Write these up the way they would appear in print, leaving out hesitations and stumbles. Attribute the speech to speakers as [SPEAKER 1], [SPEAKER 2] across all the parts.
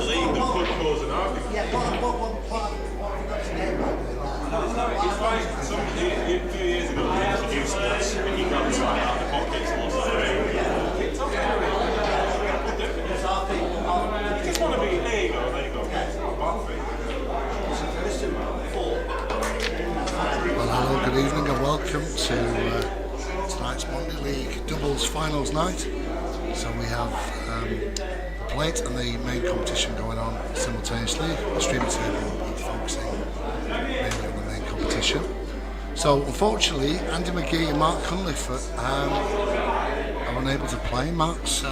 [SPEAKER 1] league that could cause an argument.
[SPEAKER 2] Yeah, what
[SPEAKER 1] It's like somebody a few years ago they introduced this, and you got to right out of the pockets lots of things. You just want to be, there you go, it's not a bad thing.
[SPEAKER 3] Well, hello, good evening and welcome to tonight's Monday League doubles finals night. So we have the plate and the main competition going on simultaneously. The streaming table will be focusing mainly on the main competition. So unfortunately, Andy McGee and Mark Cunliffe are unable to play. Mark's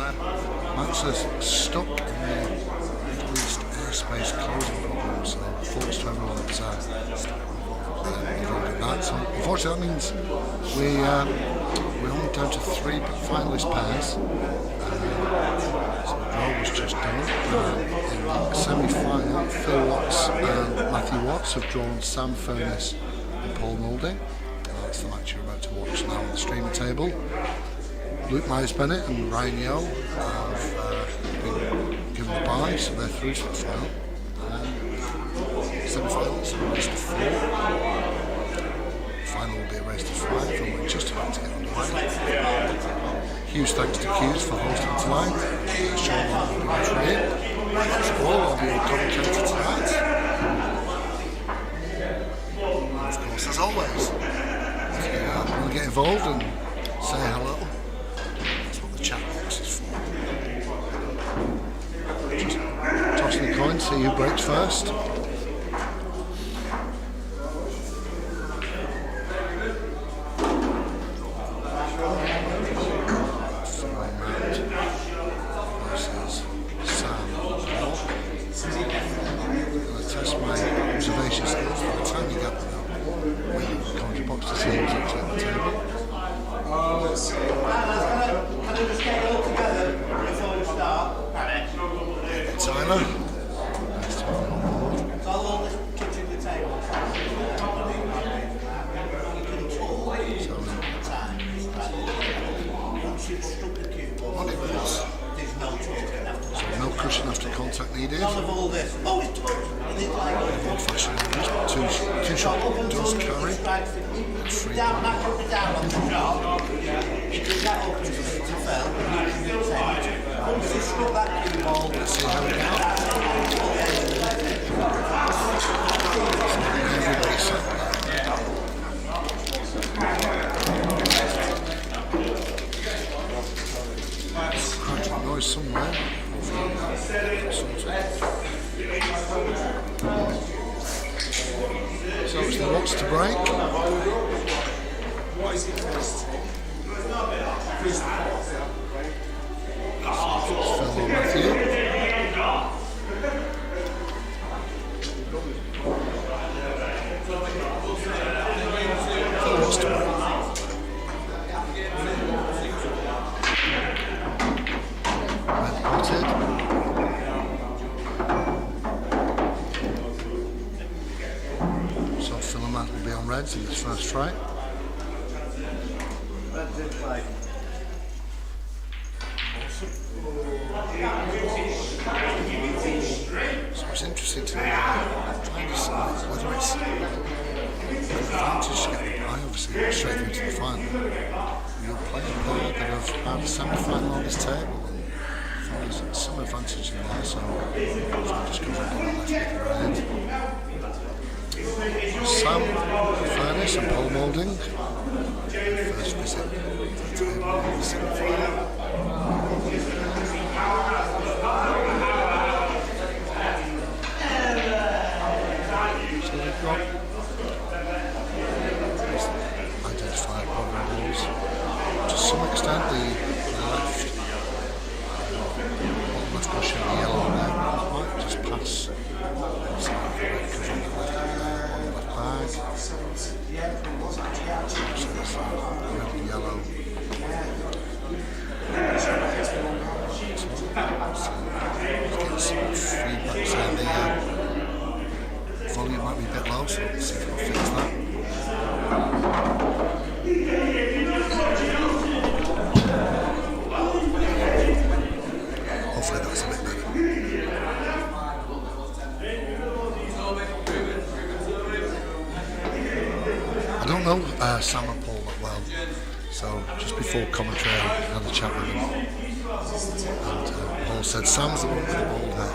[SPEAKER 3] stuck in the Middle East airspace closing problem, so thanks to everyone that's involved in that. So unfortunately that means we're only down to 3 finalist pairs. So the draw was just done. In the semi-final, Phil Watts and Matthew Watts have drawn Sam Furness and Paul Moulding. That's the match you're about to watch now on the streaming table. Luke Myers-Bennett and Ryan Yo have been given the bye, so they're through to the final. Semi-finals are a race to 4. The final will be a race to 5, and we're just about to get underway. Huge thanks to Q's for hosting tonight. Sean will be refereeing. That's all. I'll be your commentator tonight. And of course, as always, if you want to get involved and say hello, that's what the chat box is for. Just tossing the coin, see who breaks first. In his first try. So it's interesting to try and decide whether it's advantage to get the bye, obviously straight into the final. You're playing a player that have had a semi-final on this table, and there's some advantage in there, so I'm just going to go left with your head. Sam Furness and Paul Moulding, first visit to the table in the semi-final. So we've got identified problem balls. To some extent, the left cushion, the yellow there, that might just pass. Yellow. Get some feedback saying the volume might be a bit low, so let's see if we'll fix that. Hopefully that's a bit better. know Sam and Paul that well, so just before commentary I had a chat with them, and Paul said Sam's the one with the bald hair.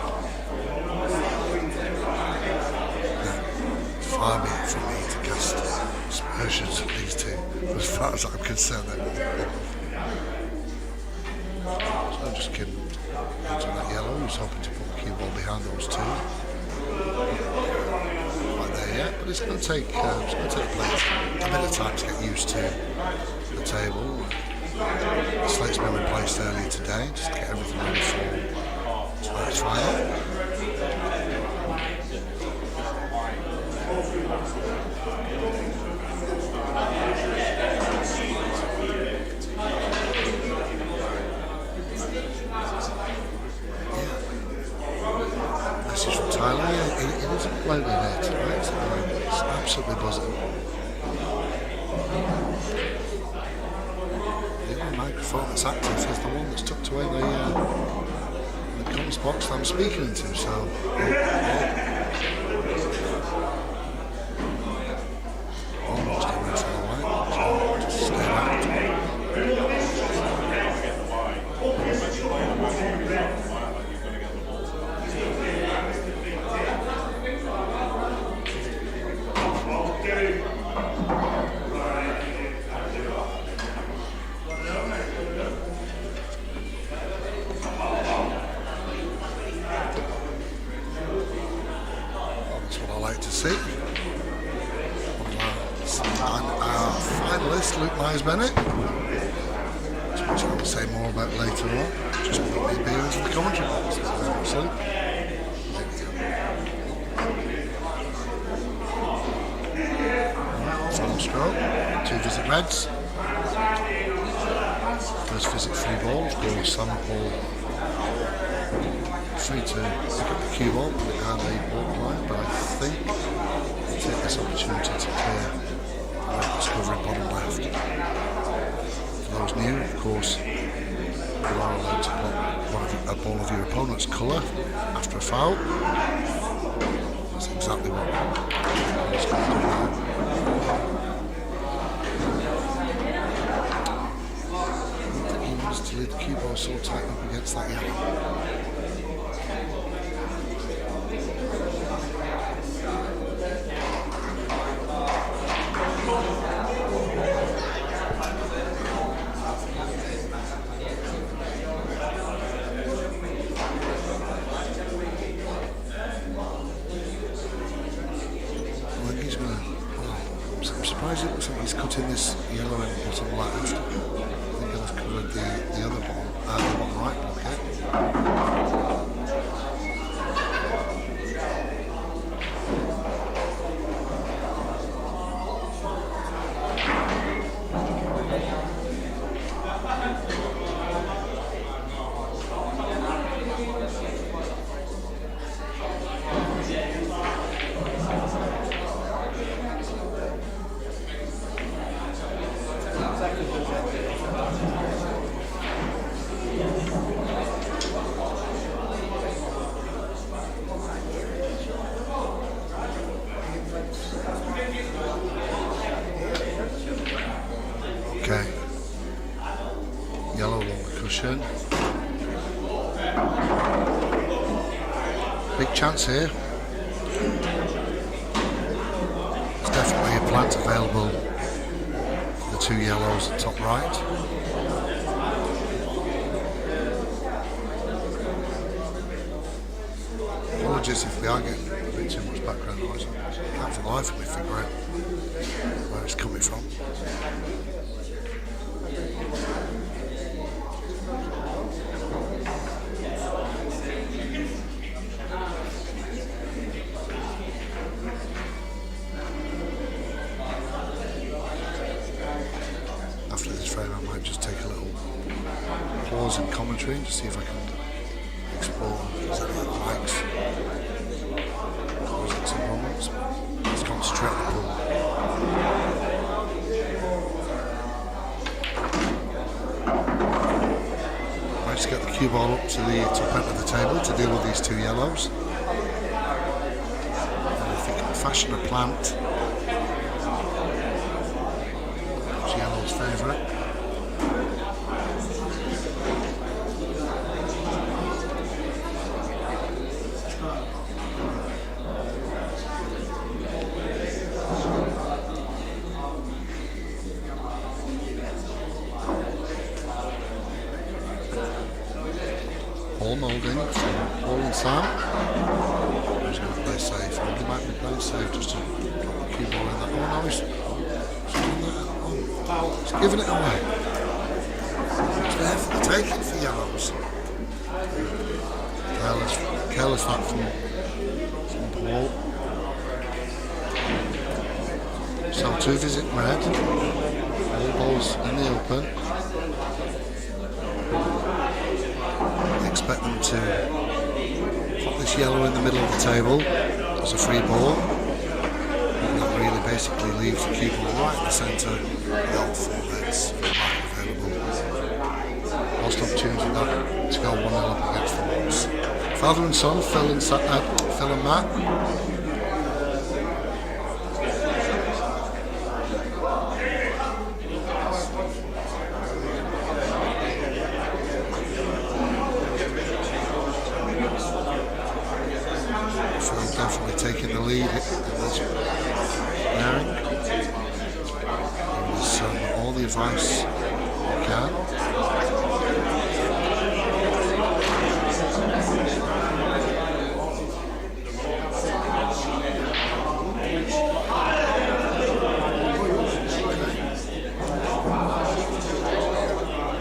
[SPEAKER 3] Far be it from me to cast aspersions at these two, as far as I'm concerned. So I'm just kidding. Into that yellow, he's hoping to put the cue ball behind those two. Right there yet, but it's going to take the players a bit of time to get used to the table. The slate's been replaced earlier today, just to get everything ready for tonight's final. Message from Tyler. It isn't lonely there tonight. It's absolutely buzzing. The only microphone that's active is the one that's tucked away the comms box that I'm speaking into. So, almost getting to the light. Just stay back. See. And our finalist, Luke Myers-Bennett, which I'll say more about later on. Just want the appearance of the commentary box. Final stroke, 2 visit reds. First visit free ball, of course, Sam and Paul free to pick up the cue ball, put it behind the ball line, but I think we'll take this opportunity to clear the discovering bottom left. For those new, of course, you are allowed to block a ball of your opponent's colour after a foul. That's exactly what he's going to do now. He wants to lead the cue ball so tight up against that yellow. I'm surprised it looks like he's cutting this yellow in the bottom left. I think he'll have covered the other bottom, the bottom right pocket. Okay. Yellow along the cushion. Big chance here. There's definitely a plant available for the 2 yellows at top right. Apologies if we are getting a bit too much background noise. I can't for the life of me figure out where it's coming from. After this frame I might just take a little pause in commentary to see if I can explore if there's any other mics causing some problems. Let's concentrate on the pool. Managed to get the cue ball up to the top end of the table to deal with these 2 yellows. And if you can fashion a plant yellow's favourite. Ball moulding from Paul and Sam. He's going to play safe. I think he might be playing safe just to drop the cue ball in that. Oh no, he's doing that. Oh, he's giving it away. It's there for the taking for yellows. Careless that from Paul. So 2 visit red. All balls in the open. Expect them to put this yellow in the middle of the table as a free ball, and that really basically leaves the cue ball right in the centre with all 4 reds available. Lost opportunity that to go 1-0 up against the Wolves. Father and son, Phil and Matt. Definitely taking the lead in this pairing. Giving his son all the advice he can.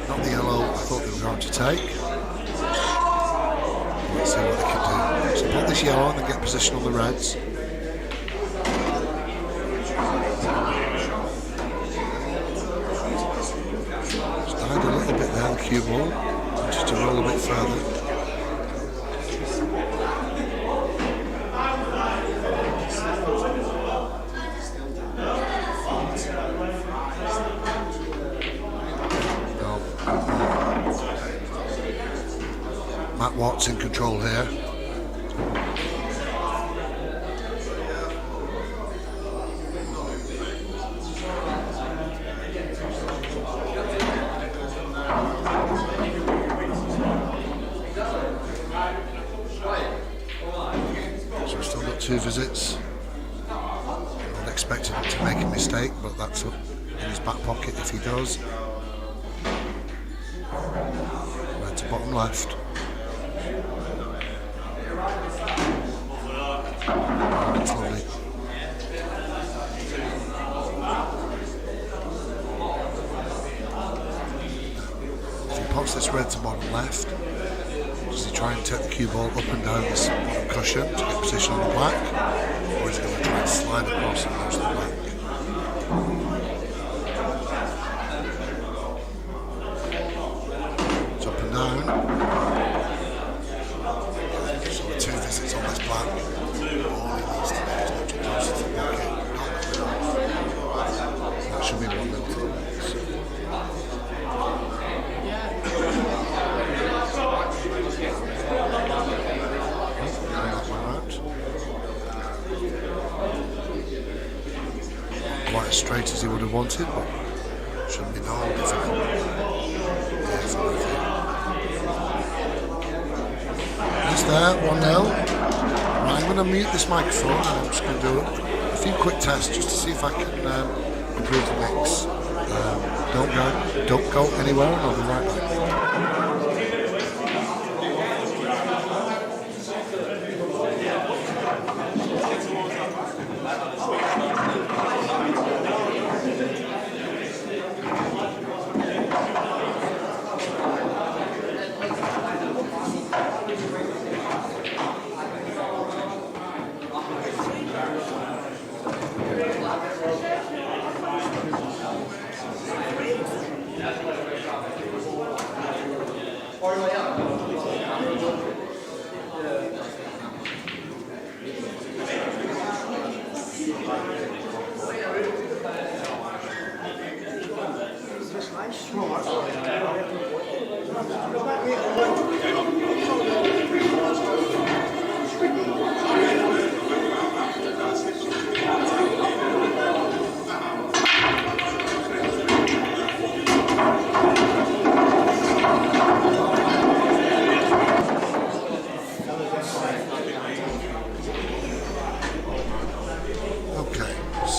[SPEAKER 3] Not the yellow I thought they were going to take. Let's see what they can do. So put this yellow and then get position on the reds. Just died a little bit there, the cue ball. Just to roll a bit further. Matt Watts in control here. So we've still got 2 visits. Not expecting him to make a mistake, but that's up in his back pocket if he does. Red to bottom left. That's lovely. If he pops this red to bottom left, does he try and take the cue ball up and down this bottom cushion to get position on the black, or is he going to try and slide across and lose the black? It's up and down. So with 2 visits on this black, all he needs to do is get too close to the pocket, knock it off. That should be 1-0 to the Wolves. Quite as straight as he would have wanted, but shouldn't be no difficult. It's there, 1-0. Right, I'm going to mute this microphone and I'm just going to do a few quick tests just to see if I can improve the mix. Don't go anywhere and I'll be right back.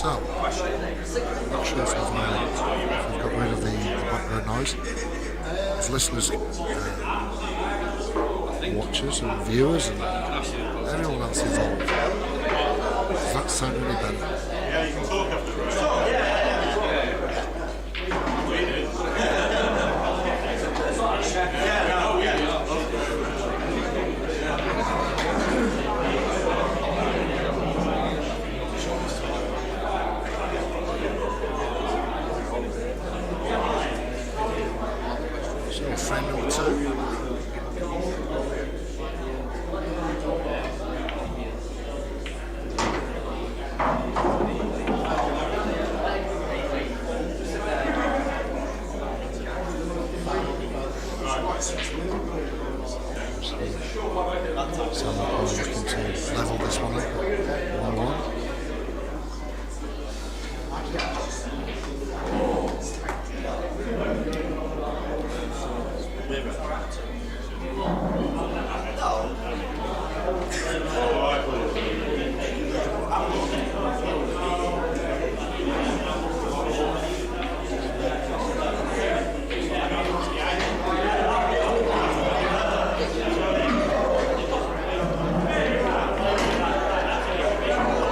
[SPEAKER 3] So, I'm not sure if we've got rid of the background noise. If listeners, watchers and viewers and everyone else involved, does that sound any better?
[SPEAKER 1] Yeah, you can talk after the
[SPEAKER 3] So, frame number 2. So I'm looking to level this one up, 1-1.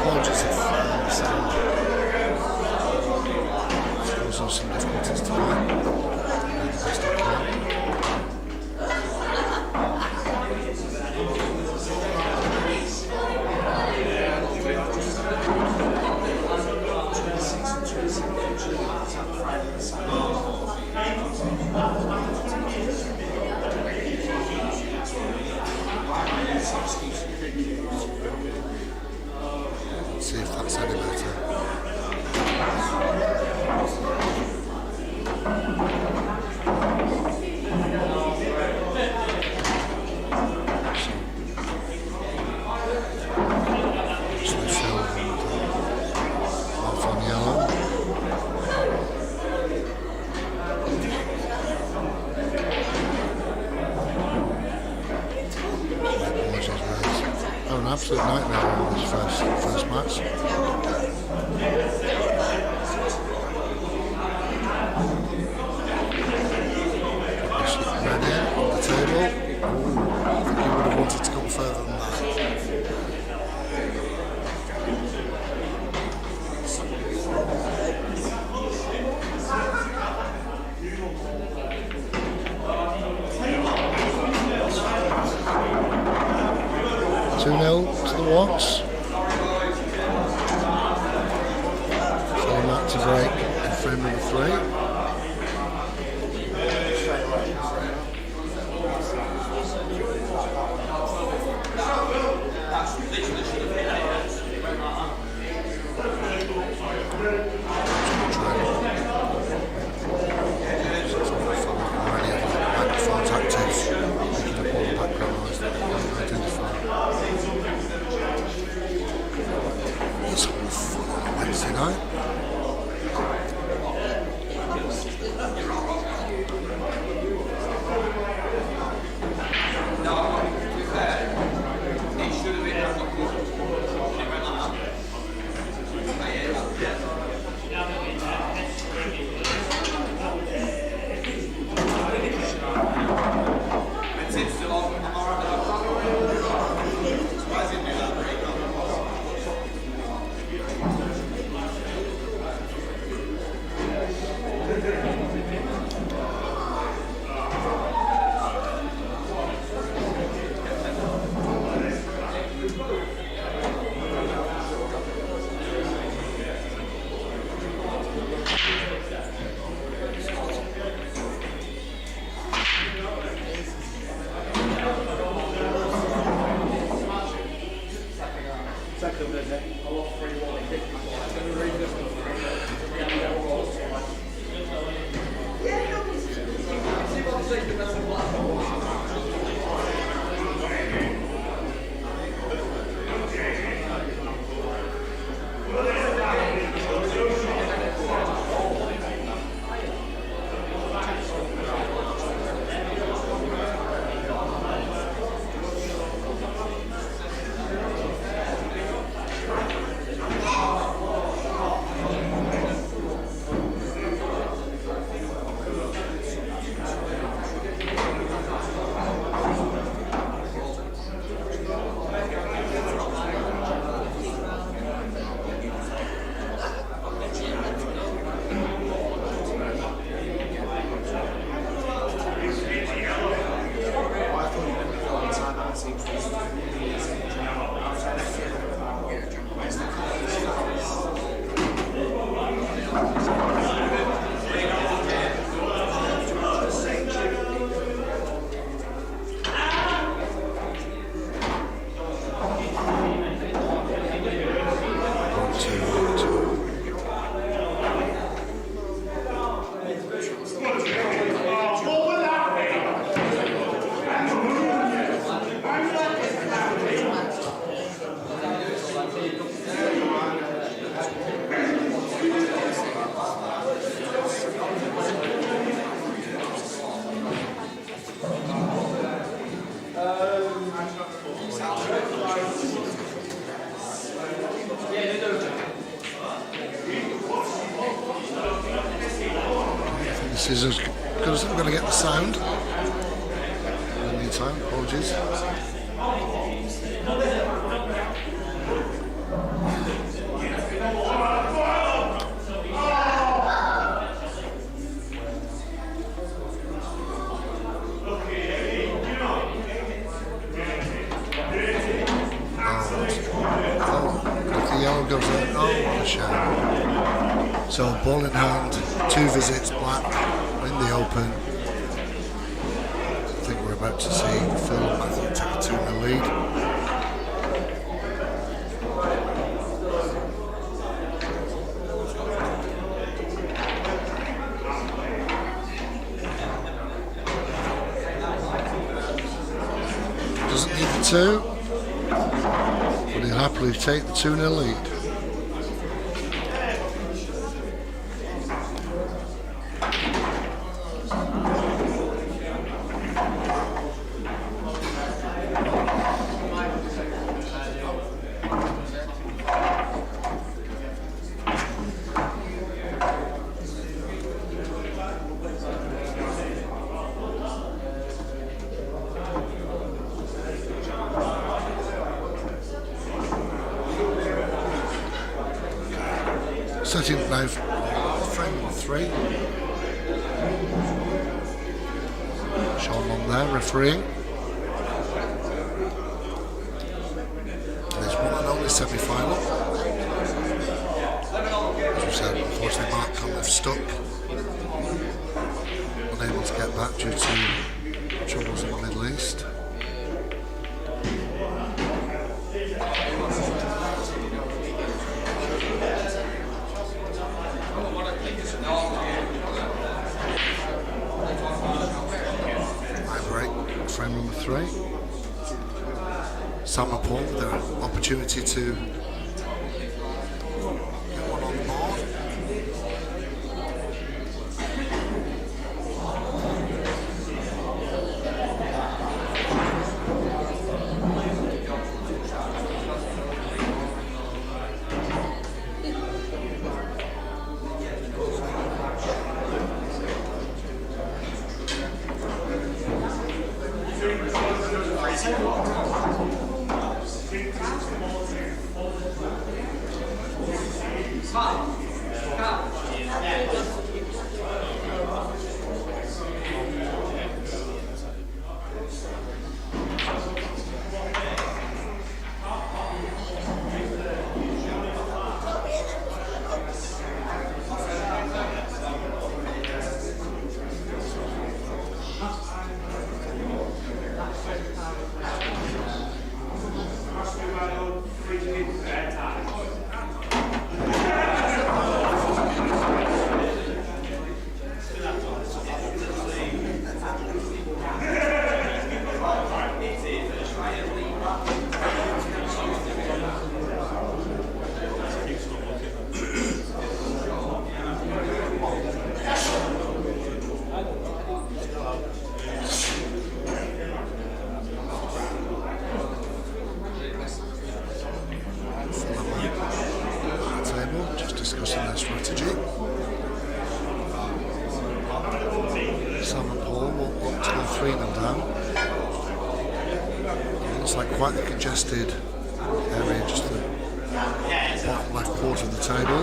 [SPEAKER 3] Apologies if sound causing some difficulties tonight. Do the best I can. See if that's any better. Actually, Fylde and off on yellow. Apologies, guys. Oh, an absolute nightmare in this first match. Ready on the table. Ooh, I think you would have wanted to go further than that. 2-0 to the Watts. So that to break in frame number 3. Microphones active, picking up all the background noise that I identify. It's all fun on a Wednesday night. This is as good as I'm going to get the sound. In the meantime, apologies. Yellow goes in. Oh, what a shame. So ball in hand, 2 visits, black in the open. I think we're about to see Fylde Matthew take a 2-0 lead. Doesn't need the 2. But he'll happily take the 2-0 lead. Setting now frame number 3. Sean Long there refereeing. There's one and only semi-final. As we said, unfortunately Mark Conliffe stuck. Unable to get back due to troubles in the Middle East. Frame number 3. Sam and Paul with their opportunity to get one on board. Discussing their strategy. Sam and Paul will want to go 3-0 down. It looks like quite a congested area, just the bottom left quarter of the table.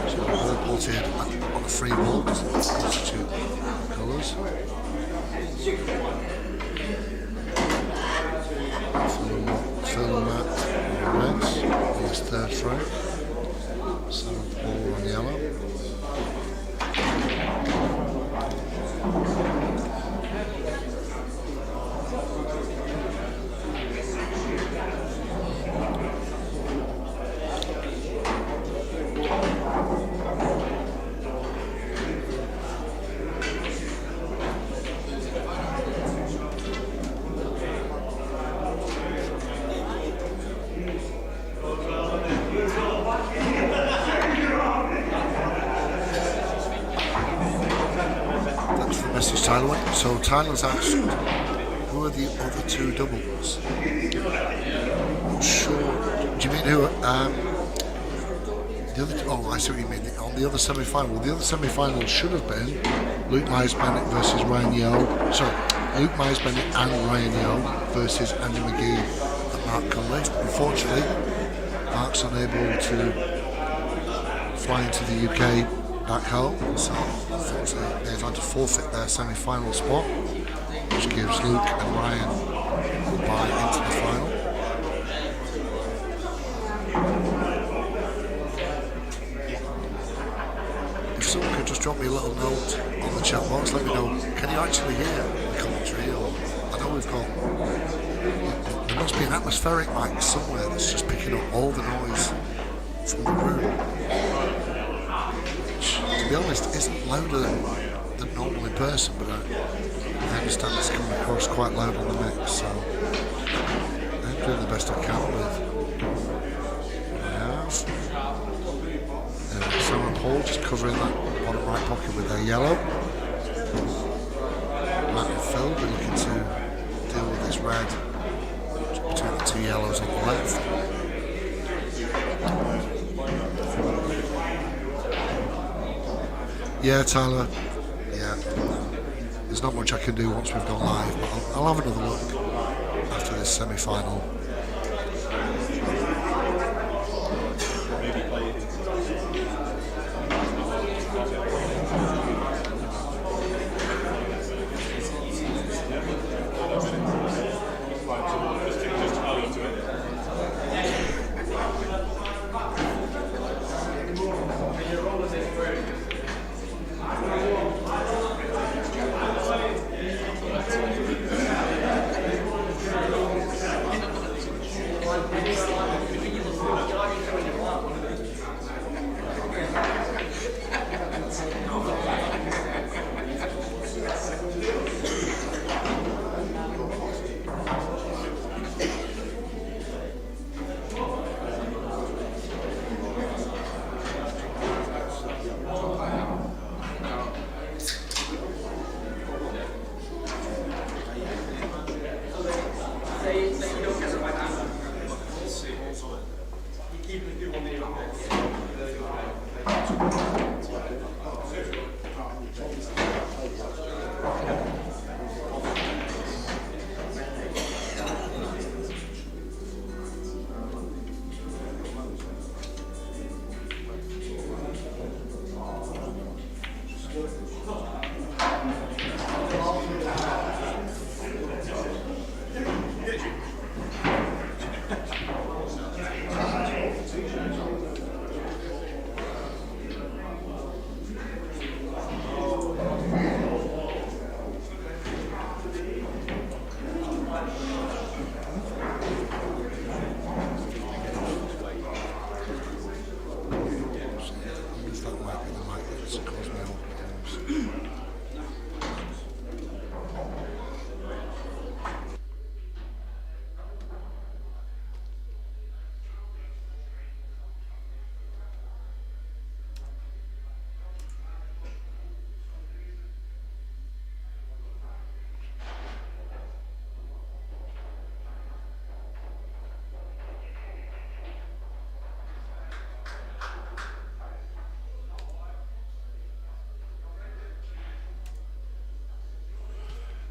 [SPEAKER 3] So all plotted on a free ball because of the substitute colours. Fylde Matt on reds in his 3rd throw. Sam and Paul on yellow. message Tyler. So Tyler's asked, who are the other two doubles? Not sure. Do you mean who? The other, oh, I see what you mean. On the other semi-final, the other semi-final should have been Luke Myers-Bennett versus Ryan Yeo. Sorry, Luke Myers-Bennett and Ryan Yeo versus Andy McGee and Mark Conley. Unfortunately, Mark's unable to fly into the UK back home, so unfortunately they've had to forfeit their semi-final spot, which gives Luke and Ryan goodbye into the final. If someone could just drop me a little note on the chat box, let me know, can you actually hear the commentary? Or I know we've got, there must be an atmospheric mic somewhere that's just picking up all the noise from the room, which, to be honest, isn't louder than normal in person, but I understand it's coming across quite loud on the mix, so I'm doing the best I can with what I have. Sam and Paul just covering that bottom right pocket with their yellow. Matt and Fylde looking to deal with this red between the two yellows on the left. Yeah, Tyler. Yeah. There's not much I can do once we've gone live, but I'll have another look after this semi-final.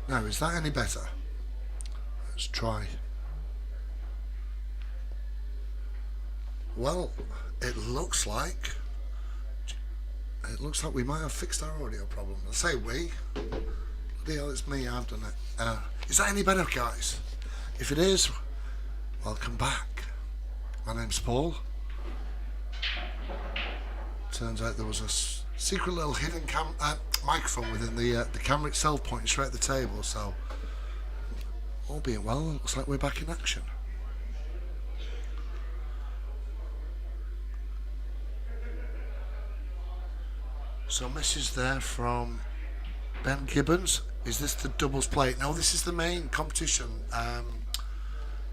[SPEAKER 3] Now, is that any better? Let's try. Well, it looks like we might have fixed our audio problem. I say we. Bloody hell, it's me. I've done it. Is that any better, guys? If it is, welcome back. My name's Paul. Turns out there was a secret little hidden microphone within the camera itself pointing straight at the table, so all being well, it looks like we're back in action. So a message there from Ben Gibbons. Is this the doubles plate? No, this is the main competition.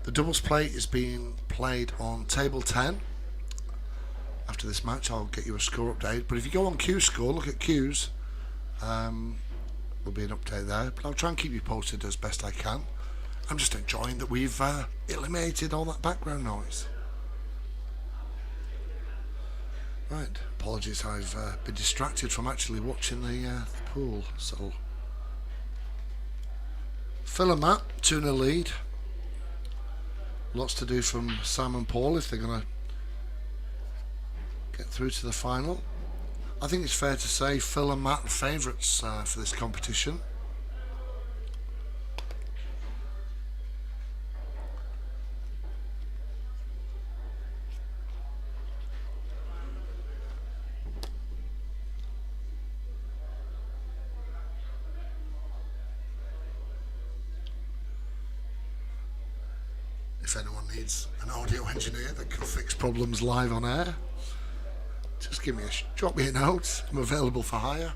[SPEAKER 3] The doubles plate is being played on table 10. After this match I'll get you a score update, but if you go on Q Score, look at Q's, will be an update there, but I'll try and keep you posted as best I can. I'm just enjoying that we've eliminated all that background noise. Right, apologies, I've been distracted from actually watching the pool. So Phil and Matt, 2-0 lead. Lots to do from Sam and Paul if they're going to get through to the final. I think it's fair to say Phil and Matt are favourites for this competition. If anyone needs an audio engineer that can fix problems live on air, just drop me a note. I'm available for hire.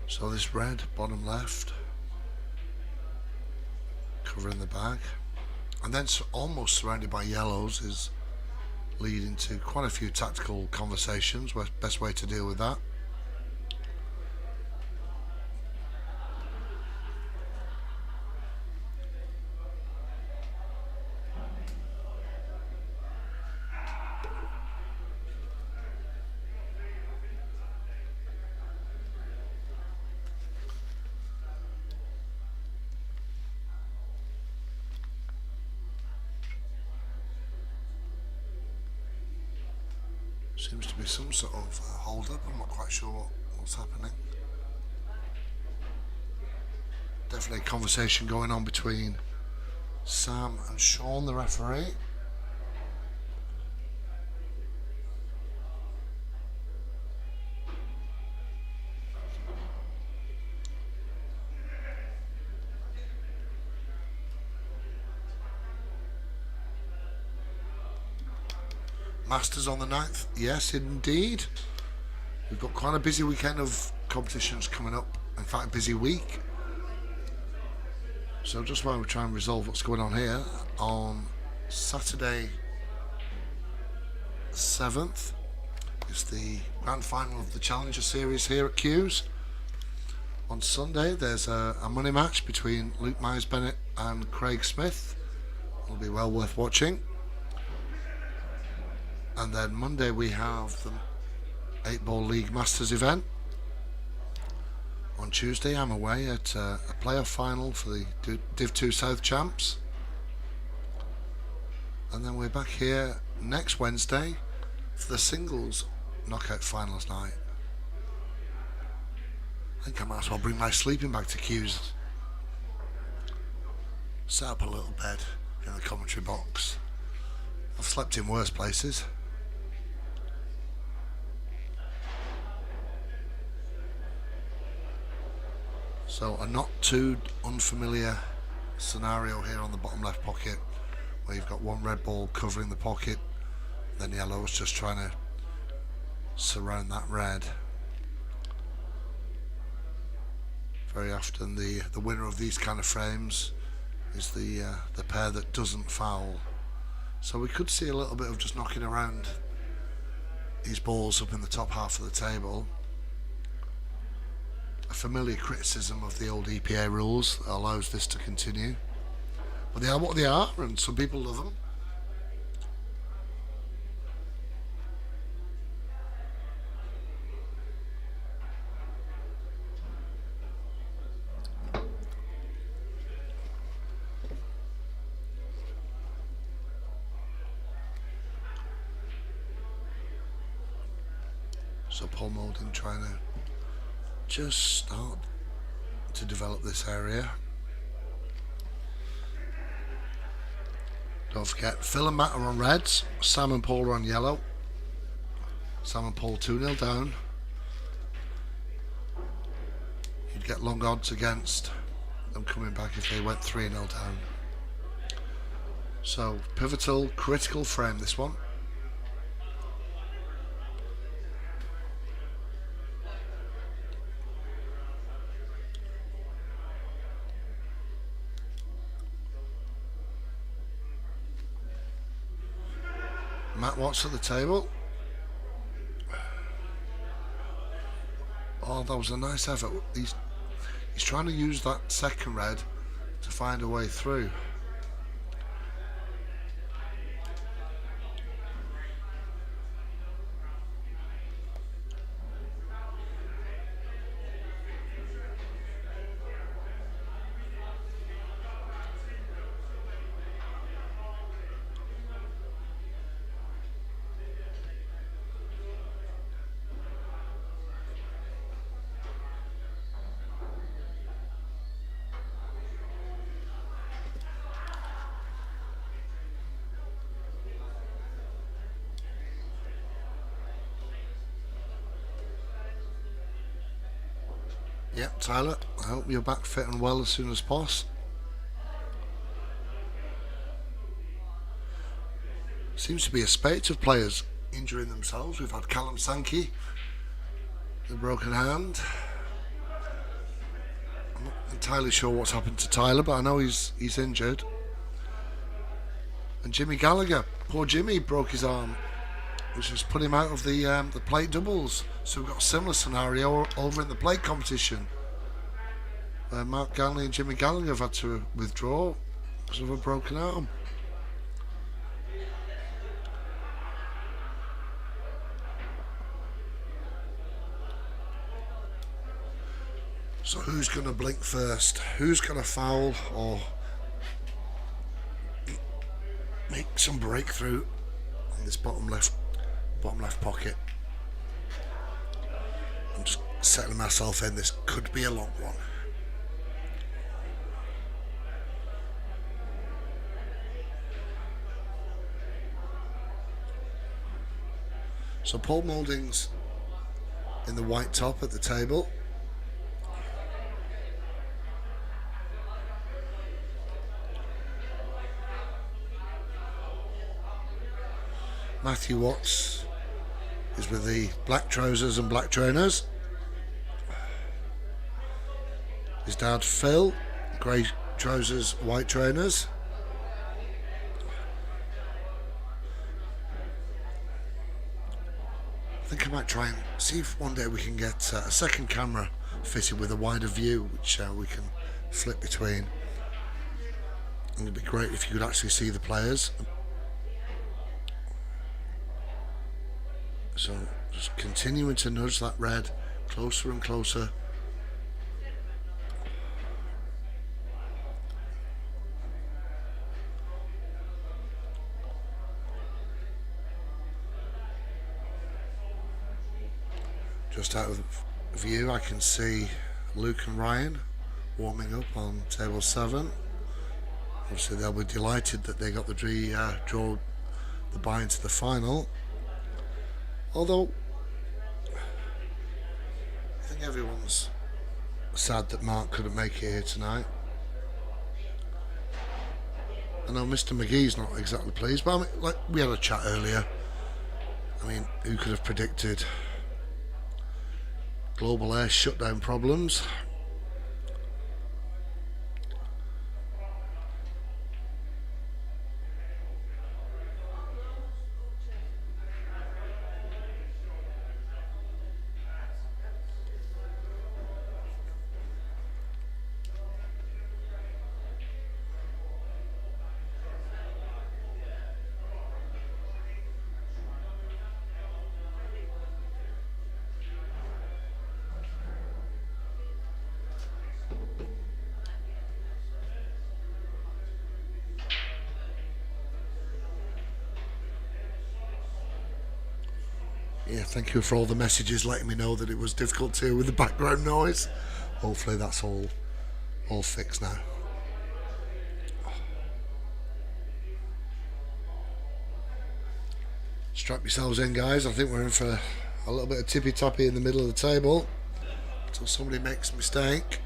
[SPEAKER 3] So this red, bottom left, covering the bag, and then almost surrounded by yellows is leading to quite a few tactical conversations. Best way to deal with that. Seems to be some sort of hold up. I'm not quite sure what's happening. Definitely a conversation going on between Sam and Sean, the referee. Masters on the 9th, yes indeed. We've got quite a busy weekend of competitions coming up, in fact a busy week. So just while we try and resolve what's going on here, on Saturday 7th is the grand final of the Challenger Series here at Q's. On Sunday there's a money match between Luke Myers-Bennett and Craig Smith. It'll be well worth watching. And then Monday we have the 8-Ball League Masters event. On Tuesday I'm away at a playoff final for the Div 2 South Champs. And then we're back here next Wednesday for the singles knockout finals night. I think I might as well bring my sleeping bag to Q's. Set up a little bed in the commentary box. I've slept in worse places. So a not too unfamiliar scenario here on the bottom left pocket, where you've got one red ball covering the pocket, then yellow's just trying to surround that red. Very often the winner of these kind of frames is the pair that doesn't foul. So we could see a little bit of just knocking around these balls up in the top half of the table. A familiar criticism of the old EPA rules that allows this to continue. But they are what they are, and some people love them. So Paul Moulding trying to just start to develop this area. Don't forget, Phil and Matt are on reds, Sam and Paul are on yellow. Sam and Paul 2-0 down. You'd get long odds against them coming back if they went 3-0 down. So, pivotal, critical frame, this one. Matt Watts at the table. Oh, that was a nice effort. He's trying to use that second red to find a way through. Yep, Tyler, I hope you're back fit and well as soon as possible. Seems to be a spate of players injuring themselves. We've had Callum Sankey, the broken hand. I'm not entirely sure what's happened to Tyler, but I know he's injured. And Jimmy Gallagher, poor Jimmy, broke his arm, which has put him out of the plate doubles. So we've got a similar scenario over in the plate competition, where Mark Ganley and Jimmy Gallagher have had to withdraw because of a broken arm. So who's going to blink first? Who's going to foul or make some breakthrough in this bottom left pocket? I'm just settling myself in. This could be a long one. So Paul Moulding's in the white top at the table. Matthew Watts is with the black trousers and black trainers. His dad Phil, grey trousers, white trainers. I think I might try and see if one day we can get a second camera fitted with a wider view, which we can flip between. And it'd be great if you could actually see the players. So just continuing to nudge that red closer and closer. Just out of view I can see Luke and Ryan warming up on table 7. Obviously they'll be delighted that they got the draw the bye into the final. Although I think everyone's sad that Mark couldn't make it here tonight. I know Mr. McGee's not exactly pleased, but I mean, like we had a chat earlier. I mean, who could have predicted global air shutdown problems? Thank you for all the messages letting me know that it was difficult to hear with the background noise. Hopefully that's all fixed now. Strap yourselves in, guys. I think we're in for a little bit of tippy-toppy in the middle of the table until somebody makes a mistake.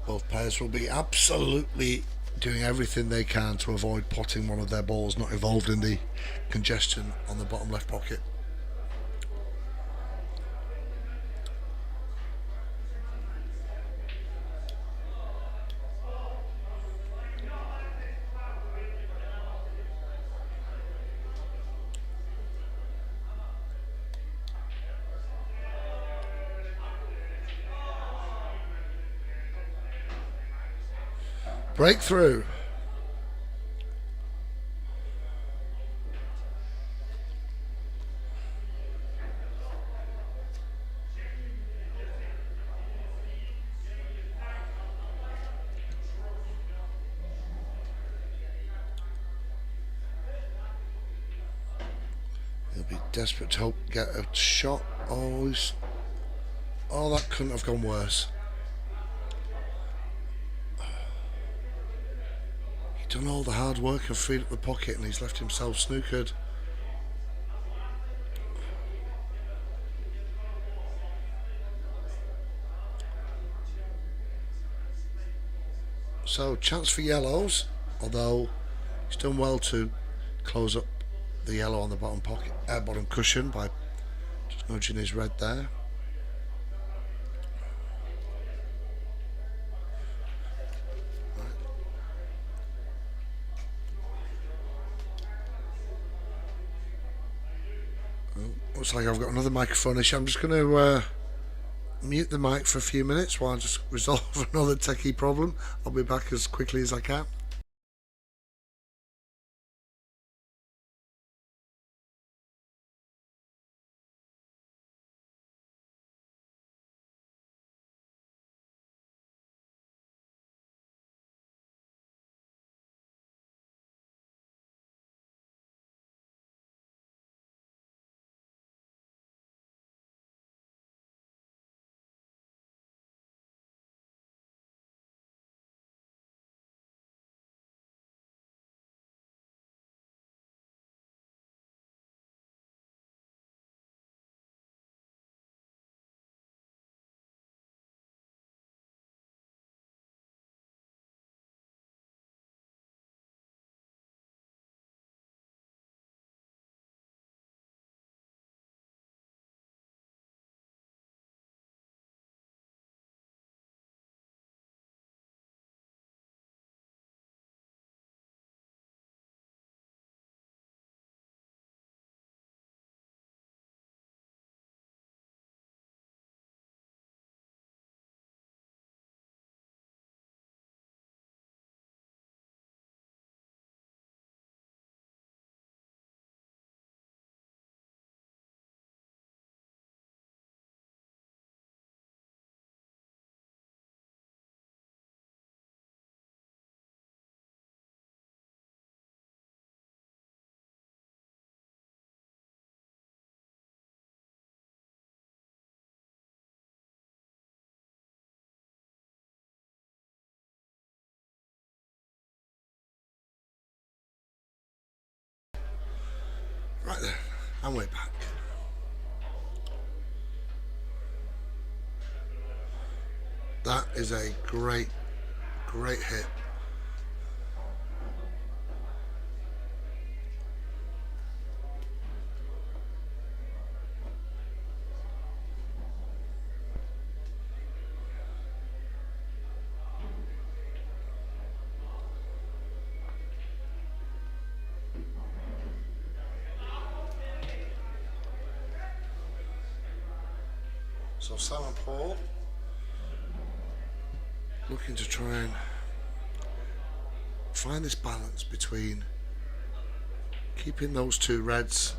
[SPEAKER 3] Both pairs will be absolutely doing everything they can to avoid potting one of their balls not involved in the congestion on the bottom left pocket. Breakthrough. He'll be desperate to hope get a shot. Oh, that couldn't have gone worse. He's done all the hard work and freed up the pocket, and he's left himself snookered. So, chance for yellows, although he's done well to close up the yellow on the bottom pocket, bottom cushion by just nudging his red there. Looks like I've got another microphone issue. I'm just going to mute the mic for a few minutes while I just resolve another techie problem. I'll be back as quickly as I can. Right there, and we're back. That is a great hit. So Sam and Paul looking to try and find this balance between keeping those two reds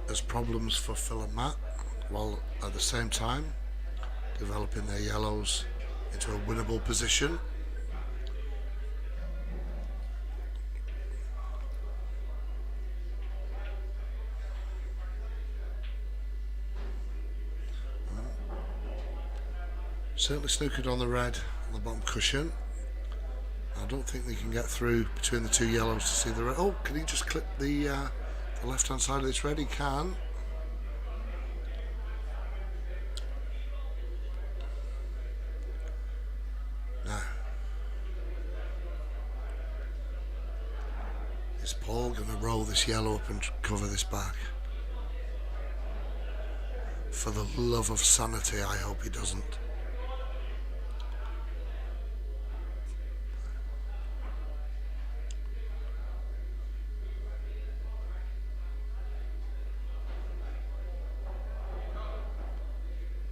[SPEAKER 3] as problems for Phil and Matt, while at the same time developing their yellows into a winnable position. Certainly snookered on the red on the bottom cushion. I don't think they can get through between the two yellows to see the red. Oh, can he just clip the left hand side of this red? He can. Now, is Paul going to roll this yellow up and cover this back? For the love of sanity, I hope he doesn't.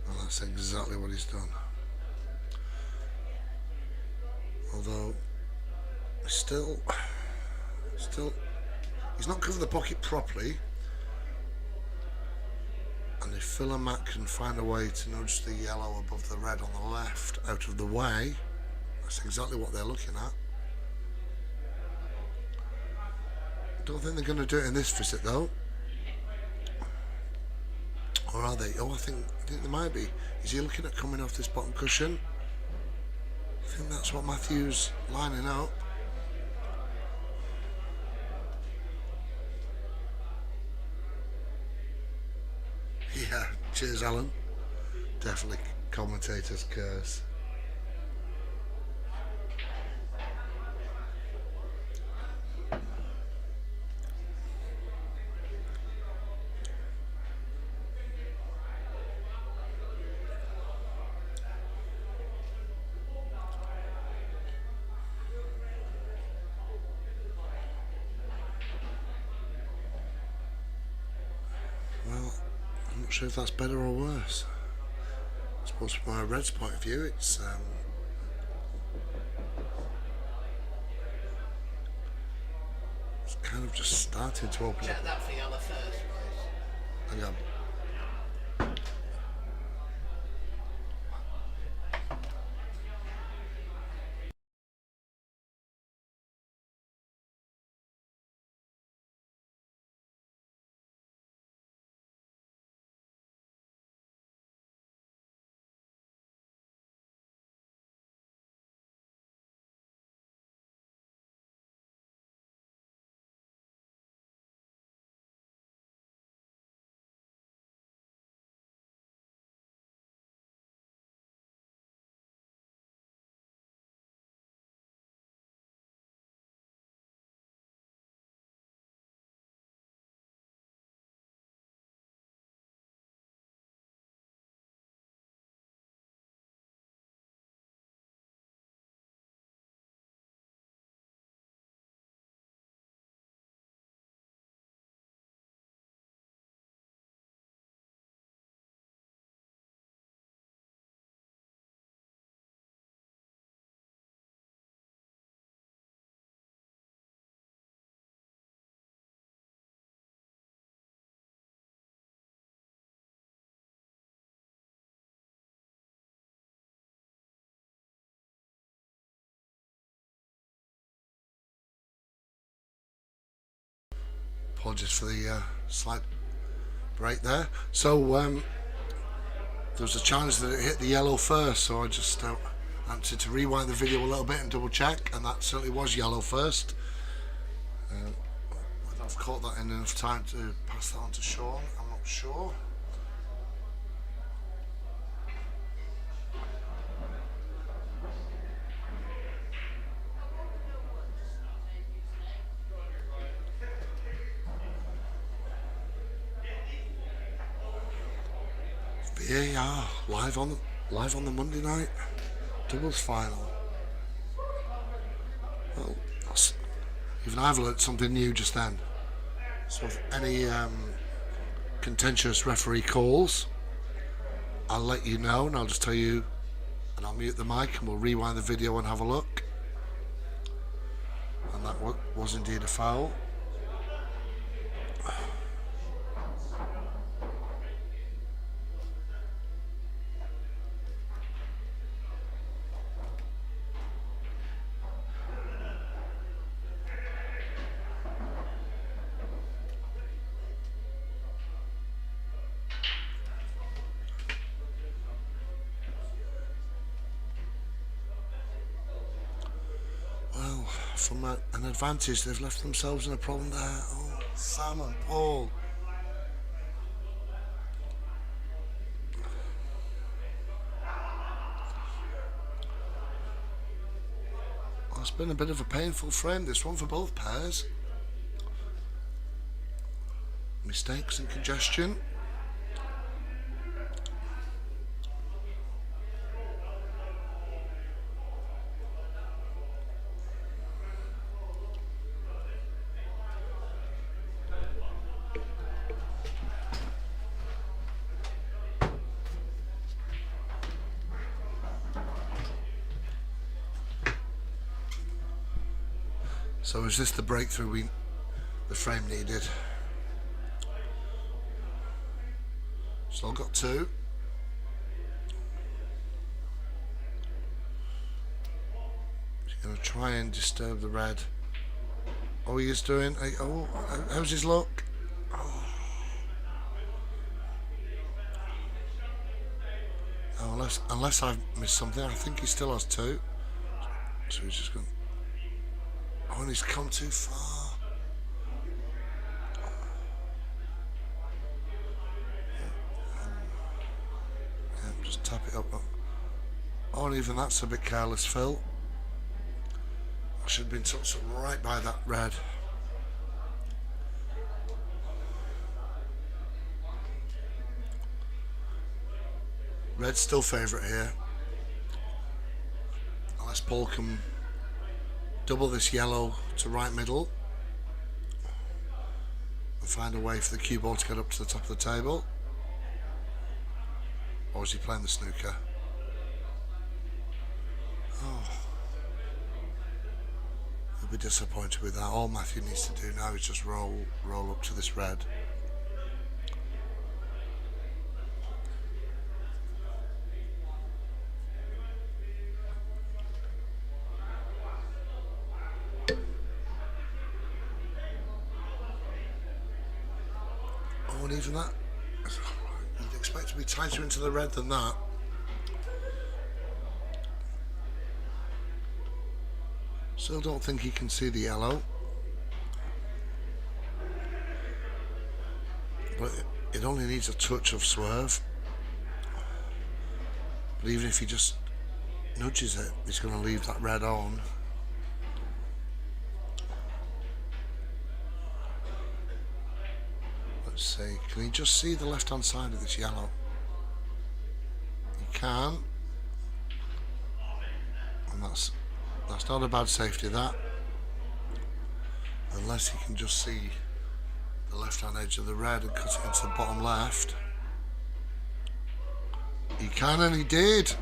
[SPEAKER 3] And that's exactly what he's done. Although, still, he's not covered the pocket properly. And if Phil and Matt can find a way to nudge the yellow above the red on the left out of the way, that's exactly what they're looking at. Don't think they're going to do it in this visit though. Or are they? Oh, I think they might be. Is he looking at coming off this bottom cushion? I think that's what Matthew's lining up. Yeah, cheers Alan. Definitely commentator's curse. Well, I'm not sure if that's better or worse. I suppose from a Reds point of view, it's kind of just starting to open
[SPEAKER 2] Check
[SPEAKER 3] up.
[SPEAKER 2] that for yellow first, please.
[SPEAKER 3] Hang on. Apologies for the slight break there. So there was a chance that it hit the yellow first, so I just answered to rewind the video a little bit and double check, and that certainly was yellow first. Whether I've caught that in enough time to pass that on to Sean, I'm not sure. VAR live on the Monday night doubles final. Well, even I've learnt something new just then. So if any contentious referee calls, I'll let you know, and I'll just tell you, and I'll mute the mic, and we'll rewind the video and have a look. And that was indeed a foul. from an advantage, they've left themselves in a problem there. Oh, Sam and Paul. Well, it's been a bit of a painful frame, this one, for both pairs. Mistakes and congestion. So is this the breakthrough the frame needed? Still got two. He's going to try and disturb the red. Oh, he is doing. Oh, how's his luck? Oh, unless I've missed something, I think he still has two. So he's just going. Oh, and he's come too far. Yeah, just tap it up. Oh, and even that's a bit careless, Phil. I should have been touched right by that red. Red's still favourite here. Unless Paul can double this yellow to right middle and find a way for the cue ball to get up to the top of the table. Or is he playing the snooker? Oh, he'll be disappointed with that. All Matthew needs to do now is just roll up to this red. Oh, and even that, you'd expect to be tighter into the red than that. Still don't think he can see the yellow. But it only needs a touch of swerve. But even if he just nudges it, he's going to leave that red on. Let's see, can he just see the left hand side of this yellow? He can. And that's not a bad safety, that. Unless he can just see the left hand edge of the red and cut it into the bottom left. He can, and he did.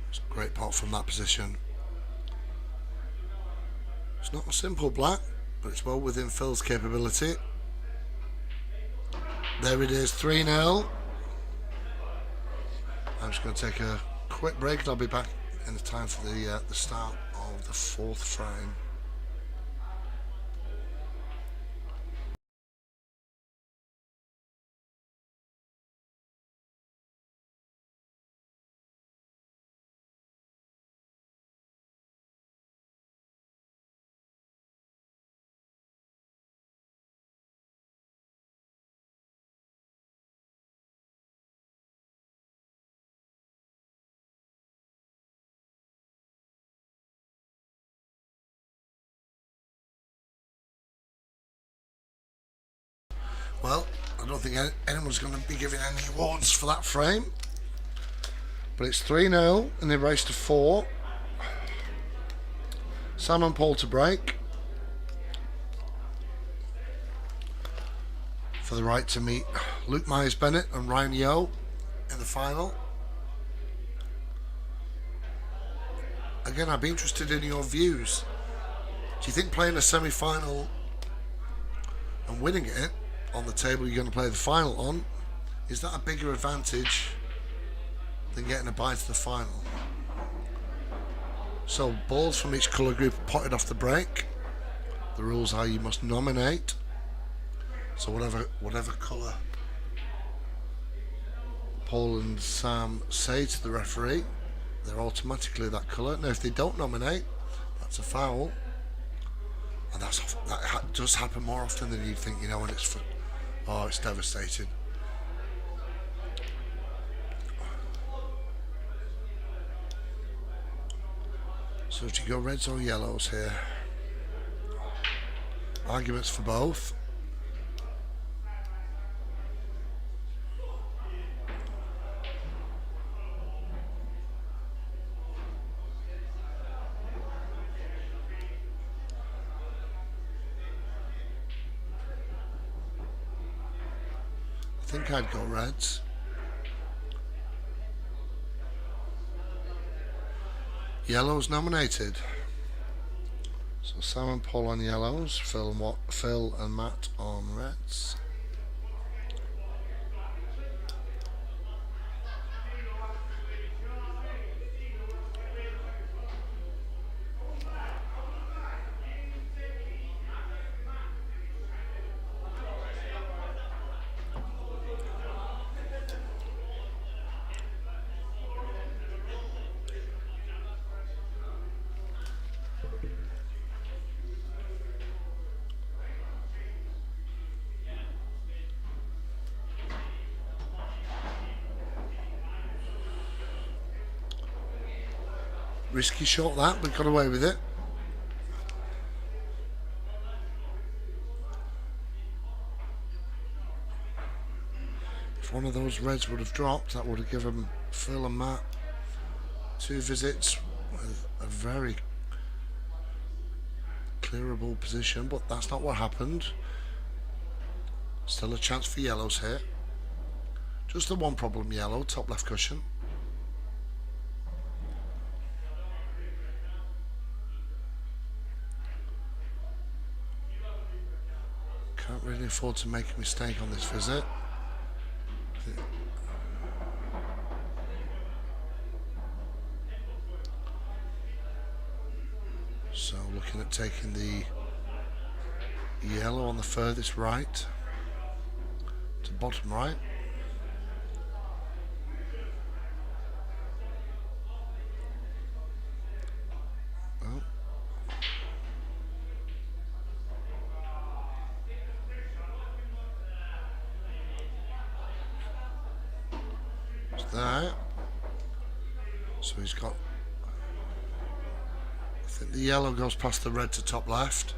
[SPEAKER 3] It's a great pot from that position. It's not a simple black, but it's well within Phil's capability. There it is, 3-0. I'm just going to take a quick break and I'll be back in the time for the start of the fourth frame. Well, I don't think anyone's going to be giving any awards for that frame. But it's 3-0 and they race to 4. Sam and Paul to break. For the right to meet Luke Myers-Bennett and Ryan Yeo in the final. Again, I'd be interested in your views. Do you think playing a semi-final and winning it on the table you're going to play the final on, is that a bigger advantage than getting a bite to the final? So balls from each colour group are potted off the break. The rules are you must nominate. So whatever colour Paul and Sam say to the referee, they're automatically that colour. Now if they don't nominate, That's a foul. And that does happen more often than you'd think, when it's it's devastating. So do you go reds or yellows here? Arguments for both. I think I'd go reds. Yellows nominated. So Sam and Paul on yellows, Phil and Matt on reds. Risky shot that, but got away with it. If one of those reds would have dropped, that would have given Phil and Matt 2 visits with a very clearable position, but that's not what happened. Still a chance for yellows here. Just the one problem, yellow, top left cushion. Can't really afford to make a mistake on this visit. So looking at taking the yellow on the furthest right to bottom right. Oh. It's there. So he's got, I think the yellow goes past the red to top left.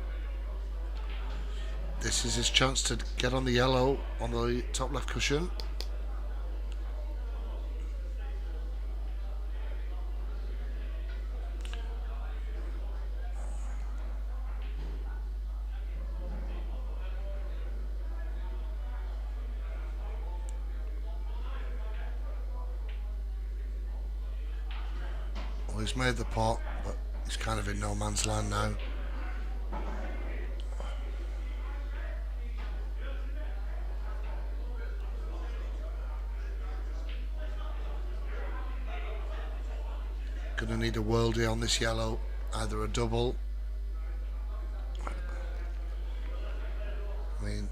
[SPEAKER 3] This is his chance to get on the yellow on the top left cushion. Well, he's made the pot, but he's kind of in no man's land now. Gonna need a worldie on this yellow, either a double. I mean,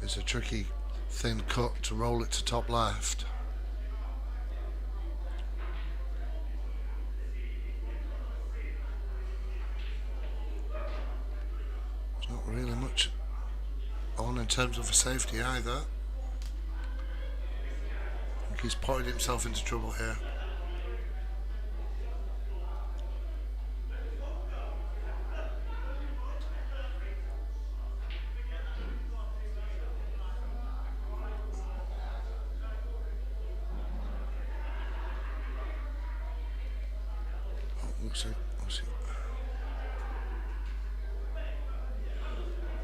[SPEAKER 3] it's a tricky thin cut to roll it to top left. There's not really much on in terms of a safety either. I think he's potted himself into trouble here.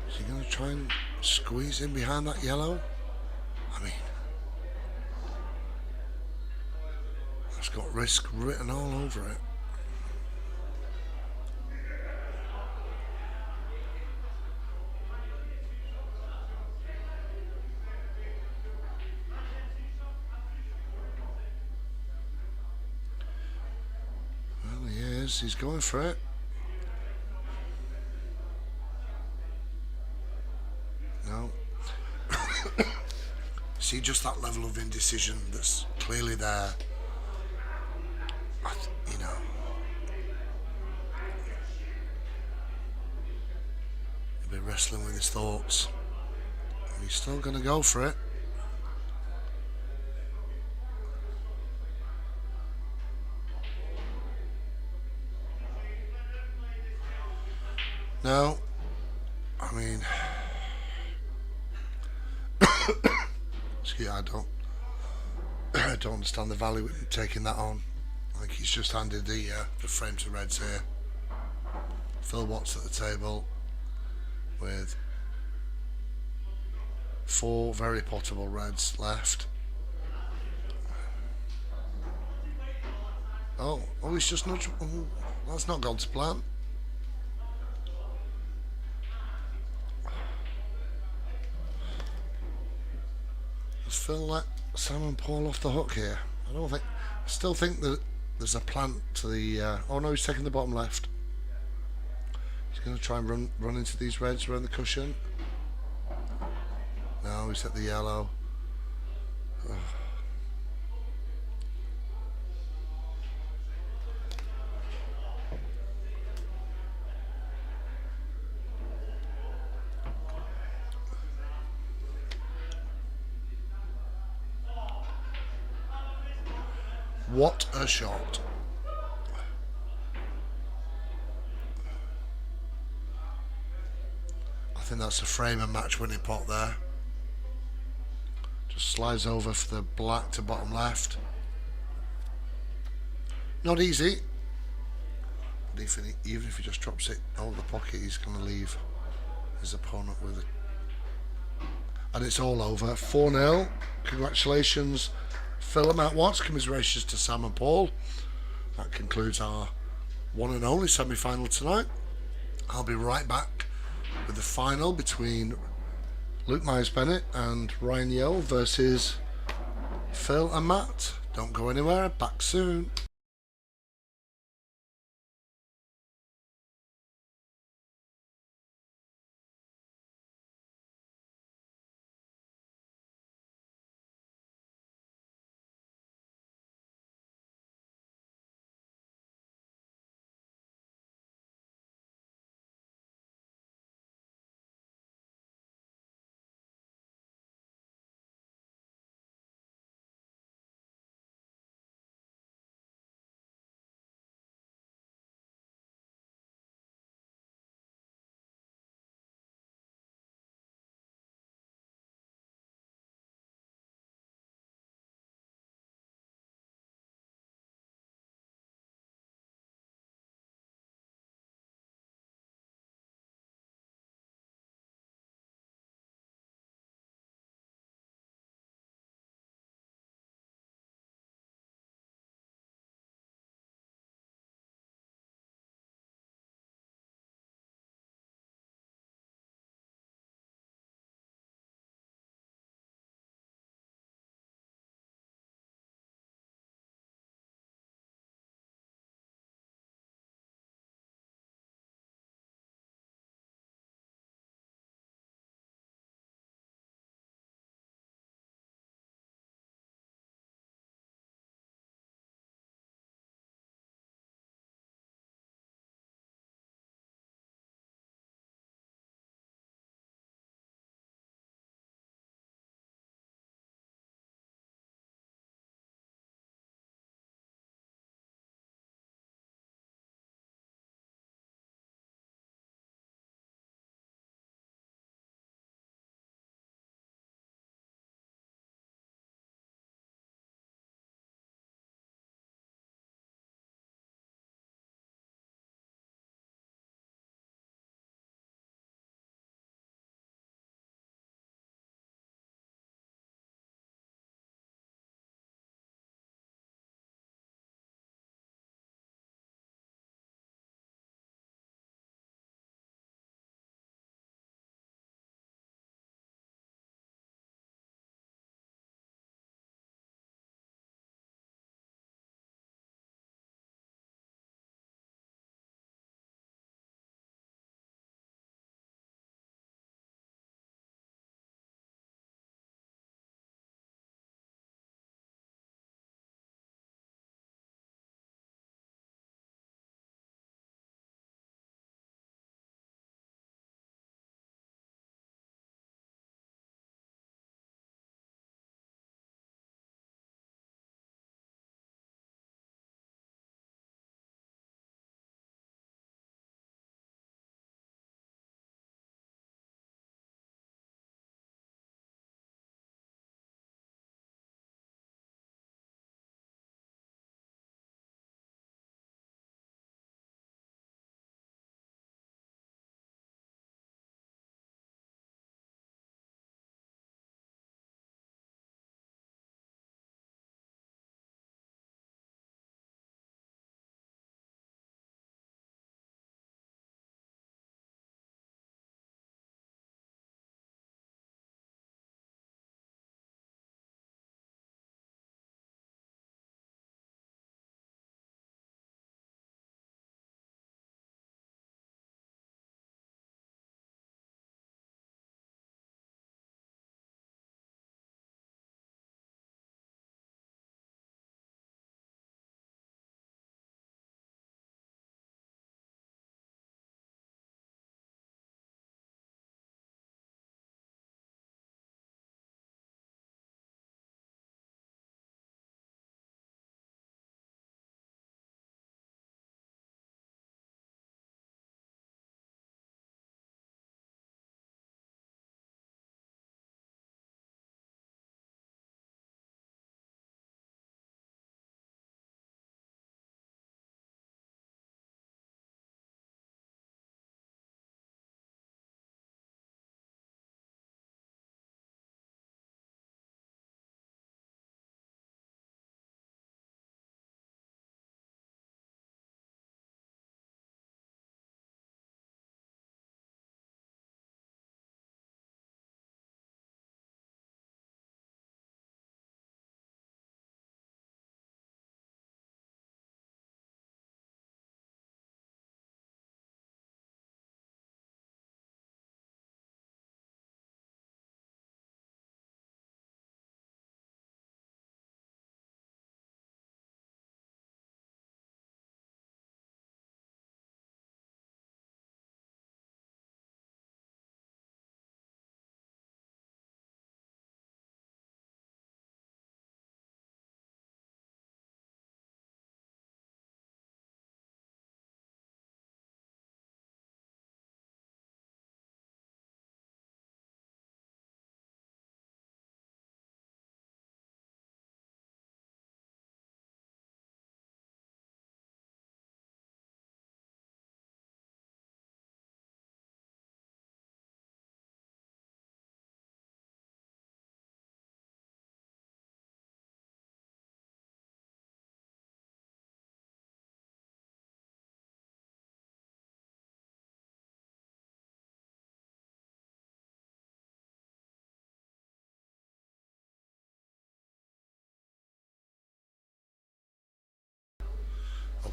[SPEAKER 3] Is he going to try and squeeze in behind that yellow? I mean, that's got risk written all over it. Well, he is. He's going for it. No. See, just that level of indecision that's clearly there. wrestling with his thoughts. He's still going to go for it. No, I mean, excuse me, I don't understand the value in taking that on. I think he's just handed the frame to Reds here. Phil Watts at the table with 4 very potable Reds left. Oh, he's just nudged. Oh, that's not gone to plan. Does Phil let Simon Paul off the hook here? I still think that there's a plant to the. Oh no, he's taking the bottom left. He's going to try and run into these Reds around the cushion. No, he's at the yellow. Ugh. What a shot. I think that's a frame and match winning pot there. Just slides over for the black to bottom left. Not easy. But even if he just drops it out of the pocket, he's going to leave his opponent with it. And it's all over. 4-0. Congratulations, Phil and Matt Watts. Commiserations to Sam and Paul. That concludes our one and only semi-final tonight. I'll be right back with the final between Luke Myers-Bennett and Ryan Yeo versus Phil and Matt. Don't go anywhere. Back soon.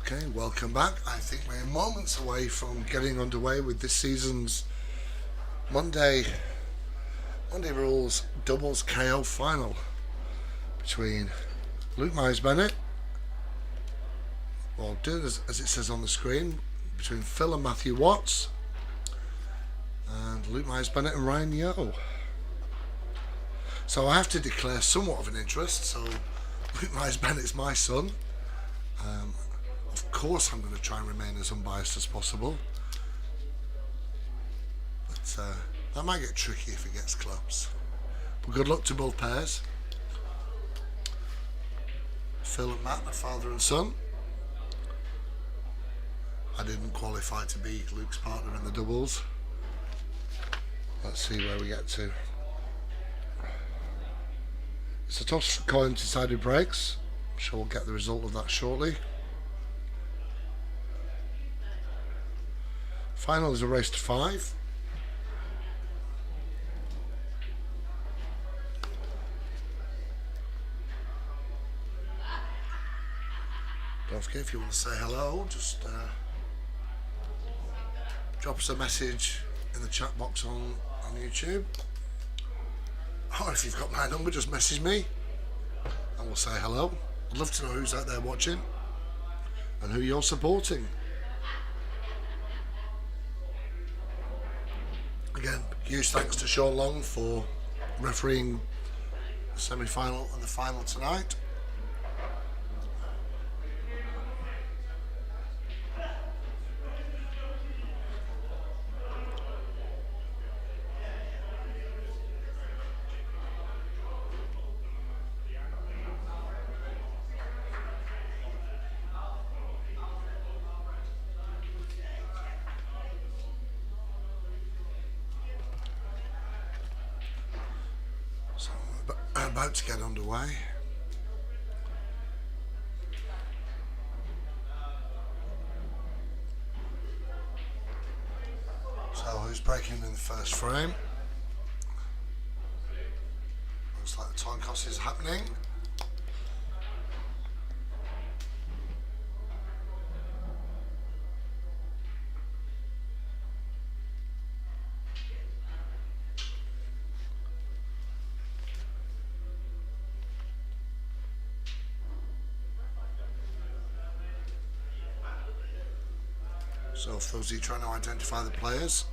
[SPEAKER 3] Okay, welcome back. I think we're moments away from getting underway with this season's Monday Rules Doubles KO final between Luke Myers-Bennett, well, doing as it says on the screen, between Phil and Matthew Watts, and Luke Myers-Bennett and Ryan Yo. So I have to declare somewhat of an interest. So Luke Myers-Bennett's my son. Of course I'm going to try and remain as unbiased as possible, but that might get tricky if it gets close. But good luck to both pairs. Phil and Matt, the father and son. I didn't qualify to be Luke's partner in the doubles. Let's see where we get to. It's a toss for coin decided breaks. I'm sure we'll get the result of that shortly. Final is a race to 5. Don't forget, if you want to say hello, just drop us a message in the chat box on YouTube. Or if you've got my number, just message me and we'll say hello. I'd love to know who's out there watching and who you're supporting. Again, huge thanks to Sean Long for refereeing the semi-final and the final tonight. About to get underway. So who's breaking in the first frame? Looks like the time toss is happening. So for those of you trying to identify the players,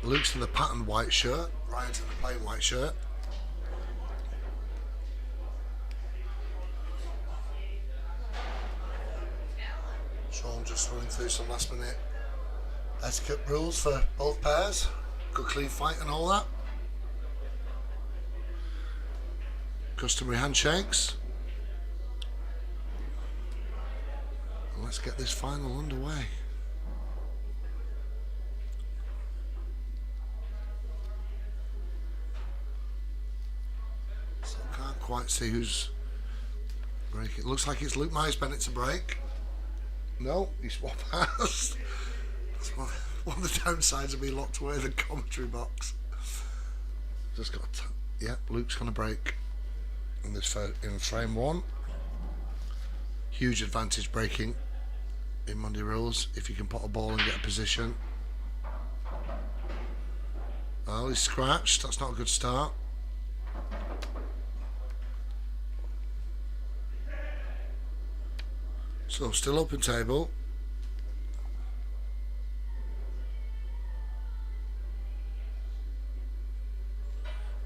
[SPEAKER 3] Luke's in the patterned white shirt, Ryan's in the plain white shirt. Sean just running through some last minute etiquette rules for both pairs. Good clean fight and all that. Customary handshakes. Let's get this final underway. So I can't quite see who's breaking. It looks like it's Luke Myers-Bennett to break. No, he swapped past. That's one of the downsides of being locked away in the commentary box. Just got to, yeah, Luke's going to break in this in frame 1. Huge advantage breaking in Monday rules if you can put a ball and get a position. Well, he's scratched. That's not a good start. So still open table.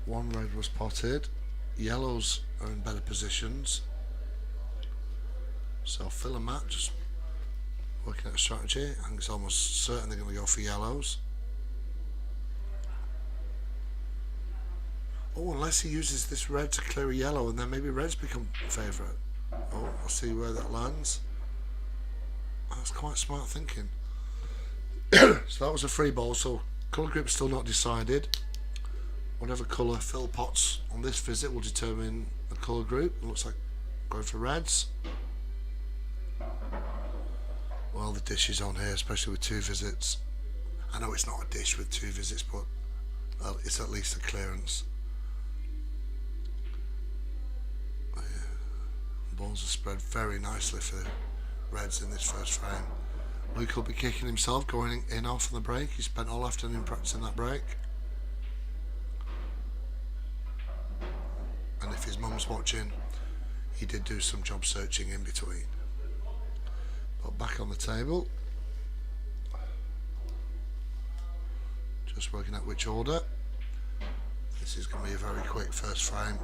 [SPEAKER 3] One red was potted. Yellows are in better positions. So Phil and Matt just working at a strategy. I think it's almost certain they're going to go for yellows. Oh, unless he uses this red to clear a yellow, and then maybe reds become favourite. Oh, I'll see where that lands. That's quite smart thinking. So that was a free ball, so colour group's still not decided. Whatever colour Phil pots on this visit will determine the colour group. It looks like going for reds. Well, the dish is on here, especially with 2 visits. I know it's not a dish with 2 visits, but well, it's at least a clearance. Ball balls are spread very nicely for Reds in this first frame. Luke will be kicking himself going in off on the break. He spent all afternoon practicing that break. And if his mum's watching, he did do some job searching in between. But back on the table. Just working out which order. This is going to be a very quick first frame.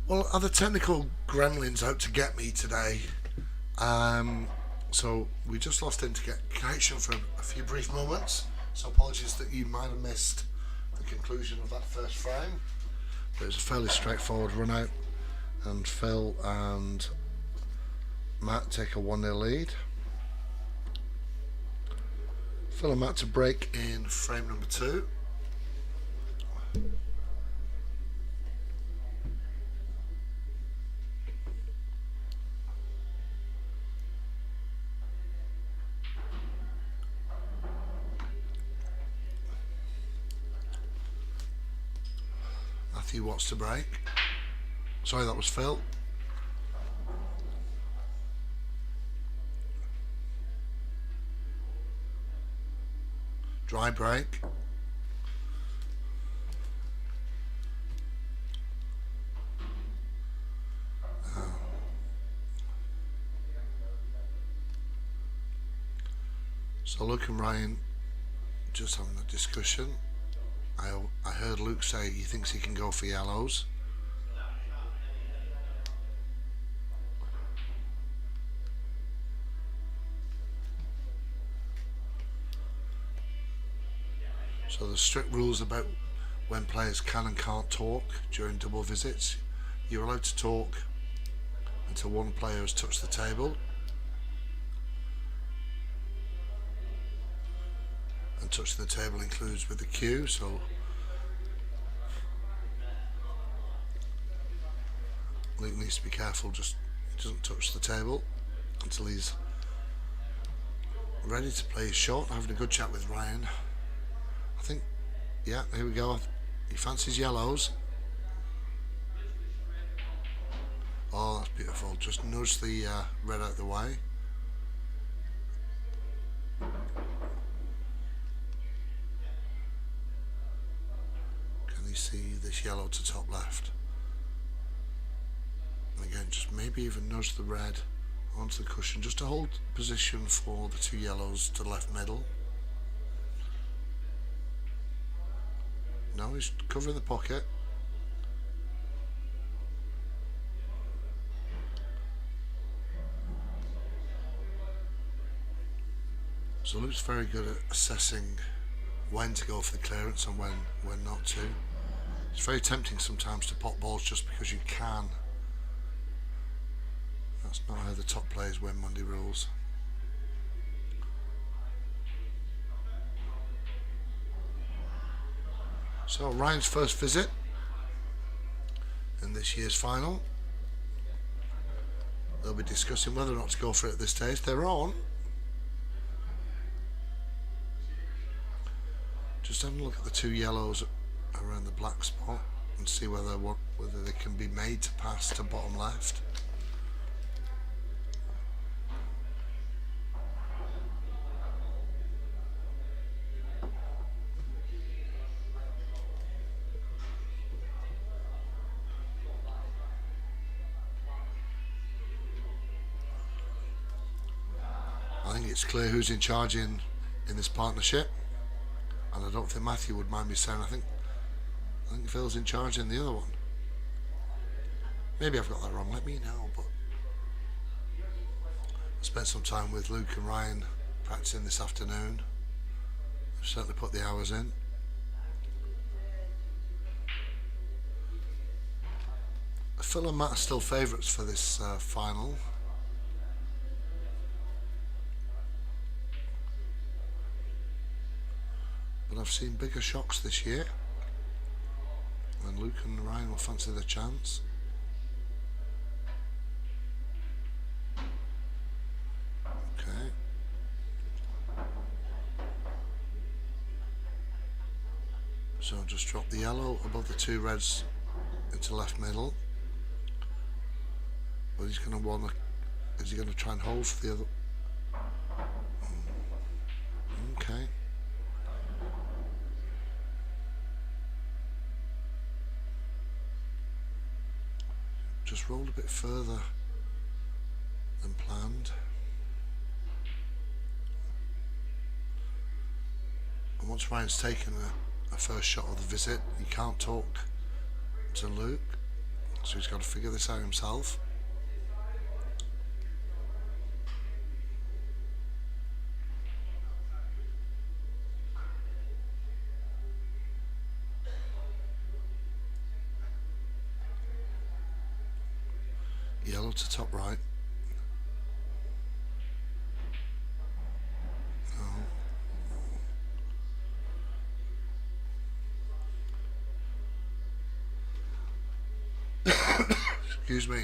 [SPEAKER 3] Well, are the technical gremlins out to get me today? So we just lost internet connection for a few brief moments. So apologies that you might have missed the conclusion of that first frame. But it was a fairly straightforward run out, and Phil and Matt take a 1-0 lead. Phil and Matt to break in frame number 2. Matthew wants to break. Sorry, that was Phil. Dry break. So Luke and Ryan just having a discussion. I heard Luke say he thinks he can go for yellows. So there's strict rules about when players can and can't talk during double visits. You're allowed to talk until one player has touched the table. And touching the table includes with the cue, so Luke needs to be careful, just he doesn't touch the table until he's ready to play his shot. Having a good chat with Ryan. I think, yeah, here we go. He fancies yellows. Oh, that's beautiful. Just nudge the red out of the way. Can you see this yellow to top left? And again, just maybe even nudge the red onto the cushion just to hold position for the two yellows to the left middle. No, he's covering the pocket. So Luke's very good at assessing when to go for the clearance and when not to. It's very tempting sometimes to pop balls just because you can. That's not how the top players win Monday rules. So Ryan's first visit in this year's final. They'll be discussing whether or not to go for it at this stage. They're on. Just having a look at the two yellows around the black spot and see whether they can be made to pass to bottom left. I think it's clear who's in charge in this partnership, and I don't think Matthew would mind me saying I think Phil's in charge in the other one. Maybe I've got that wrong, let me know. But I spent some time with Luke and Ryan practicing this afternoon. I've certainly put the hours in. Phil and Matt are still favourites for this final. But I've seen bigger shocks this year, and Luke and Ryan will fancy their chance. So just drop the yellow above the two reds into left middle. But he's going to want to. Is he going to try and hold for the other? Okay. Just rolled a bit further than planned. And once Ryan's taken a first shot of the visit, he can't talk to Luke, so he's got to figure this out himself. Yellow to top right. Excuse me.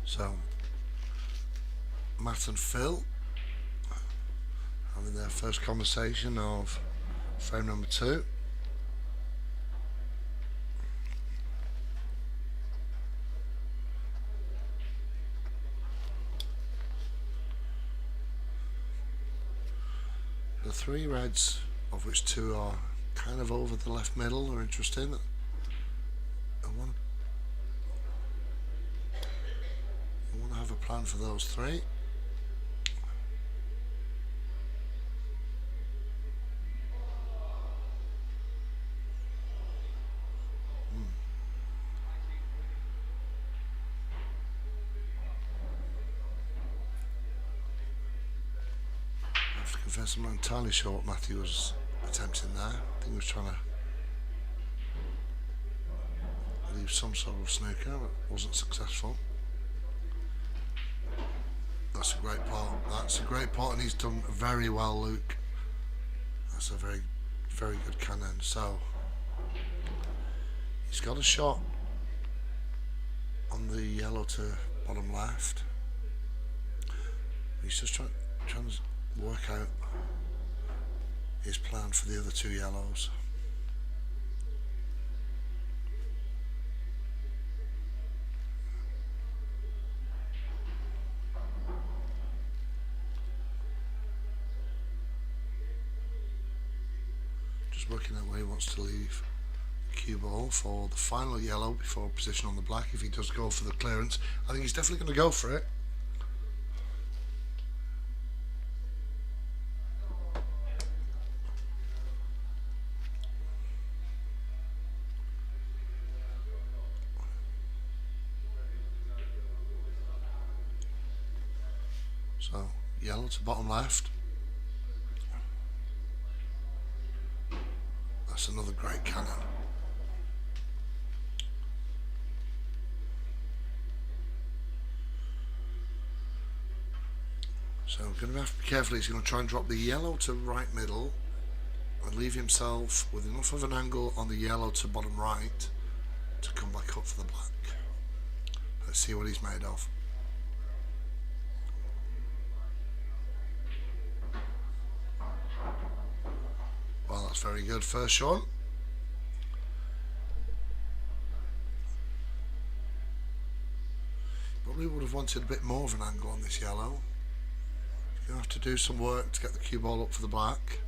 [SPEAKER 3] So, Matt and Phil having their first conversation of frame number 2. The 3 reds, of which 2 are kind of over the left middle, are interesting. I want to have a plan for those 3. I have to confess, I'm not entirely sure what Matthew was attempting there. I think he was trying to leave some sort of snooker, but wasn't successful. That's a great part. That's a great part, and he's done very well, Luke. That's a very, very good cannon. So he's got a shot on the yellow to bottom left. He's just trying to work out his plan for the other 2 yellows. Working out where he wants to leave the cue ball for the final yellow before position on the black. If he does go for the clearance, I think he's definitely going to go for it. So yellow to bottom left. That's another great cannon. So I'm going to have to be careful. He's going to try and drop the yellow to right middle and leave himself with enough of an angle on the yellow to bottom right to come back up for the black. Let's see what he's made of. Well, that's very good. First shot. Probably would have wanted a bit more of an angle on this yellow. You're going to have to do some work to get the cue ball up for the black.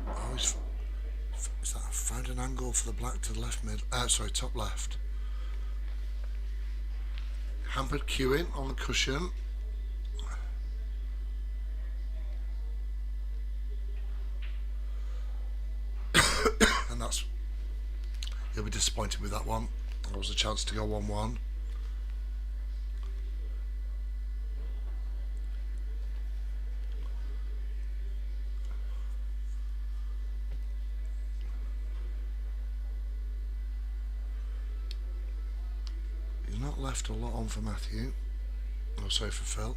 [SPEAKER 3] Oh, is that found an angle for the black to the left mid? Sorry, top left. Hampered cueing on the cushion. And that's, he'll be disappointed with that one. There was a chance to go 1-1. He's not left a lot on for Matthew. Oh, sorry, for Phil.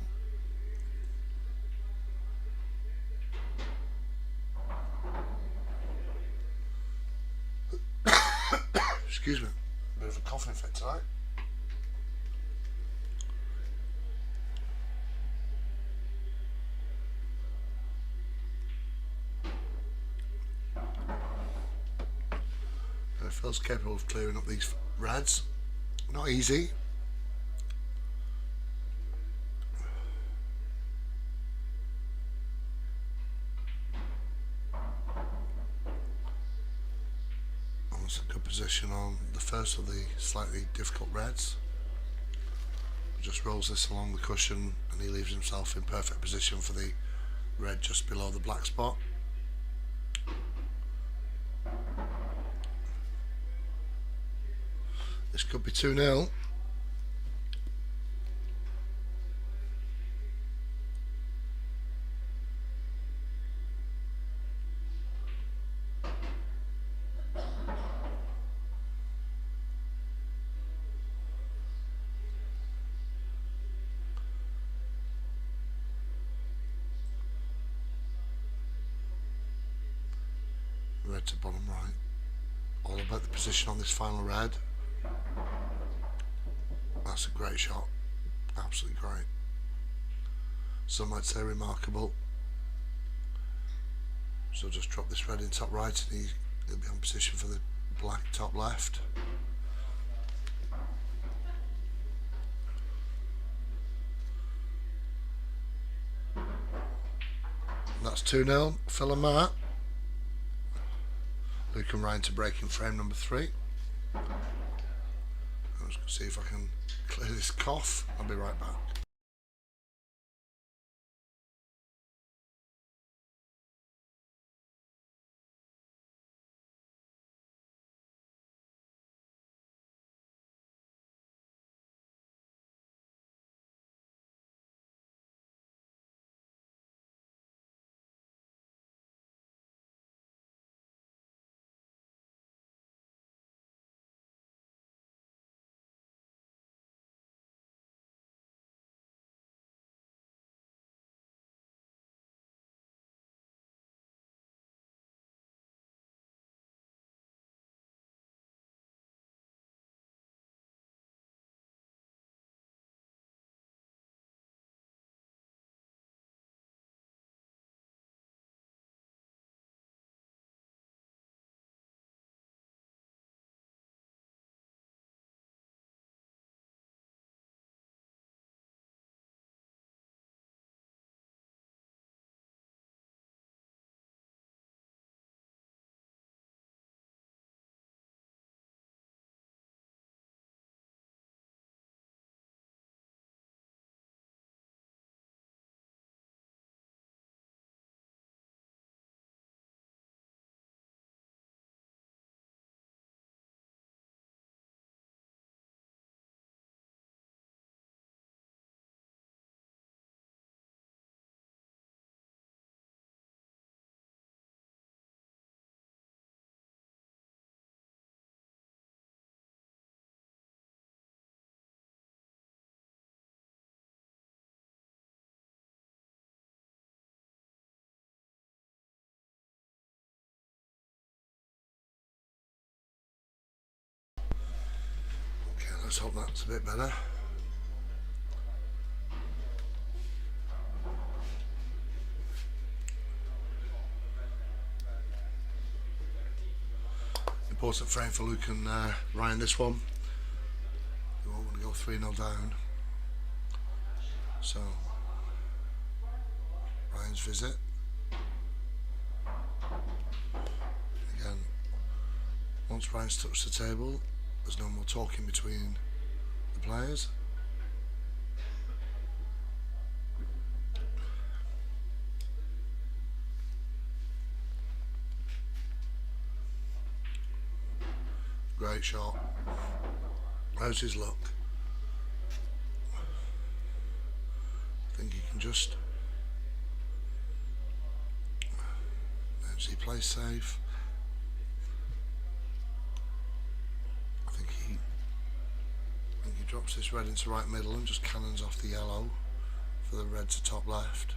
[SPEAKER 3] Excuse me, a bit of a coughing fit tonight. Phil's capable of clearing up these reds. Not easy. Almost a good position on the first of the slightly difficult reds. Just rolls this along the cushion and he leaves himself in perfect position for the red just below the black spot. This could be 2-0. Red to bottom right. All about the position on this final red. That's a great shot. Absolutely great. Some might say remarkable. So just drop this red in top right and he'll be on position for the black top left. And that's 2-0. Phil and Matt. Luke and Ryan to break in frame number 3. I'm just going to see if I can clear this cough. I'll be right back. Okay, let's hope that's a bit better. Important frame for Luke and Ryan, this one. We won't want to go 3-0 down. So, Ryan's visit. Again, once Ryan's touched the table, there's no more talking between the players. Great shot. How's his luck? I think he can just... As he plays safe. I think he drops this red into right middle and just cannons off the yellow for the red to top left.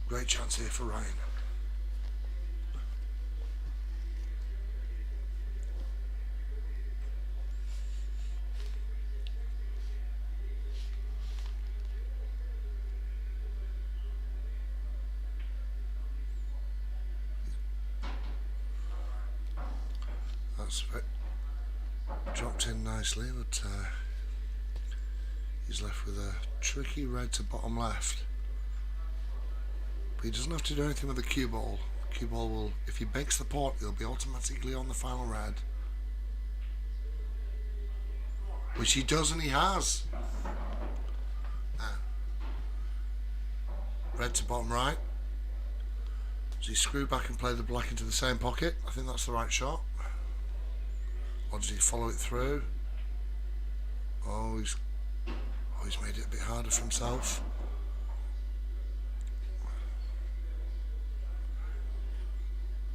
[SPEAKER 3] Great chance here for Ryan. That's dropped in nicely, but he's left with a tricky red to bottom left. But he doesn't have to do anything with the cue ball. Cue ball will, if he bakes the pot, he'll be automatically on the final red. Which he does, and he has. Red to bottom right. Does he screw back and play the black into the same pocket? I think that's the right shot. Or does he follow it through? Oh, he's made it a bit harder for himself.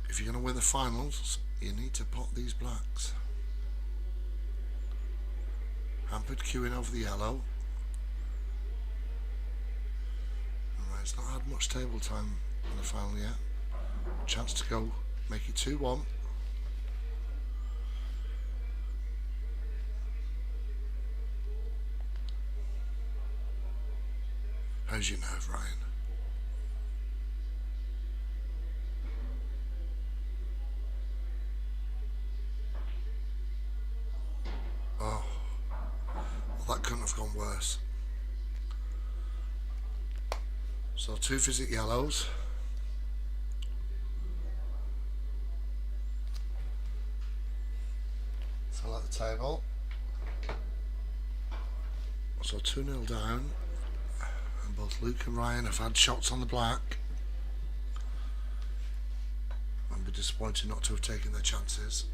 [SPEAKER 3] If you're going to win the finals, you need to pot these blacks. Hampered queuing over the yellow. Alright, it's not had much table time in the final yet. Chance to go make it 2-1. How's your nerve, Ryan? Oh, well, that couldn't have gone worse. So 2 visit yellows. Fill out the table. So 2-0 down. And both Luke and Ryan have had shots on the black. I'd be disappointed not to have taken their chances.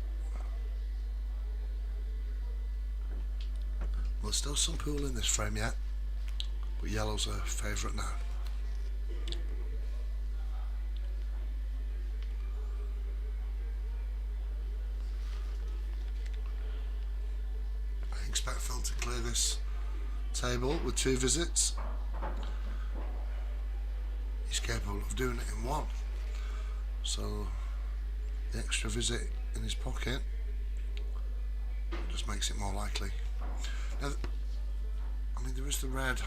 [SPEAKER 3] Well, there's still some pool in this frame yet, but yellow's a favourite now. I expect Phil to clear this table with 2 visits. He's capable of doing it in 1. So the extra visit in his pocket just makes it more likely. Now, I mean, there is the red,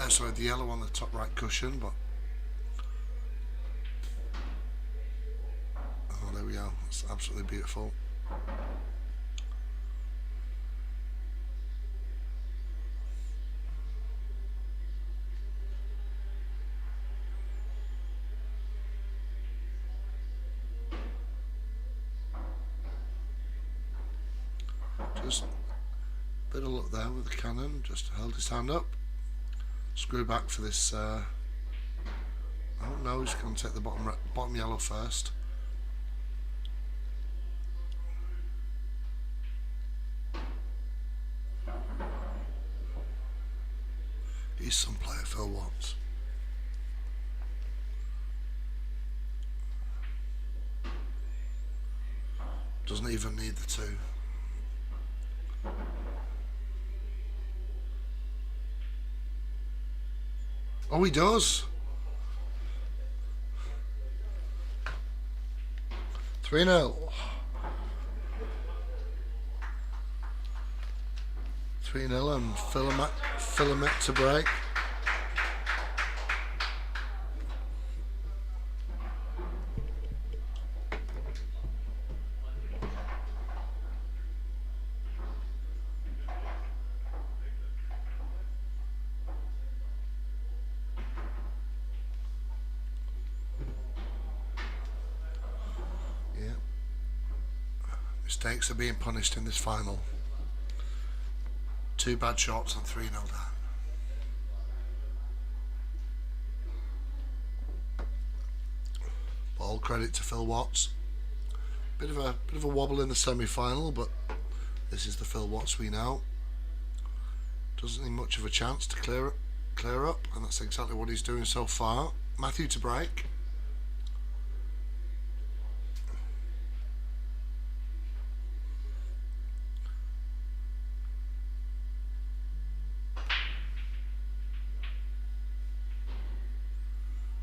[SPEAKER 3] sorry, the yellow on the top right cushion, but oh, there we go. It's absolutely beautiful. Just a bit of luck there with the cannon, just held his hand up. Screw back for this. Oh no, he's going to take the bottom yellow first. He's some player Phil wants. Doesn't even need the 2. Oh, he does. 3-0. 3-0 and Fylde to break. Mistakes are being punished in this final. 2 bad shots and 3-0 down. But all credit to Phil Watts. Bit of a wobble in the semi-final, but this is the Phil Watts we know. Doesn't need much of a chance to clear up, and that's exactly what he's doing so far. Matthew to break.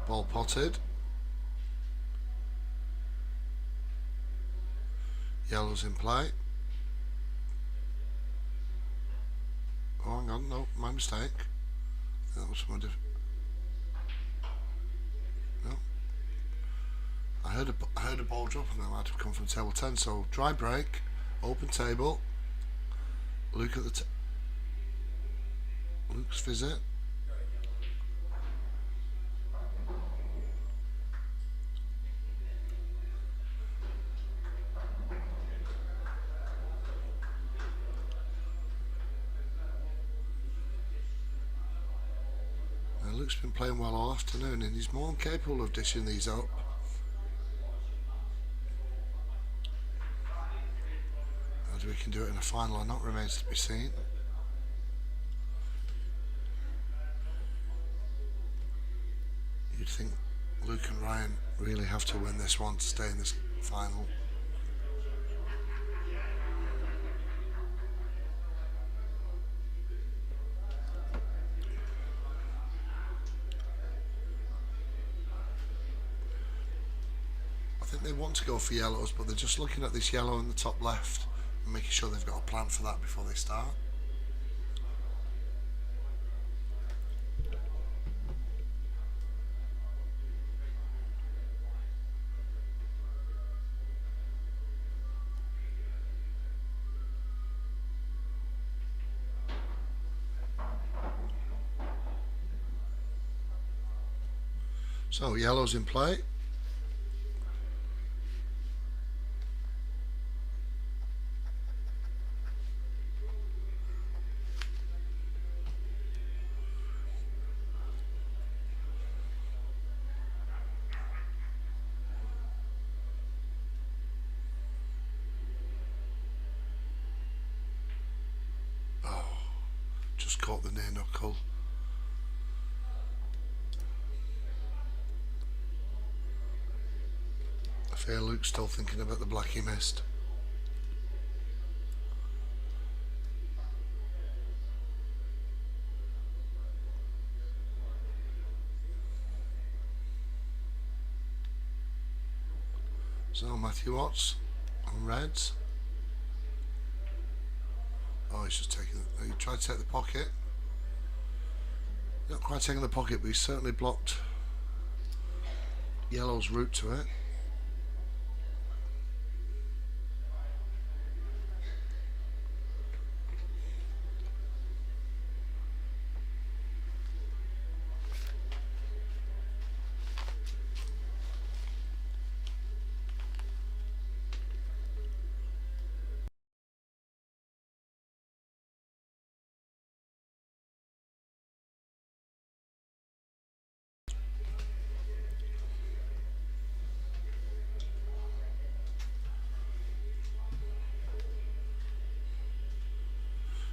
[SPEAKER 3] Ball potted. Yellow's in play. Oh, hang on, no, my mistake. That was my no. I heard a ball drop and that might have come from table 10, so dry break Open table. Luke at the Luke's visit. Now Luke's been playing well all afternoon and he's more than capable of dishing these up. Whether we can do it in a final or not remains to be seen. You'd think Luke and Ryan really have to win this one to stay in this final. I think they want to go for yellows, but they're just looking at this yellow in the top left and making sure they've got a plan for that before they start. So yellow's in play. Oh, just caught the near knuckle. I fear Luke's still thinking about the black he missed. So Matthew Watts on reds. Oh, he's just taking it. He tried to take the pocket. Not quite taking the pocket, but he's certainly blocked yellow's route to it.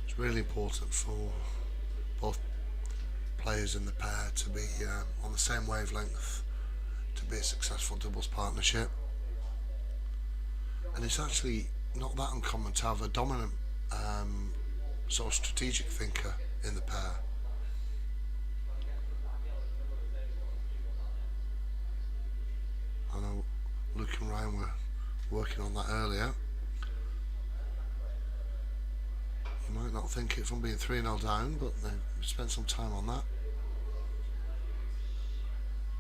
[SPEAKER 3] It's really important for both players in the pair to be on the same wavelength to be a successful doubles partnership. And it's actually not that uncommon to have a dominant sort of strategic thinker in the pair. I know Luke and Ryan were working on that earlier. You might not think it from being 3-0 down, but they've spent some time on that.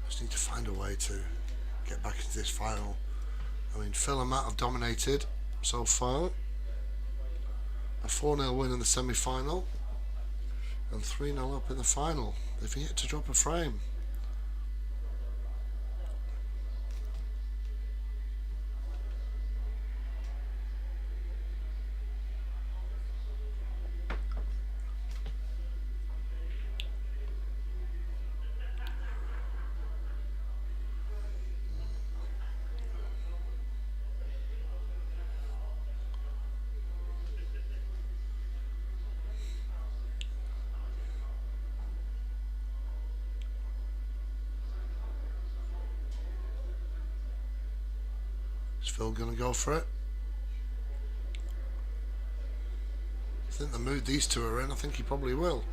[SPEAKER 3] Just need to find a way to get back into this final. I mean, Phil and Matt have dominated so far. A 4-0 win in the semi-final and 3-0 up in the final. They've yet to drop a frame. Is Phil going to go for it? I think the mood these two are in, I think he probably will.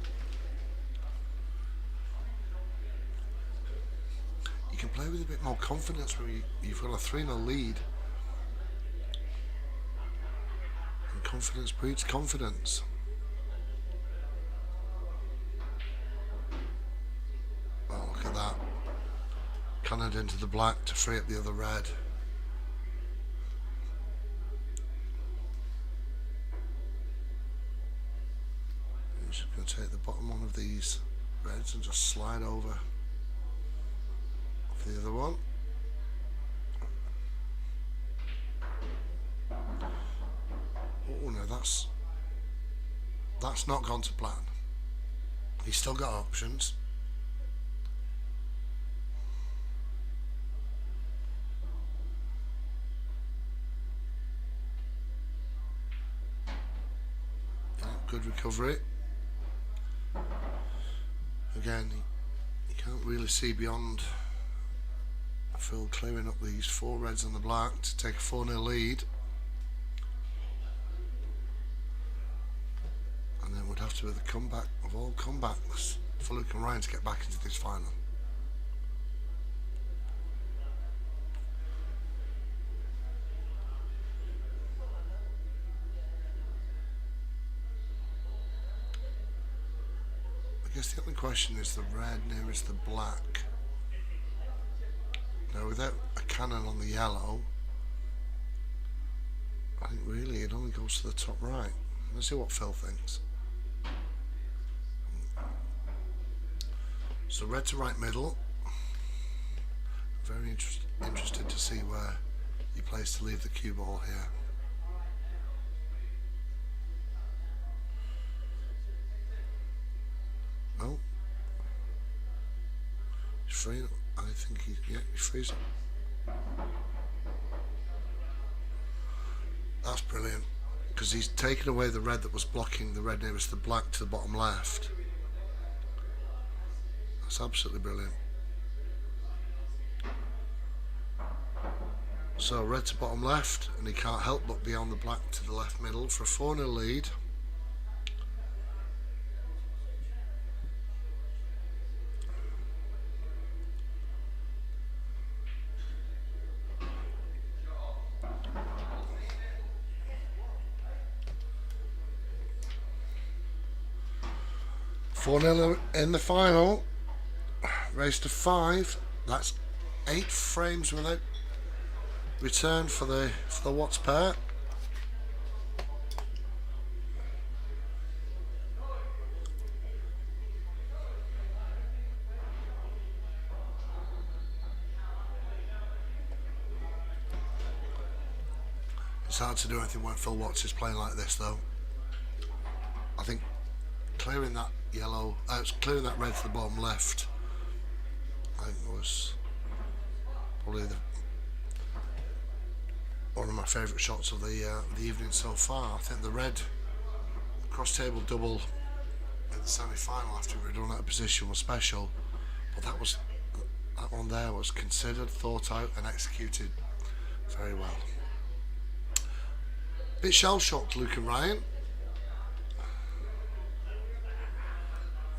[SPEAKER 3] You can play with a bit more confidence when you've got a 3-0 lead. And confidence breeds confidence. Oh, look at that. Canada into the black to free up the other red. reds and just slide over off the other one. Oh no, that's not gone to plan. He's still got options. Yeah, good recovery. Again, you can't really see beyond Fylde clearing up these 4 reds and the black to take a 4-0 lead. And then would have to be the comeback of all comebacks for Luke and Ryan to get back into this final. I guess the only question is the red nearest the black. Now without a cannon on the yellow, I think really it only goes to the top right. Let's see what Phil thinks. So red to right middle. Very interested to see where he plays to leave the cue ball here. Oh, he's free. I think he's frees. That's brilliant, because he's taken away the red that was blocking the red nearest the black to the bottom left. That's absolutely brilliant. So red to bottom left, and he can't help but be on the black to the left middle for a 4-0 lead. In the final, race to 5. That's 8 frames without return for the Watts pair. It's hard to do anything when Phil Watts is playing like this, though. I think clearing that yellow, clearing that red to the bottom left, I think was probably one of my favourite shots of the evening so far. I think the red cross table double in the semi-final after we run out of position was special, but that one there was considered, thought out, and executed very well. Bit shell-shocked, Luke and Ryan.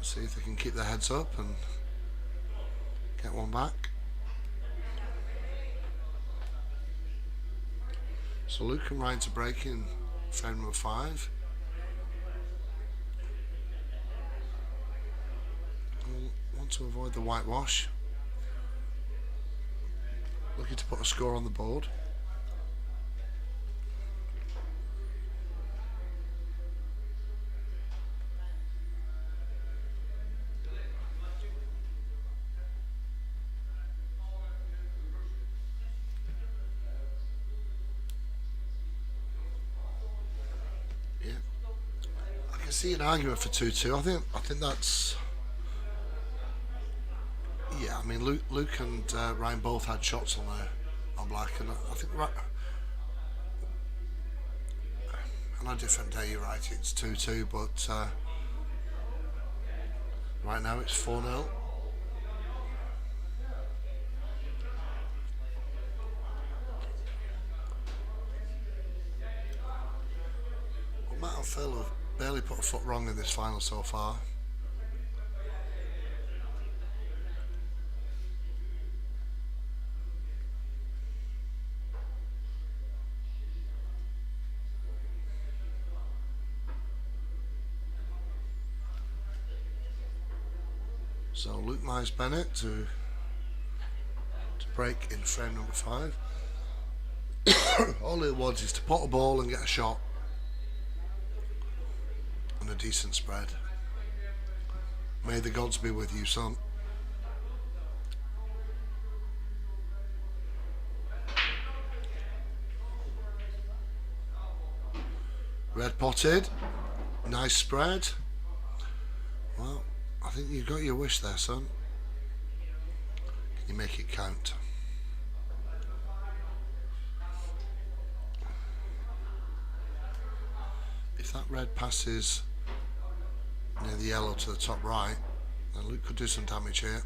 [SPEAKER 3] See if they can keep their heads up and get one back. So Luke and Ryan to break in frame number 5. Want to avoid the whitewash. Looking to put a score on the board. See an argument for 2-2. I think that's, yeah. I mean, Luke and Ryan both had shots on black, and I think on a different day, you're right, it's 2-2, but right now it's 4-0. Well, Matt and Phil have barely put a foot wrong in this final so far. So Luke Myers Bennett to break in frame number 5. All he wants is to pot a ball and get a shot on a decent spread. May the gods be with you, son. Red potted. Nice spread. Well, I think you got your wish there, son. Can you make it count? If that red passes near the yellow to the top right, then Luke could do some damage here.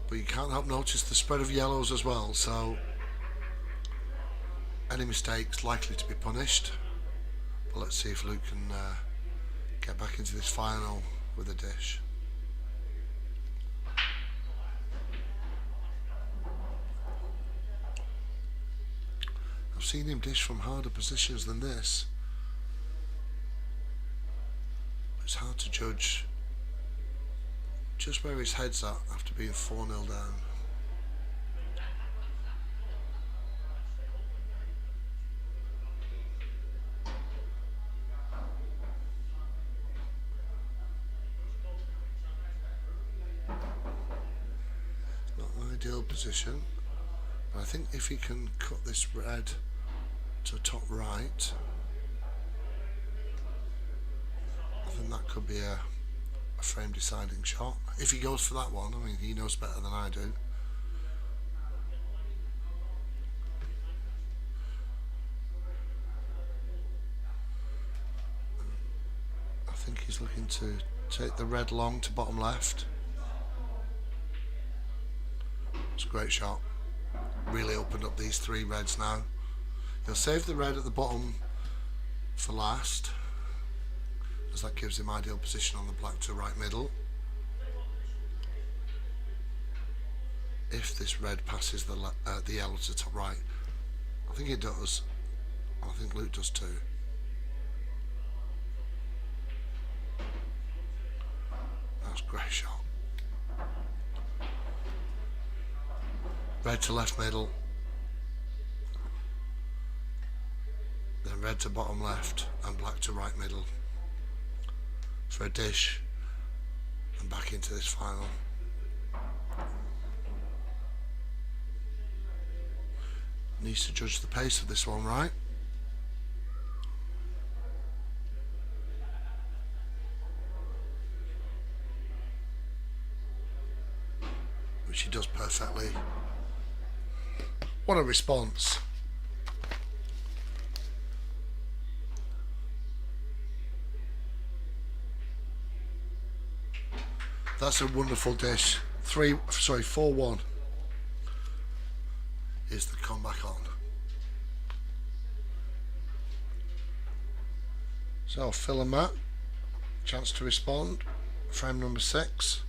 [SPEAKER 3] But you can't help notice the spread of yellows as well, so any mistakes likely to be punished. But let's see if Luke can get back into this final with a dish. I've seen him dish from harder positions than this. It's hard to judge just where his head's at after being 4-0 down. Not an ideal position, but I think if he can cut this red to top right, I think that could be a frame deciding shot. If he goes for that one, I mean, he knows better than I do. I think he's looking to take the red long to bottom left. It's a great shot. Really opened up these three reds now. He'll save the red at the bottom for last, as that gives him ideal position on the black to right middle. If this red passes the yellow to top right, I think it does. I think Luke does too. That's a great shot. Red to left middle, then red to bottom left and black to right middle for a dish and back into this final. Needs to judge the pace of this one, right? Which he does perfectly. What a response. That's a wonderful dish. 4-1 is the comeback on. So Phil and Matt, chance to respond. Frame number 6.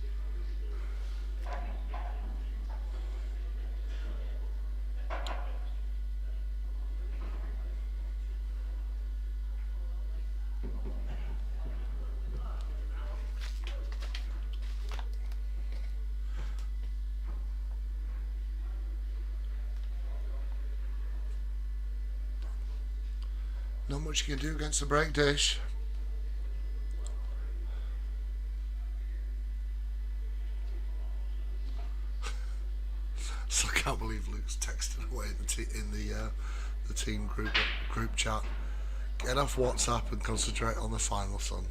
[SPEAKER 3] Not much you can do against the break dish. So I can't believe Luke's texted away in the team group chat. Get off WhatsApp and concentrate on the final, son.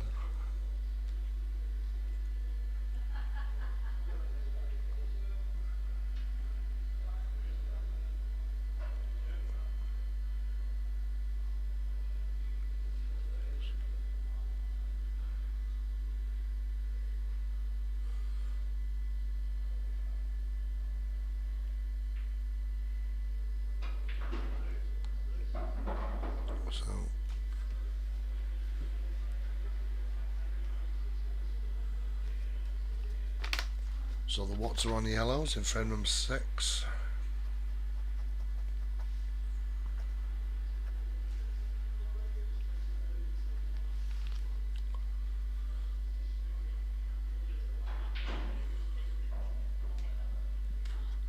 [SPEAKER 3] So the watts are on the yellows in frame number 6.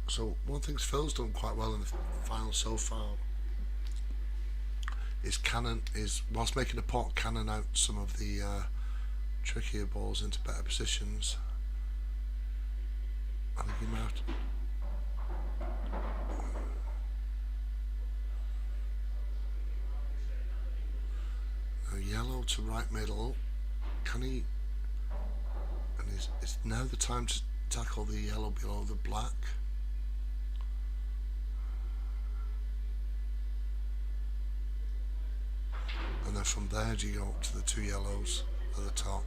[SPEAKER 3] So one thing Phil's done quite well in the final so far is whilst making a pot, cannon out some of the trickier balls into better positions. I think he might have to. Now yellow to right middle. Can he? And it's now the time to tackle the yellow below the black. And then from there do you go up to the two yellows at the top.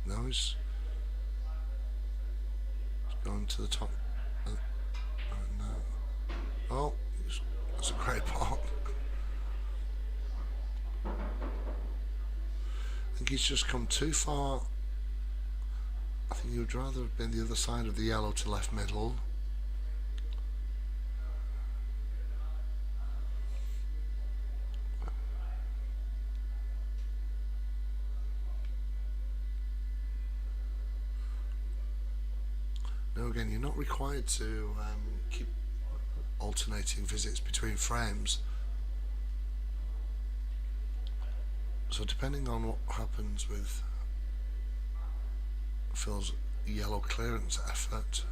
[SPEAKER 3] Now he's going to the top. Now. Oh, that's a great pot. I think he's just come too far. I think he would rather have been the other side of the yellow to left middle. Now again, you're not required to keep alternating visits between frames. So depending on what happens with Phil's yellow clearance effort,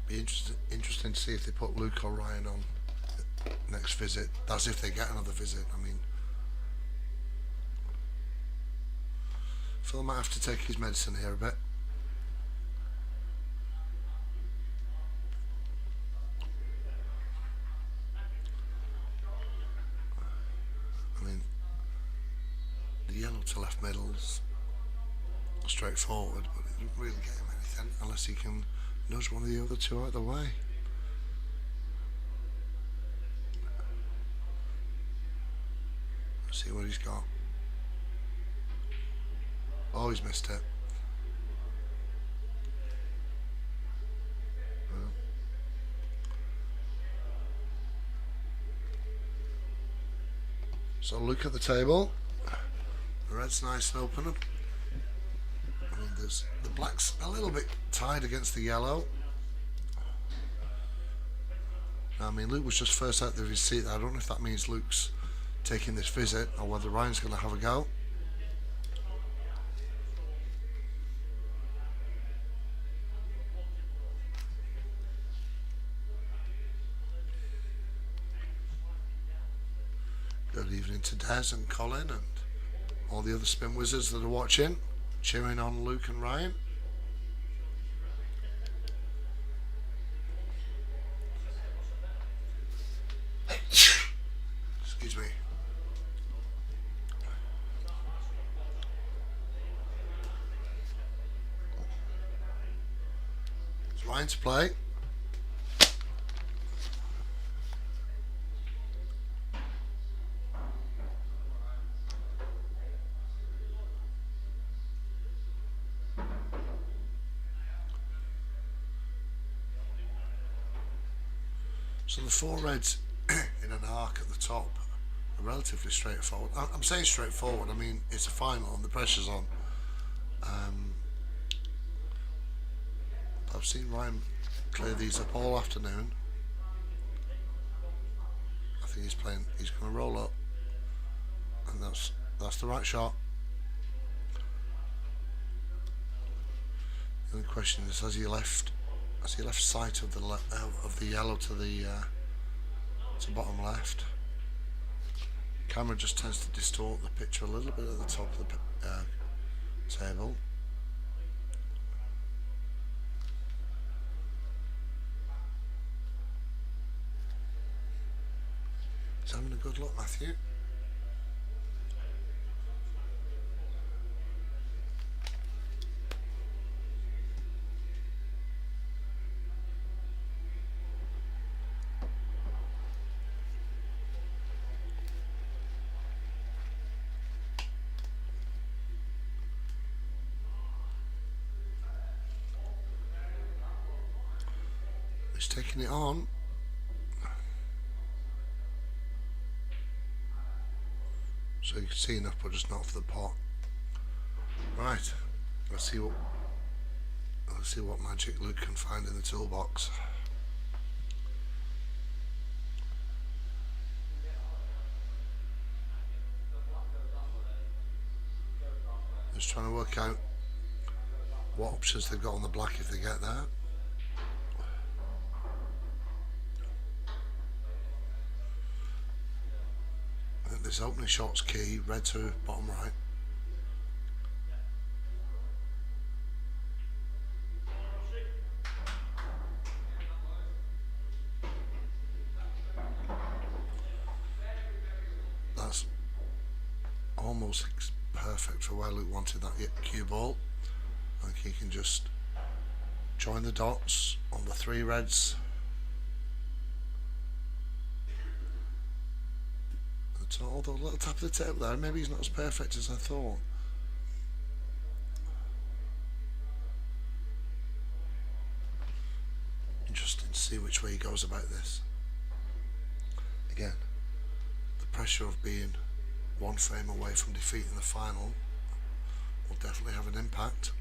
[SPEAKER 3] be interesting to see if they put Luke or Ryan on next visit. That's if they get another visit. I mean, Phil might have to take his medicine here a bit. Yellow to left middle's straightforward, but it doesn't really get him anything unless he can nudge one of the other two out of the way. Let's see what he's got. Oh, he's missed it. Well. So look at the table. The red's nice and open. I mean, the black's a little bit tied against the yellow. Now, I mean, Luke was just first out of his seat. I don't know if that means Luke's taking this visit or whether Ryan's going to have a go. Good evening to Des and Colin and all the other spin wizards that are watching, cheering on Luke and Ryan. Excuse me. It's Ryan to play. So the four reds in an arc at the top are relatively straightforward. I'm saying straightforward, I mean it's a final and the pressure's on. I've seen Ryan clear these up all afternoon. I think he's going to roll up, and that's the right shot. The only question is, has he left sight of the yellow to the to bottom left? Camera just tends to distort the picture a little bit at the top of the table. He's having a good look, Matthew. He's taking it on. So you can see enough, but just not for the pot. Right, let's see what magic Luke can find in the toolbox. Just trying to work out what options they've got on the black if they get there. I think this opening shot's key. Red to bottom right. That's almost perfect for where Luke wanted that cue ball. I think he can just join the dots on the three reds. Although a little tap of the tip there, maybe he's not as perfect as I thought. Interesting to see which way he goes about this. Again, the pressure of being one frame away from defeat in the final will definitely have an impact.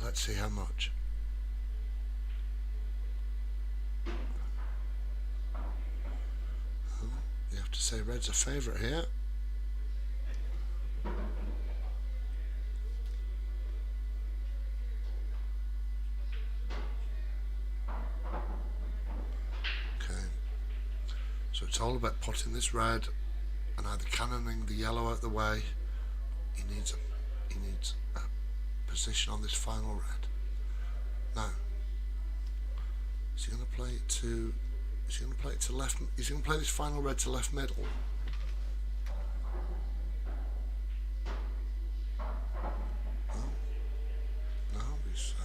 [SPEAKER 3] Let's see how much. You have to say red's a favourite here. Okay, so it's all about potting this red and either cannoning the yellow out the way. He needs a position on this final red. Now, is he going to play it to? Is he going to play it to left? Is he going to play this final red to left middle? No, he's.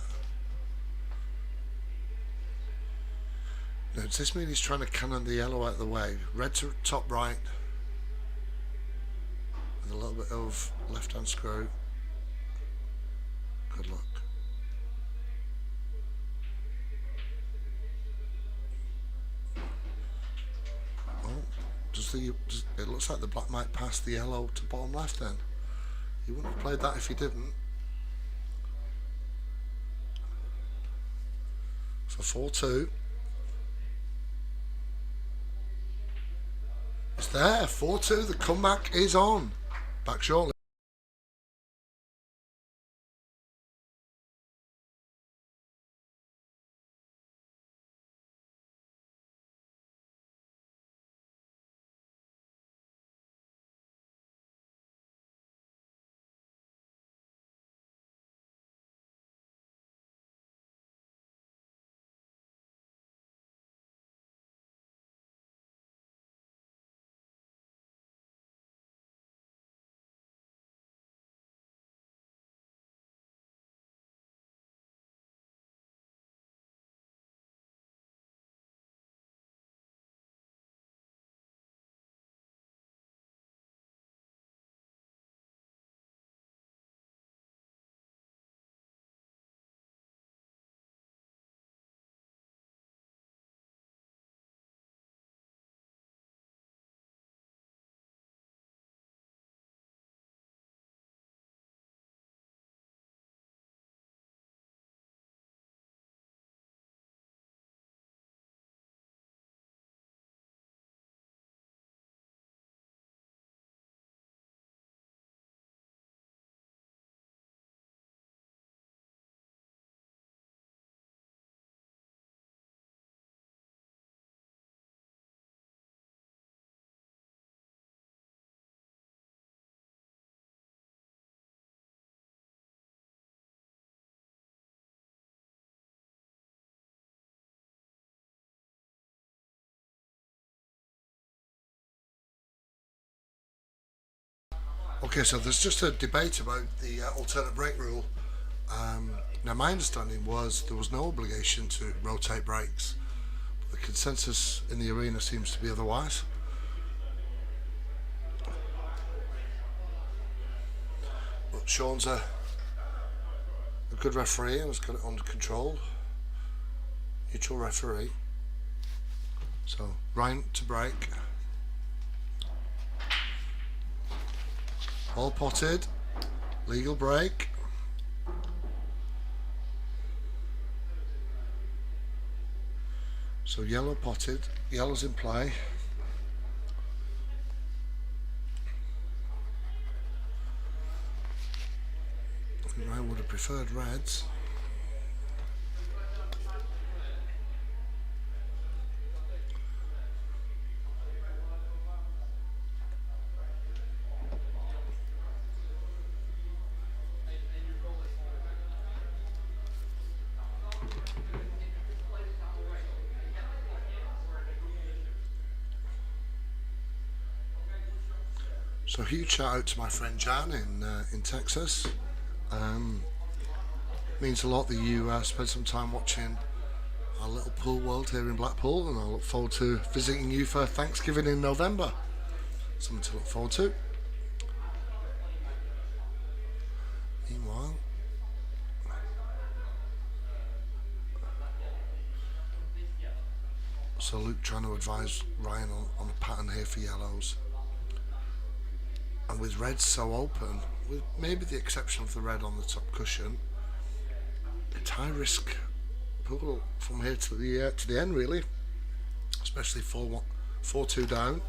[SPEAKER 3] Now, does this mean he's trying to cannon the yellow out of the way? Red to top right with a little bit of left-hand screw. Good luck. It looks like the black might pass the yellow to bottom left then. He wouldn't have played that if he didn't. For 4-2. It's there, 4-2, the comeback is on. Back shortly. Okay, so there's just a debate about the alternate break rule. Now, my understanding was there was no obligation to rotate breaks. The consensus in the arena seems to be otherwise. But Sean's a good referee and has got it under control. Neutral referee. So, Ryan to break. All potted. Legal break. So yellow potted. Yellow's in play. preferred reds. So huge shout out to my friend Jan in Texas. Means a lot that you spend some time watching our little pool world here in Blackpool, and I look forward to visiting you for Thanksgiving in November. Something to look forward to. Meanwhile, so Luke trying to advise Ryan on a pattern here for yellows. And with reds so open, with maybe the exception of the red on the top cushion, it's high risk pool from here to the end really, especially 4-2 down.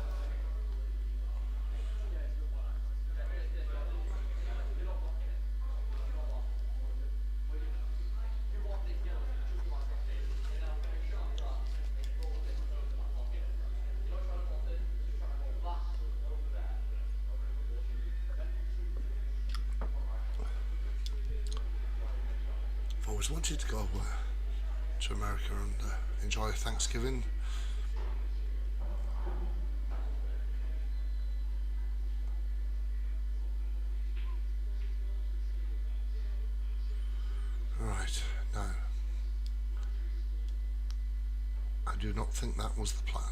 [SPEAKER 3] I've always wanted to go to America and enjoy Thanksgiving. Right, now, I do not think that was the plan.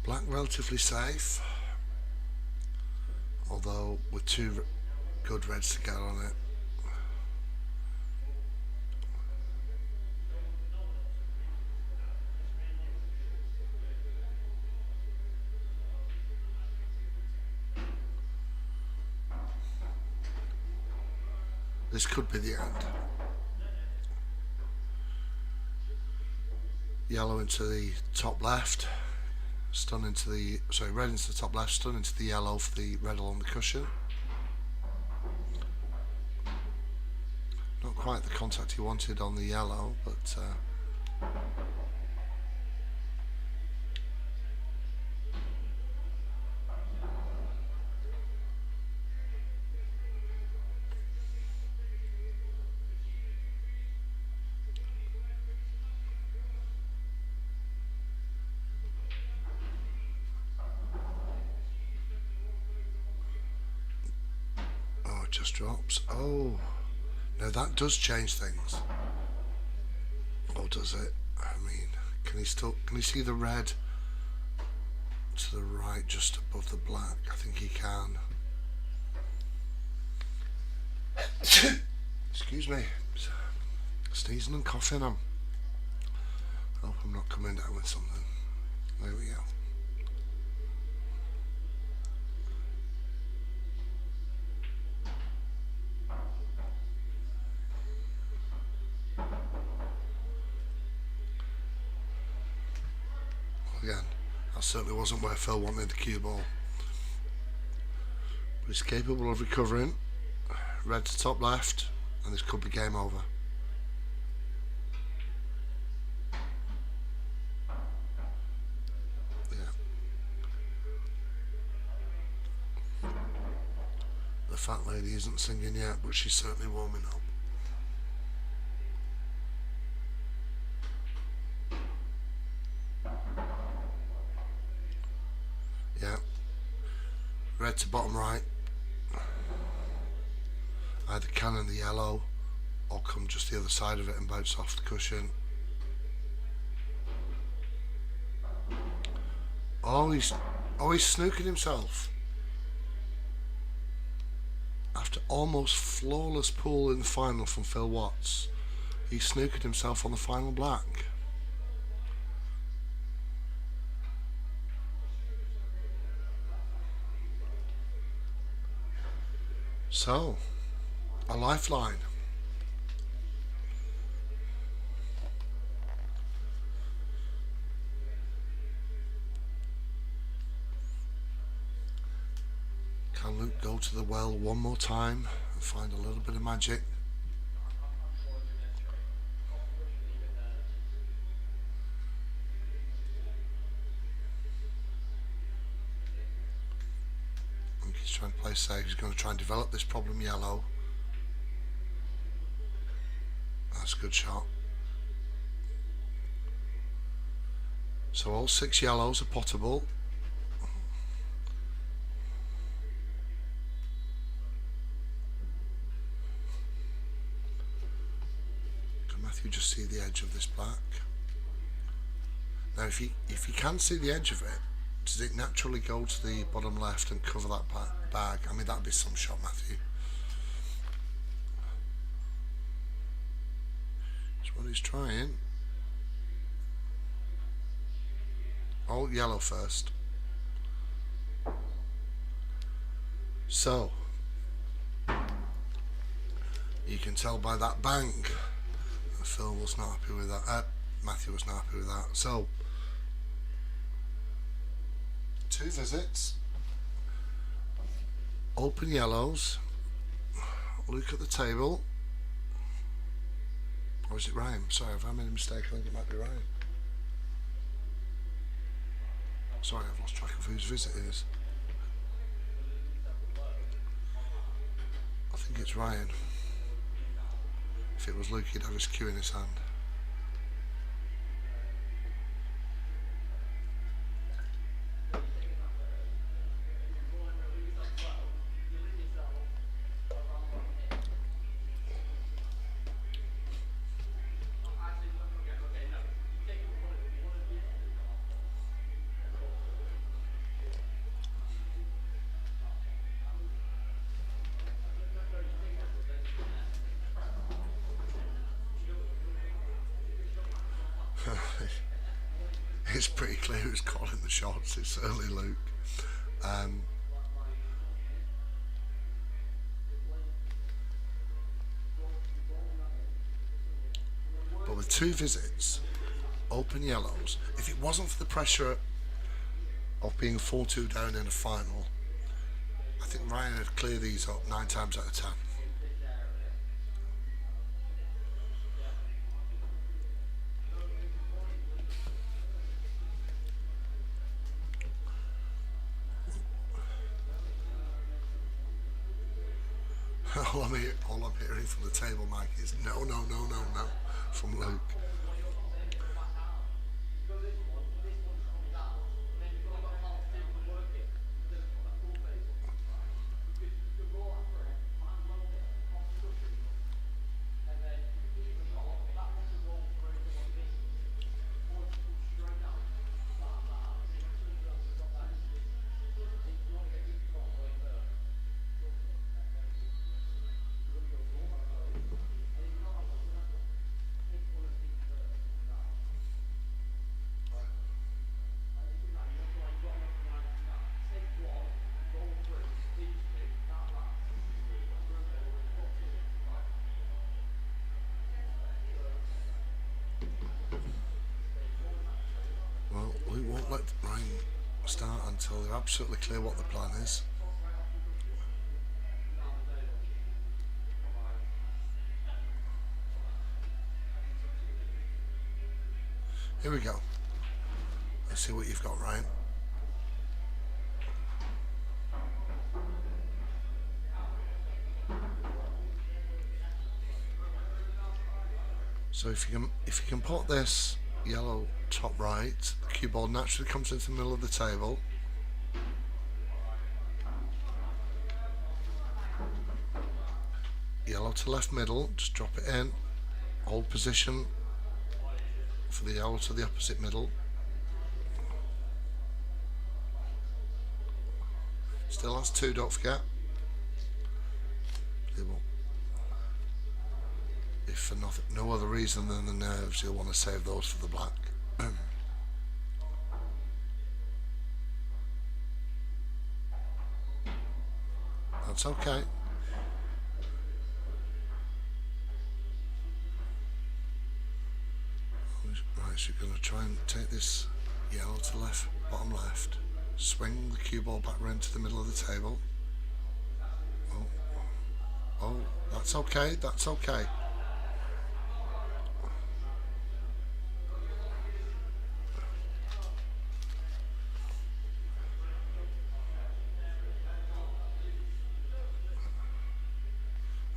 [SPEAKER 3] Black relatively safe, although with two good reds to get on it. This could be the end. Yellow into the top left, red into the top left, stun into the yellow for the red along the cushion. Not quite the contact he wanted on the yellow, but it just drops. Oh, now that does change things. Or does it? I mean, can he see the red to the right just above the black? I think he can. Excuse me, sneezing and coughing. I hope I'm not coming down with something. There we go. Again, that certainly wasn't where Phil wanted the cue ball. But he's capable of recovering. Red to top left, and this could be game over. Yeah. The fat lady isn't singing yet, but she's certainly warming up. Yeah. Red to bottom right. Either cannon the yellow or come just the other side of it and bounce off the cushion. Oh, he's snookered himself. After almost flawless pool in the final from Phil Watts, he snookered himself on the final black. So, a lifeline. Can Luke go to the well one more time and find a little bit of magic? I think he's trying to play safe. He's going to try and develop this problem yellow. That's a good shot. So all 6 yellows are potable. Can Matthew just see the edge of this black? Now if you can see the edge of it, does it naturally go to the bottom left and cover that bag? I mean, that'd be some shot, Matthew. That's what he's trying. Oh, yellow first. So, you can tell by that bang that Phil was not happy with that. Matthew was not happy with that. So, 2 visits. Open yellows. Look at the table. Or is it Ryan? Sorry, if I made a mistake, I think it might be Ryan. Sorry, I've lost track of whose visit it is. I think it's Ryan. If it was Luke, he'd have his cue in his hand. It's pretty clear who's calling the shots. It's certainly Luke. But with 2 visits, open yellows, if it wasn't for the pressure of being 4-2 down in a final, I think Ryan would clear these up 9 times out of 10. All I'm hearing from the table, Mike, is no from Luke. We won't let Ryan start until they're absolutely clear what the plan is. Here we go. Let's see what you've got, Ryan. So if you can put this yellow top right, the cue ball naturally comes into the middle of the table. Yellow to left middle, just drop it in, hold position for the yellow to the opposite middle. Still has 2, don't forget. If for no other reason than the nerves, you'll want to save those for the black. That's okay. Right, so you're going to try and take this yellow to left, bottom left, swing the cue ball back round to the middle of the table. Oh, that's okay. That's okay.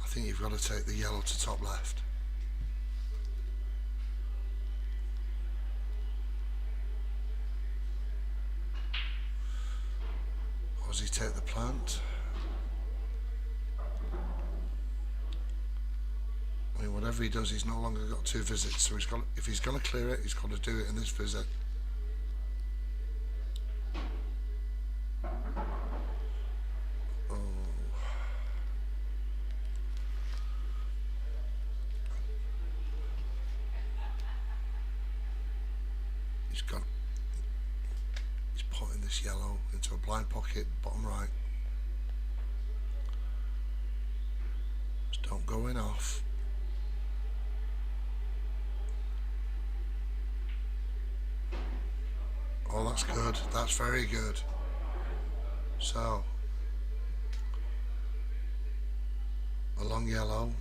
[SPEAKER 3] I think you've got to take the yellow to top left. Or does he take the plant? I mean, whatever he does, he's no longer got 2 visits. So if he's going to clear it, he's got to do it in this visit. Oh. He's putting this yellow into a blind pocket, bottom right. Just don't go in off. Oh, that's good. That's very good. So, a long yellow,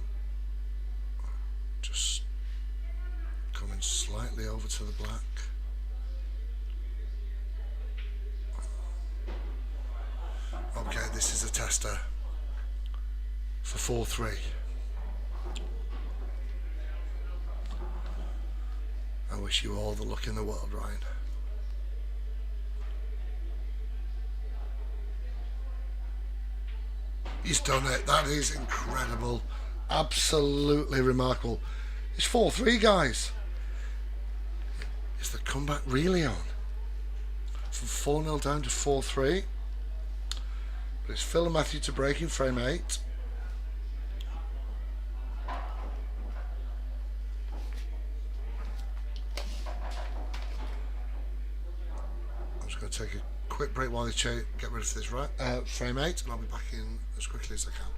[SPEAKER 3] just coming slightly over to the black. Okay, this is a tester for 4-3. I wish you all the luck in the world, Ryan. He's done it. That is incredible. Absolutely remarkable. It's 4-3, guys. Is the comeback really on? From 4-0 down to 4-3. But it's Phil and Matthew to break in frame 8. I'm just going to take a quick break while they get rid of this frame 8, and I'll be back in as quickly as I can.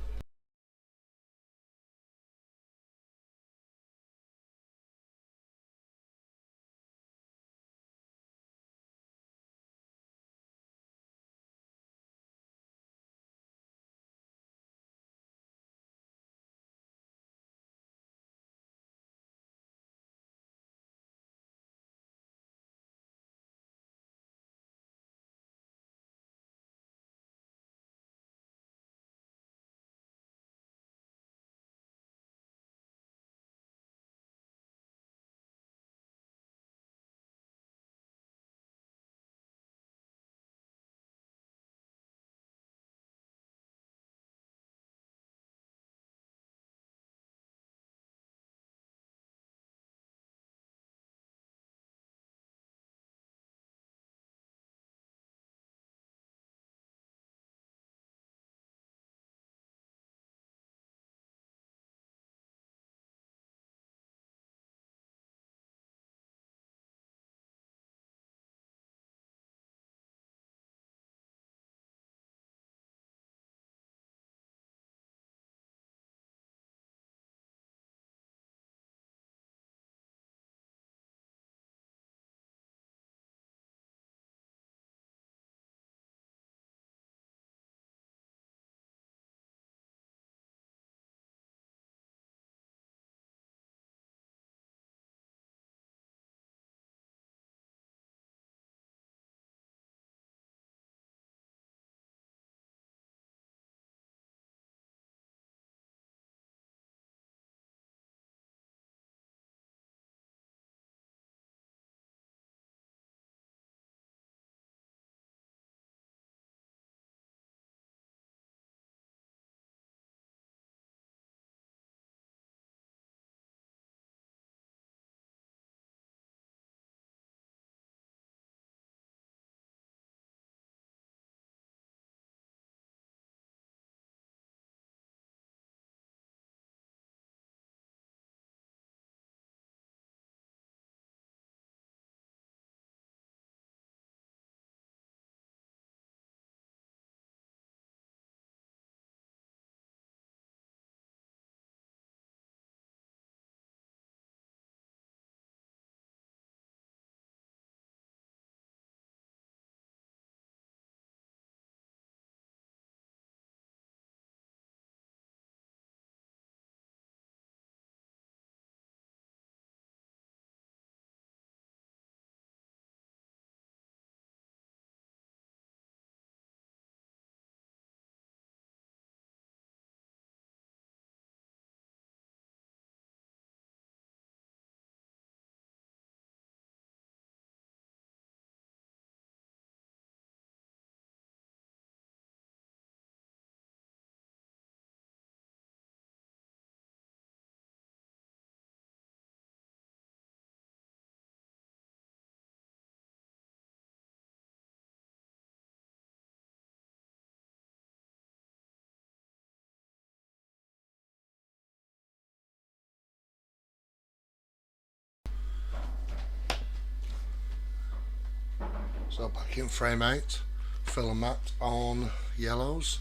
[SPEAKER 3] So back in frame 8, Phil and Matt on yellows.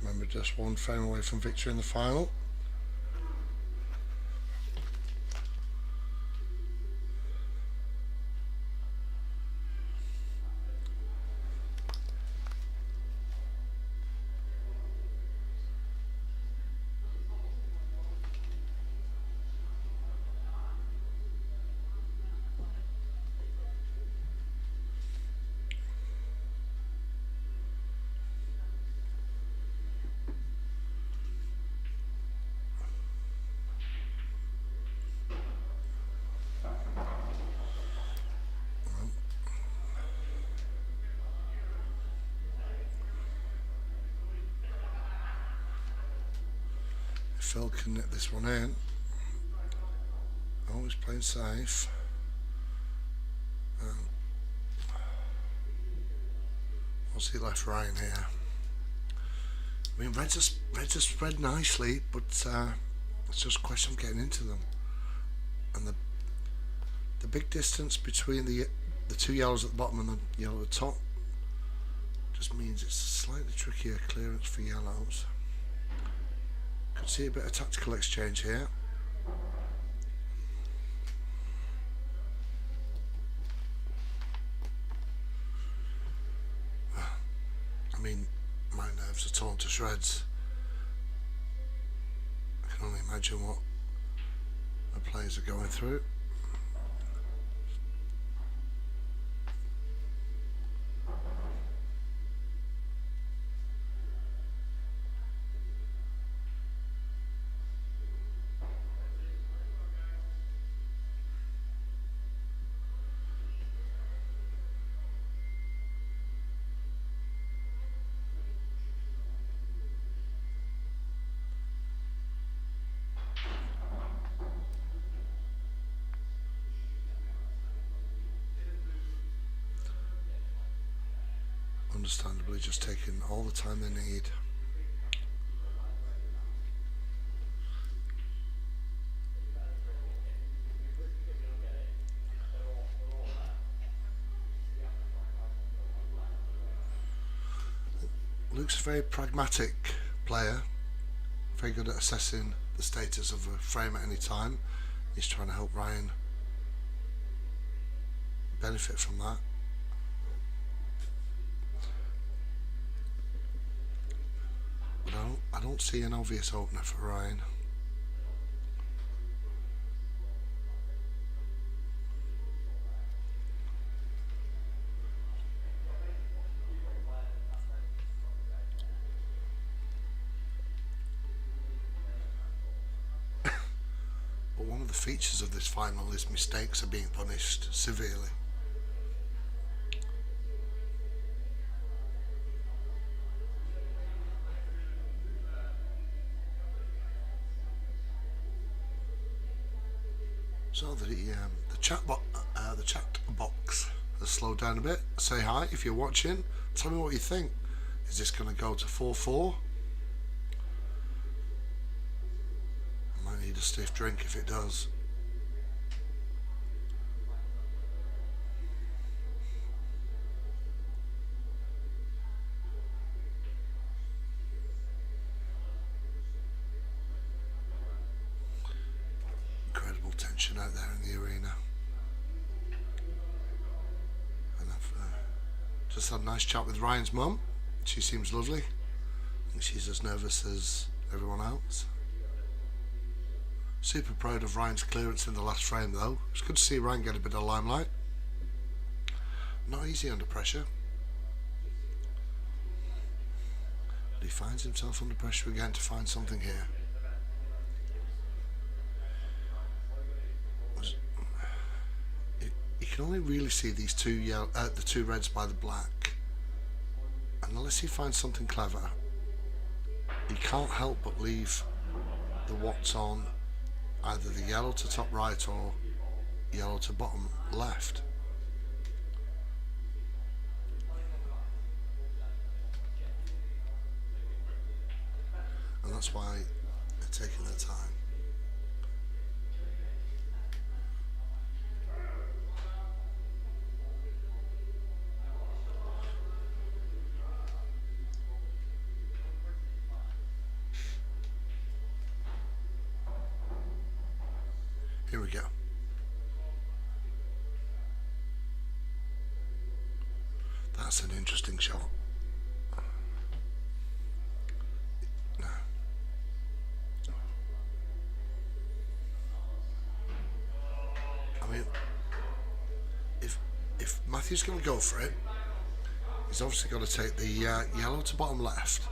[SPEAKER 3] Remember, just one frame away from victory in the final. Phil can knit this one in. Always playing safe. What's he left Ryan here? I mean, Reds are spread nicely, but it's just a question of getting into them. And the big distance between the two yellows at the bottom and the yellow at the top just means it's a slightly trickier clearance for yellows. Could see a bit of tactical exchange here. I mean, my nerves are torn to shreds. I can only imagine what the players are going through. Understandably just taking all the time they need. Luke's a very pragmatic player, very good at assessing the status of a frame at any time. He's trying to help Ryan benefit from that. But I don't see an obvious opener for Ryan. But one of the features of this final is mistakes are being punished severely. So the chat box has slowed down a bit. Say hi if you're watching. Tell me what you think. Is this going to go to 4-4? I might need a stiff drink if it does. Tension out there in the arena, and I've just had a nice chat with Ryan's mum. She seems lovely. I think she's as nervous as everyone else. Super proud of Ryan's clearance in the last frame though. It's good to see Ryan get a bit of limelight. Not easy under pressure, but he finds himself under pressure again to find something here. You can only really see these the two reds by the black, and unless he finds something clever, he can't help but leave the watts on either the yellow to top right or yellow to bottom left. And that's why they're taking their time. Here we go. That's an interesting shot. No. I mean, if Matthew's going to go for it, he's obviously got to take the yellow to bottom left.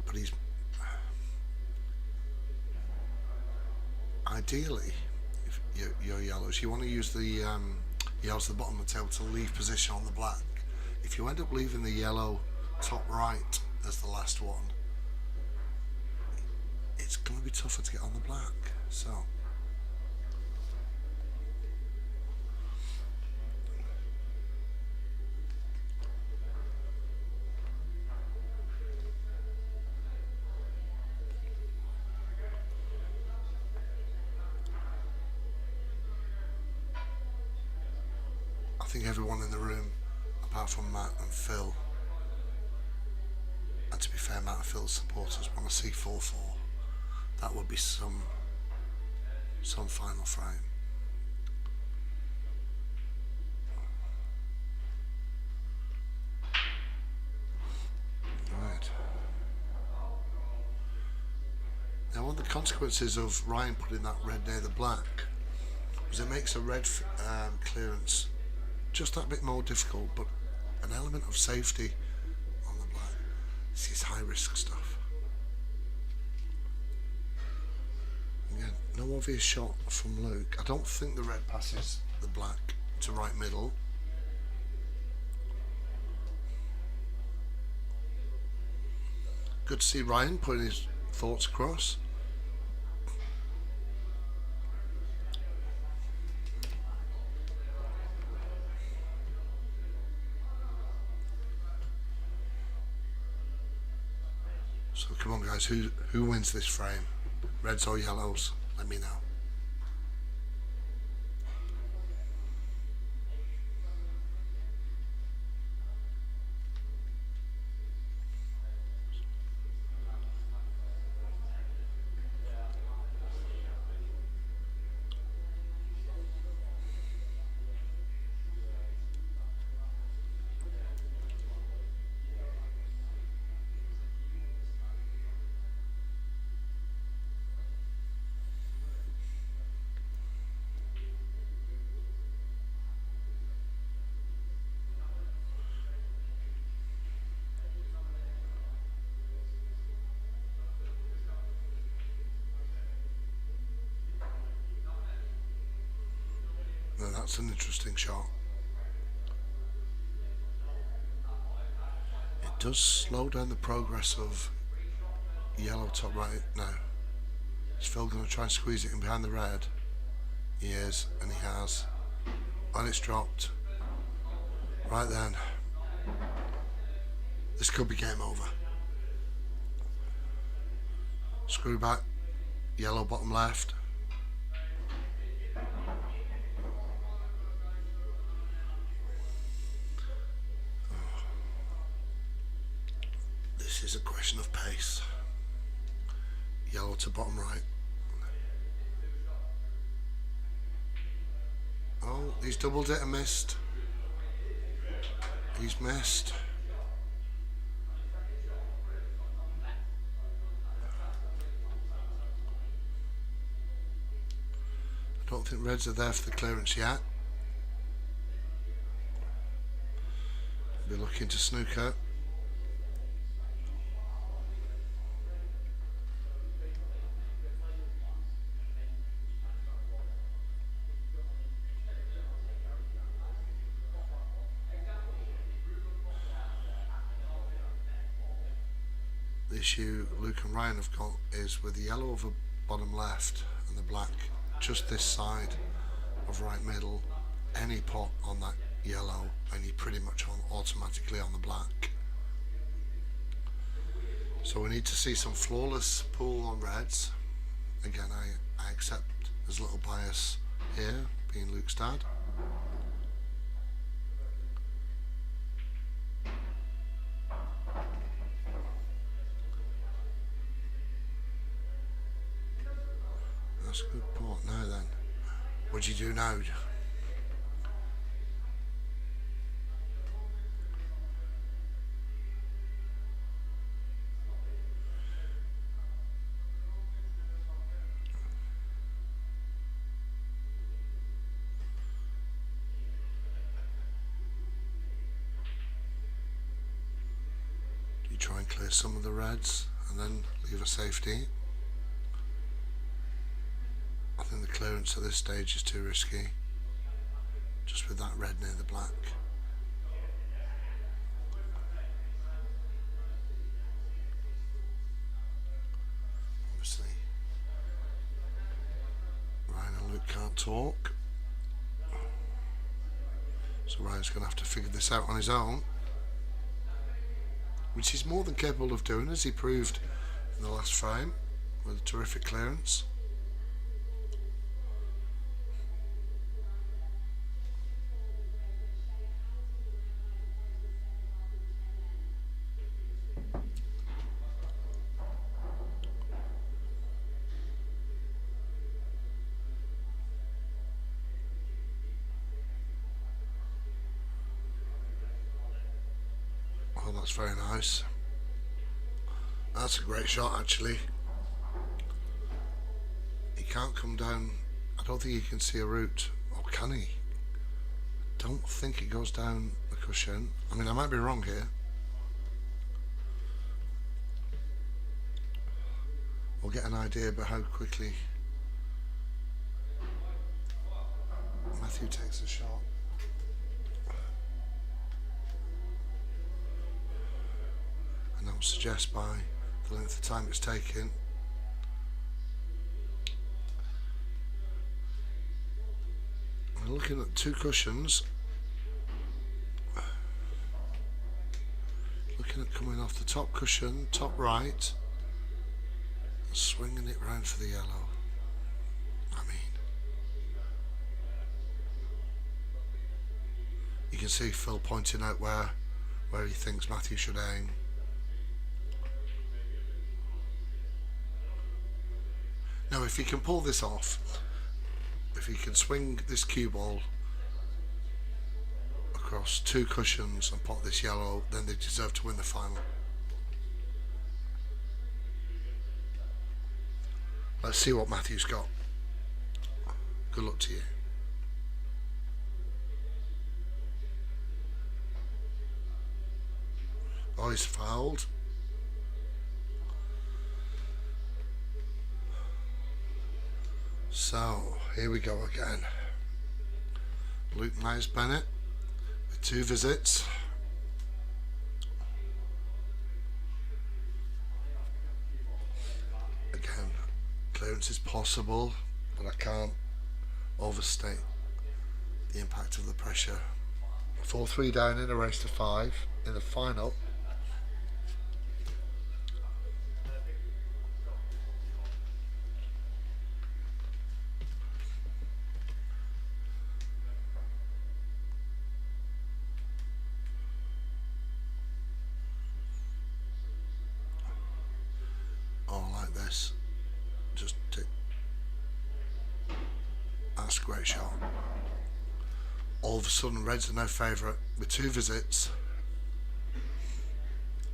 [SPEAKER 3] But he's ideally, if your yellows, you want to use the yellows to the bottom of the table to leave position on the black. If you end up leaving the yellow top right as the last one, it's going to be tougher to get on the black. So I think everyone in the room, apart from Matt and Phil, and to be fair, Matt and Phil's supporters want to see 4-4. That would be some final frame. Right. Now, one of the consequences of Ryan putting that red near the black is it makes a red clearance just that bit more difficult, but an element of safety on the black. This is high risk stuff. Again, no obvious shot from Luke. I don't think the red passes the black to right middle. Good to see Ryan putting his thoughts across. So come on guys, who wins this frame? Reds or yellows? Let me know. Now that's an interesting shot. It does slow down the progress of yellow top right now. Is Phil going to try and squeeze it in behind the red? He is, and he has. And it's dropped. Right then. This could be game over. Screw back. Yellow bottom left. This is a question of pace. Yellow to bottom right. Oh, he's doubled it and missed. He's missed. I don't think reds are there for the clearance yet. Be looking to snooker. The issue Luke and Ryan have got is with the yellow over bottom left and the black just this side of right middle, any pot on that yellow and you're pretty much automatically on the black. So we need to see some flawless pool on reds. Again, I accept there's a little bias here, being Luke's dad. That's a good point. Now then, what do you do now? Do you try and clear some of the reds and then leave a safety? I think the clearance at this stage is too risky, just with that red near the black. Obviously, Ryan and Luke can't talk, so Ryan's going to have to figure this out on his own, which he's more than capable of doing, as he proved in the last frame with a terrific clearance. Oh, that's very nice. That's a great shot, actually. He can't come down. I don't think he can see a route. Or can he? Don't think it goes down the cushion. I mean, I might be wrong here. We'll get an idea about how quickly Matthew takes the shot. And that would suggest by the length of time it's taken, we're looking at two cushions, looking at coming off the top cushion, top right, and swinging it round for the yellow. I mean, you can see Phil pointing out where he thinks Matthew should aim. Now, if he can pull this off, if he can swing this cue ball across two cushions and pot this yellow, then they deserve to win the final. Let's see what Matthew's got. Good luck to you. Oh, he's fouled. So, here we go again. Luke Myers-Bennett with two visits. Again, clearance is possible, but I can't overstate the impact of the pressure. 4-3 down in a race to 5 in the final. That's a great shot. All of a sudden, Reds are no favourite with two visits.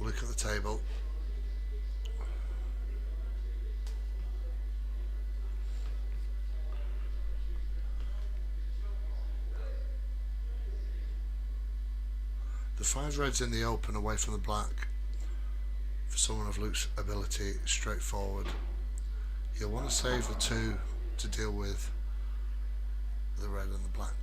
[SPEAKER 3] Look at the table. The 5 Reds in the open away from the black, for someone of Luke's ability, straightforward. He'll want to save the 2 to deal with the red and the black.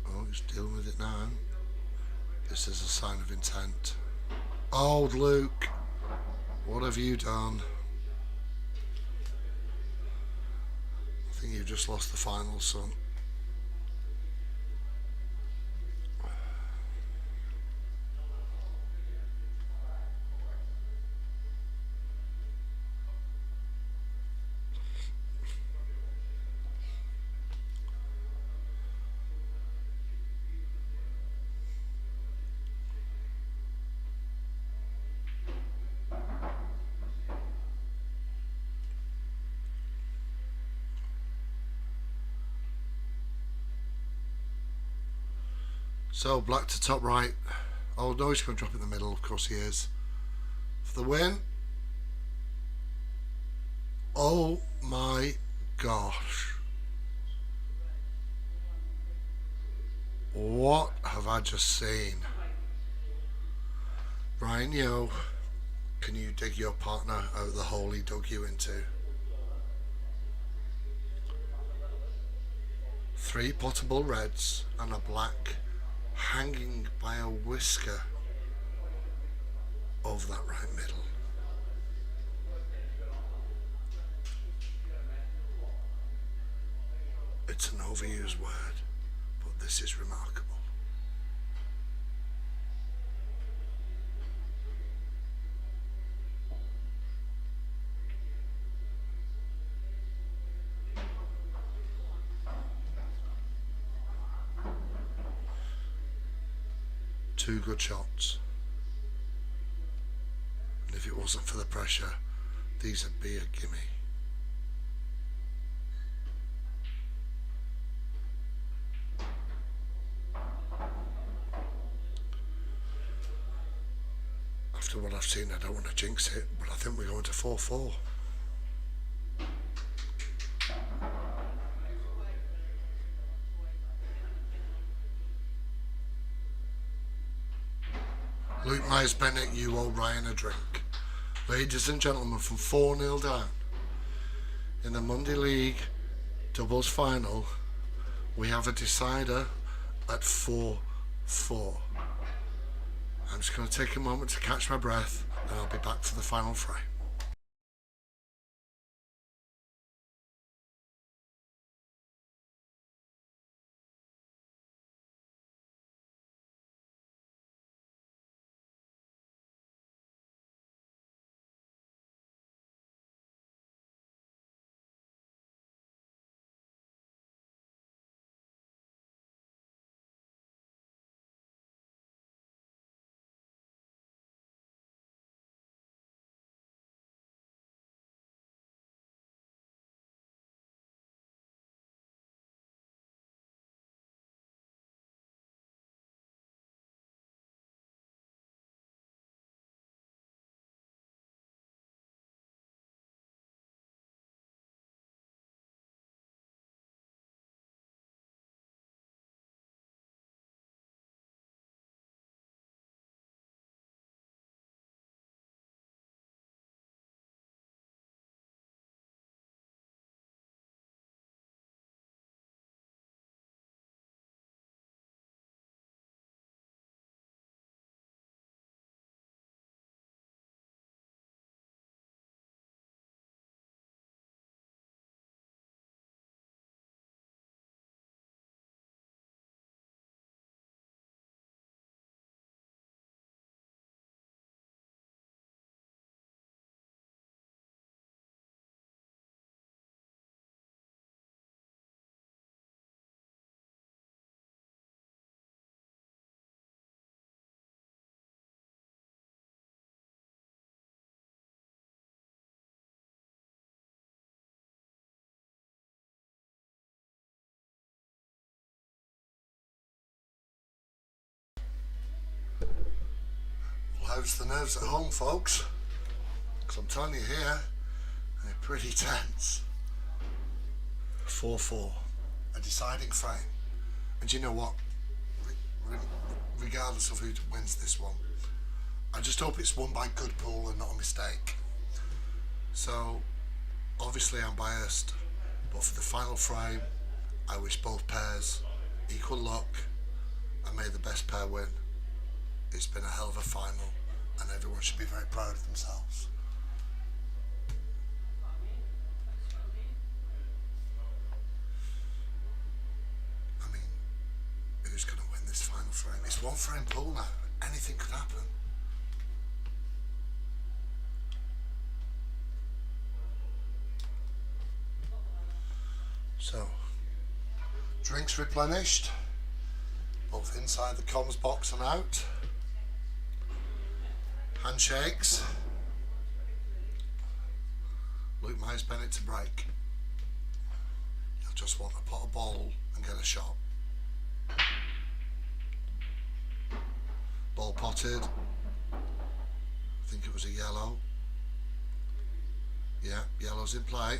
[SPEAKER 3] Oh, he's dealing with it now. This is a sign of intent. Old Luke, what have you done? I think you've just lost the final, son. So black to top right. Oh no, he's going to drop in the middle. Of course he is. For the win. Oh my gosh. What have I just seen? Ryan Yo, can you dig your partner out of the hole he dug you into? 3 potable reds and a black hanging by a whisker over that right middle. It's an overused word, but this is remarkable. Two good shots. And if it wasn't for the pressure, these would be a gimme. After what I've seen, I don't want to jinx it, but I think we're going to 4-4. Luke Myers-Bennett, you owe Ryan a drink. Ladies and gentlemen, from 4-0 down in the Monday League doubles final, we have a decider at 4-4. I'm just going to take a moment to catch my breath and I'll be back for the final frame. Well, how's the nerves at home, folks? Because I'm telling you here, they're pretty tense. 4-4, a deciding frame. And you know what? Regardless of who wins this one, I just hope it's won by good pool and not a mistake. So, obviously I'm biased, but for the final frame, I wish both pairs equal luck and may the best pair win. It's been a hell of a final and everyone should be very proud of themselves. I mean, who's going to win this final frame? It's one frame pool now. Anything could happen. So, drinks replenished, both inside the comms box and out. Handshakes. Luke Myers-Bennett to break. You'll just want to put a ball and get a shot. ball potted. I think it was a yellow. Yeah, yellow's in play.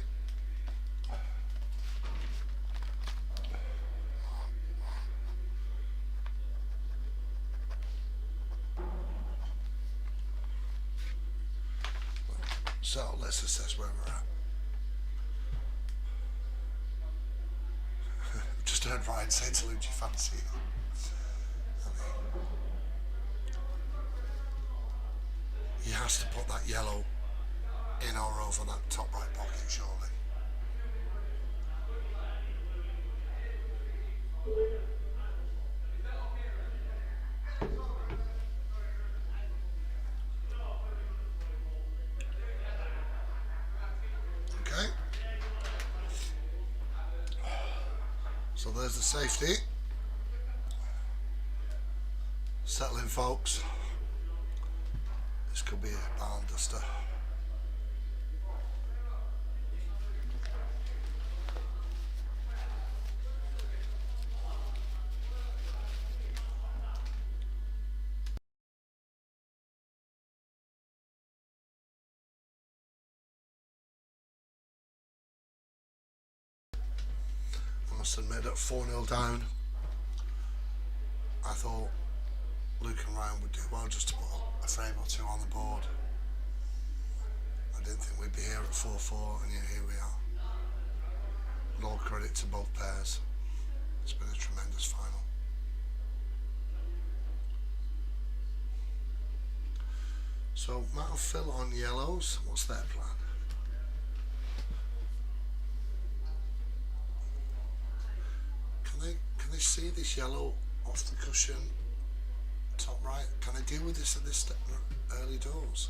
[SPEAKER 3] So let's assess where we're at. Just heard Ryan say to Luigi fancy. He has to put that yellow in or over that top right pocket, surely. Okay. So there's the safety. Settle in, folks. This could be a barn duster. I must admit, at 4-0 down, I thought Luke and Ryan would do well just to put a frame or two on the board. I didn't think we'd be here at 4-4, and yet here we are. And all credit to both pairs. It's been a tremendous final. So Matt and Phil on yellows. What's their plan? Can they see this yellow off the cushion, top right? Can they deal with this at this early doors?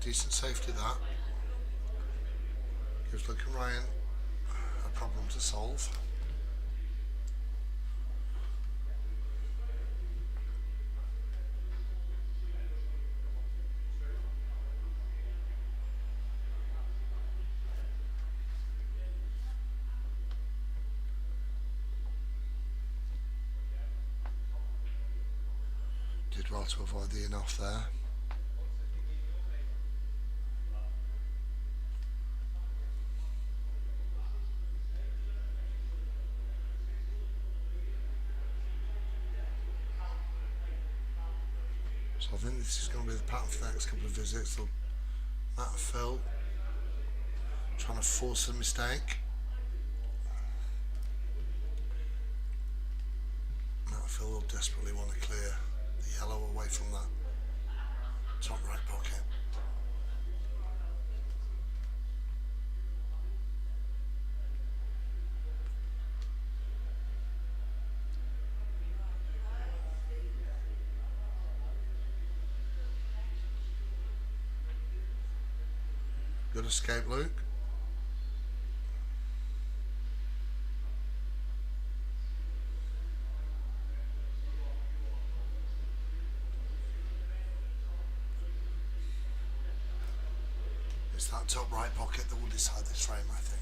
[SPEAKER 3] Decent safety that. Gives Luke and Ryan a problem to solve. Did well to avoid the in-off there. So I think this is going to be the pattern for the next couple of visits. So Matt and Phil trying to force a mistake. Matt and Phil will desperately want to clear the yellow away from that top right pocket. Good escape, Luke. It's that top right pocket that will decide this frame, I think.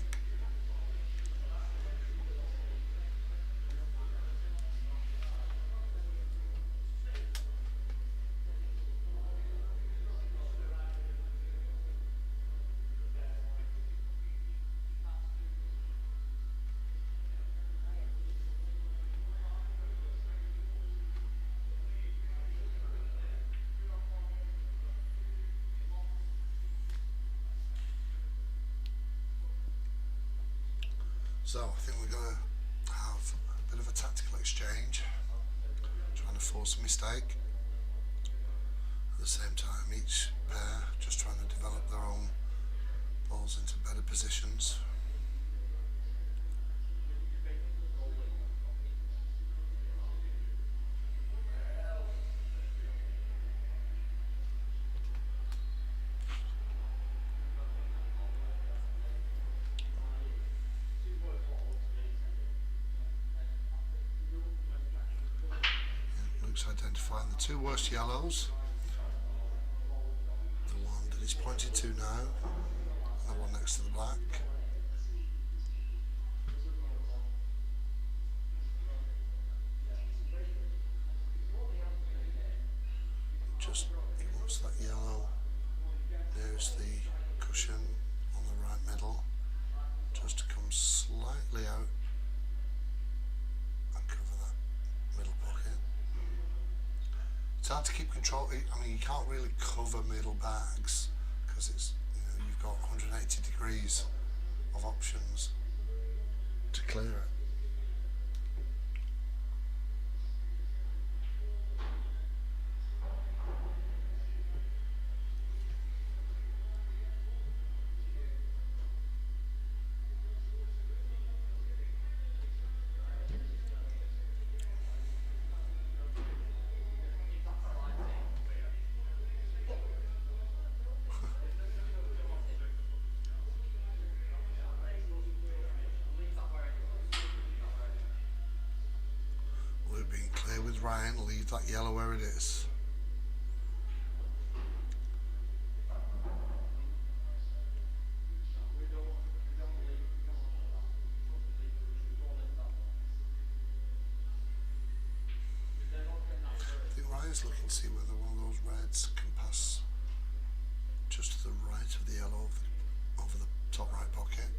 [SPEAKER 3] So I think we're going to have a bit of a tactical exchange, trying to force a mistake. the same time, each pair just trying to develop their own balls into better positions. Luke's identifying the two worst yellows. The one that he's pointed to now, and the one next to the black. Just, he wants that yellow nearest the cushion on the right middle, just to come slightly out and cover that middle pocket. It's hard to keep control. I mean, you can't really cover middle bags because it's, you've got 180 degrees of options to clear it. We're being clear with Ryan, leave that yellow where it is. I think Ryan's looking to see whether one of those reds can pass just to the right of the yellow over the top right pocket.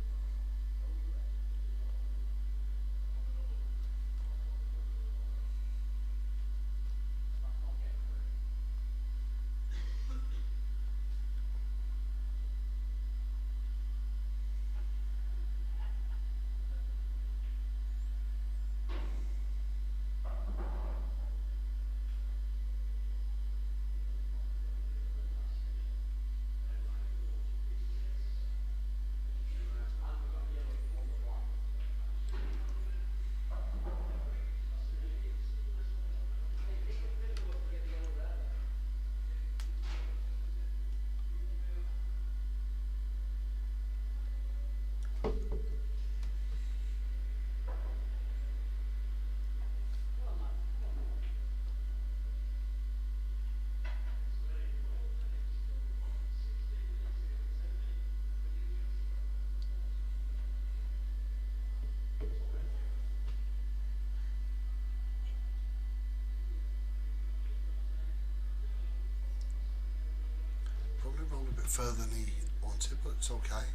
[SPEAKER 3] Probably rolled a bit further than he wanted, but it's okay.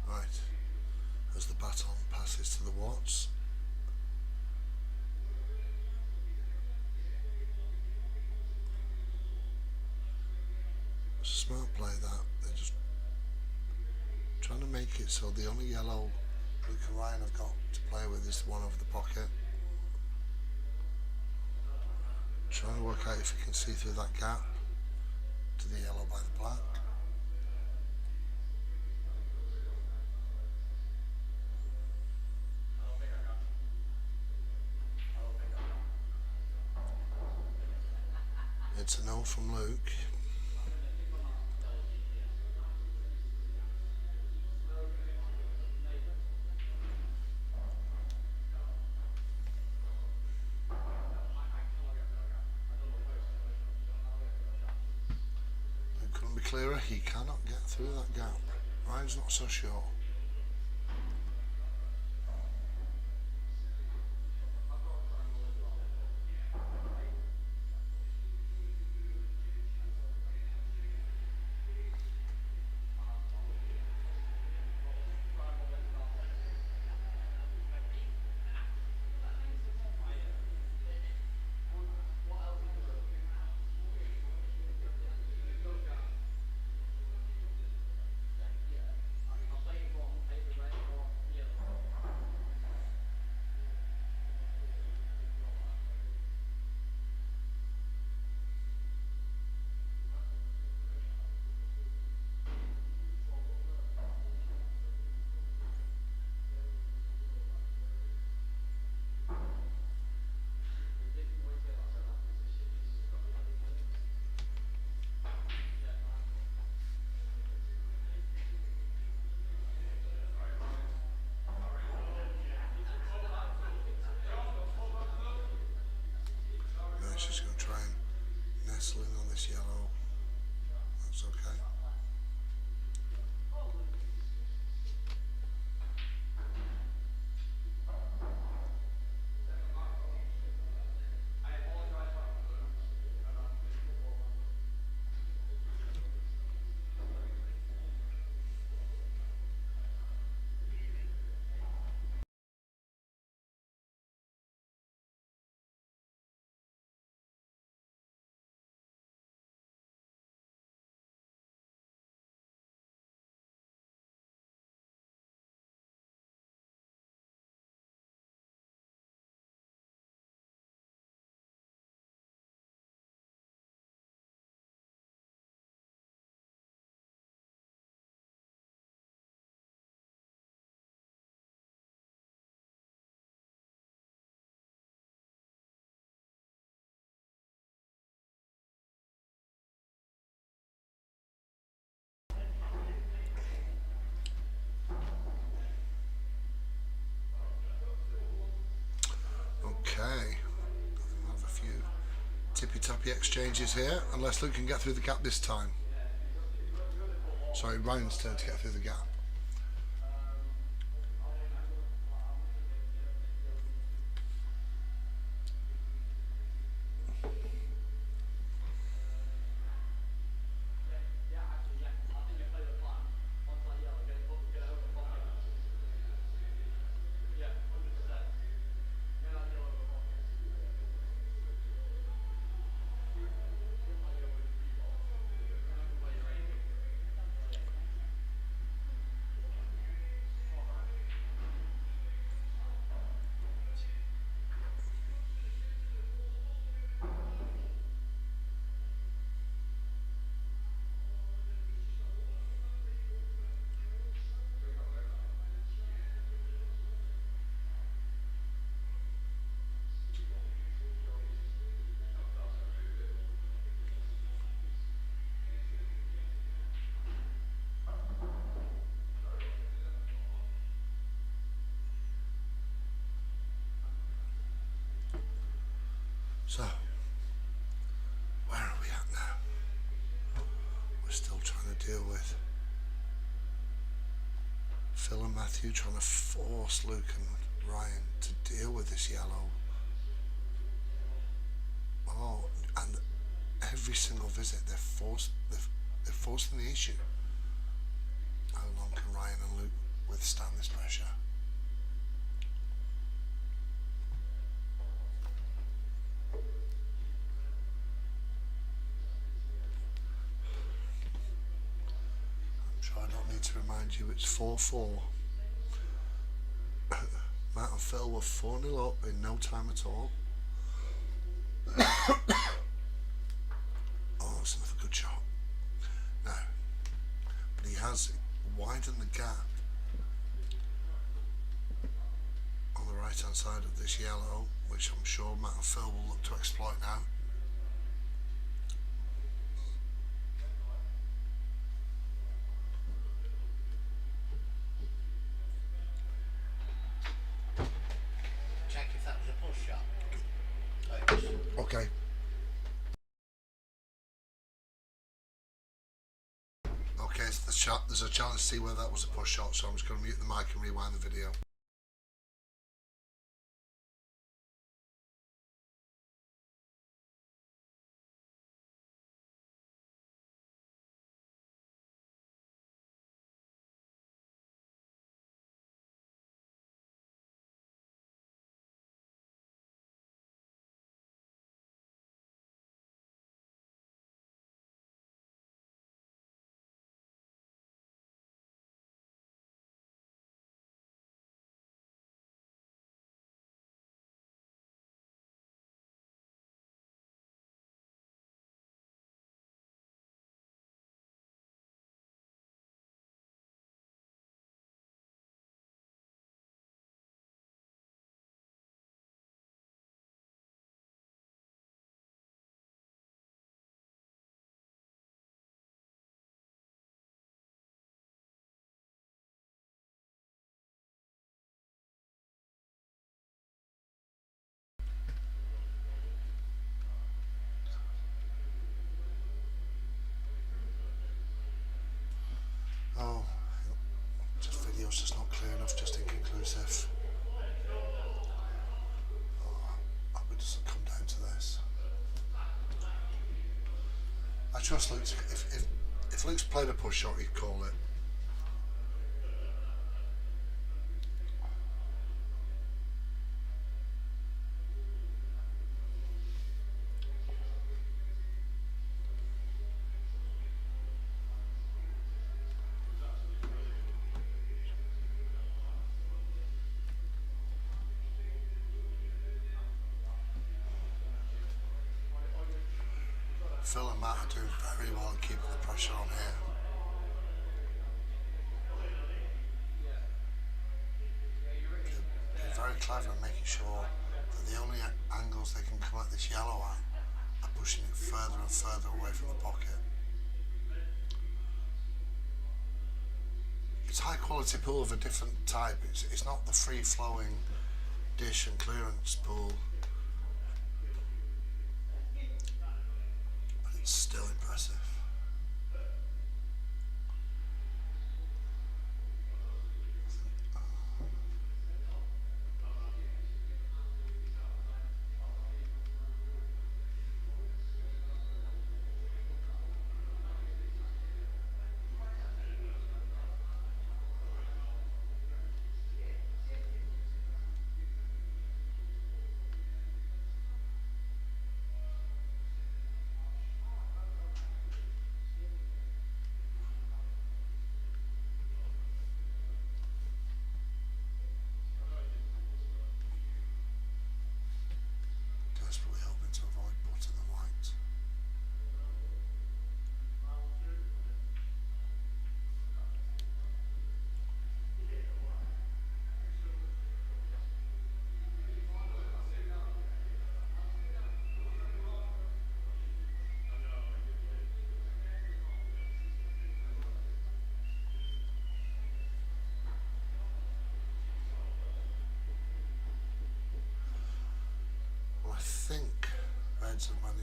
[SPEAKER 3] Right, as the baton passes to the Watts. It's a smart play that. They're just trying to make it so the only yellow Luke and Ryan have got to play with is the one over the pocket. Trying to work out if you can see through that gap to the yellow by the black. It's a no from Luke. It couldn't be clearer, he cannot get through that gap. Ryan's not so sure. tappy exchanges here, unless Luke can get through the gap this time. Sorry, Ryan's turn to get through the gap. So, where are we at now? We're still trying to deal with Phil and Matthew trying to force Luke and Ryan to deal with this yellow. Oh, and every single visit they're forcing the issue. How long can Ryan and Luke withstand this pressure? I don't need to remind you it's 4-4. Matt and Phil were 4-0 up in no time at all. Oh, that's another good shot. No. But he has widened the gap on the right hand side of this yellow, which I'm sure Matt and Phil will look to exploit now. Okay. Okay, so there's a chance to see whether that was a push shot, so I'm just going to mute the mic and rewind the video. Oh, just video's just not clear enough, just inconclusive. Oh, I hope it doesn't come down to this. I trust Luke's, if Luke's played a push shot, he'd call it. Phil and Matt are doing very well in keeping the pressure on here. They're very clever in making sure that the only angles they can come at this yellow at are pushing it further and further away from the pocket. It's high quality pool of a different type. It's not the free flowing dish and clearance pool.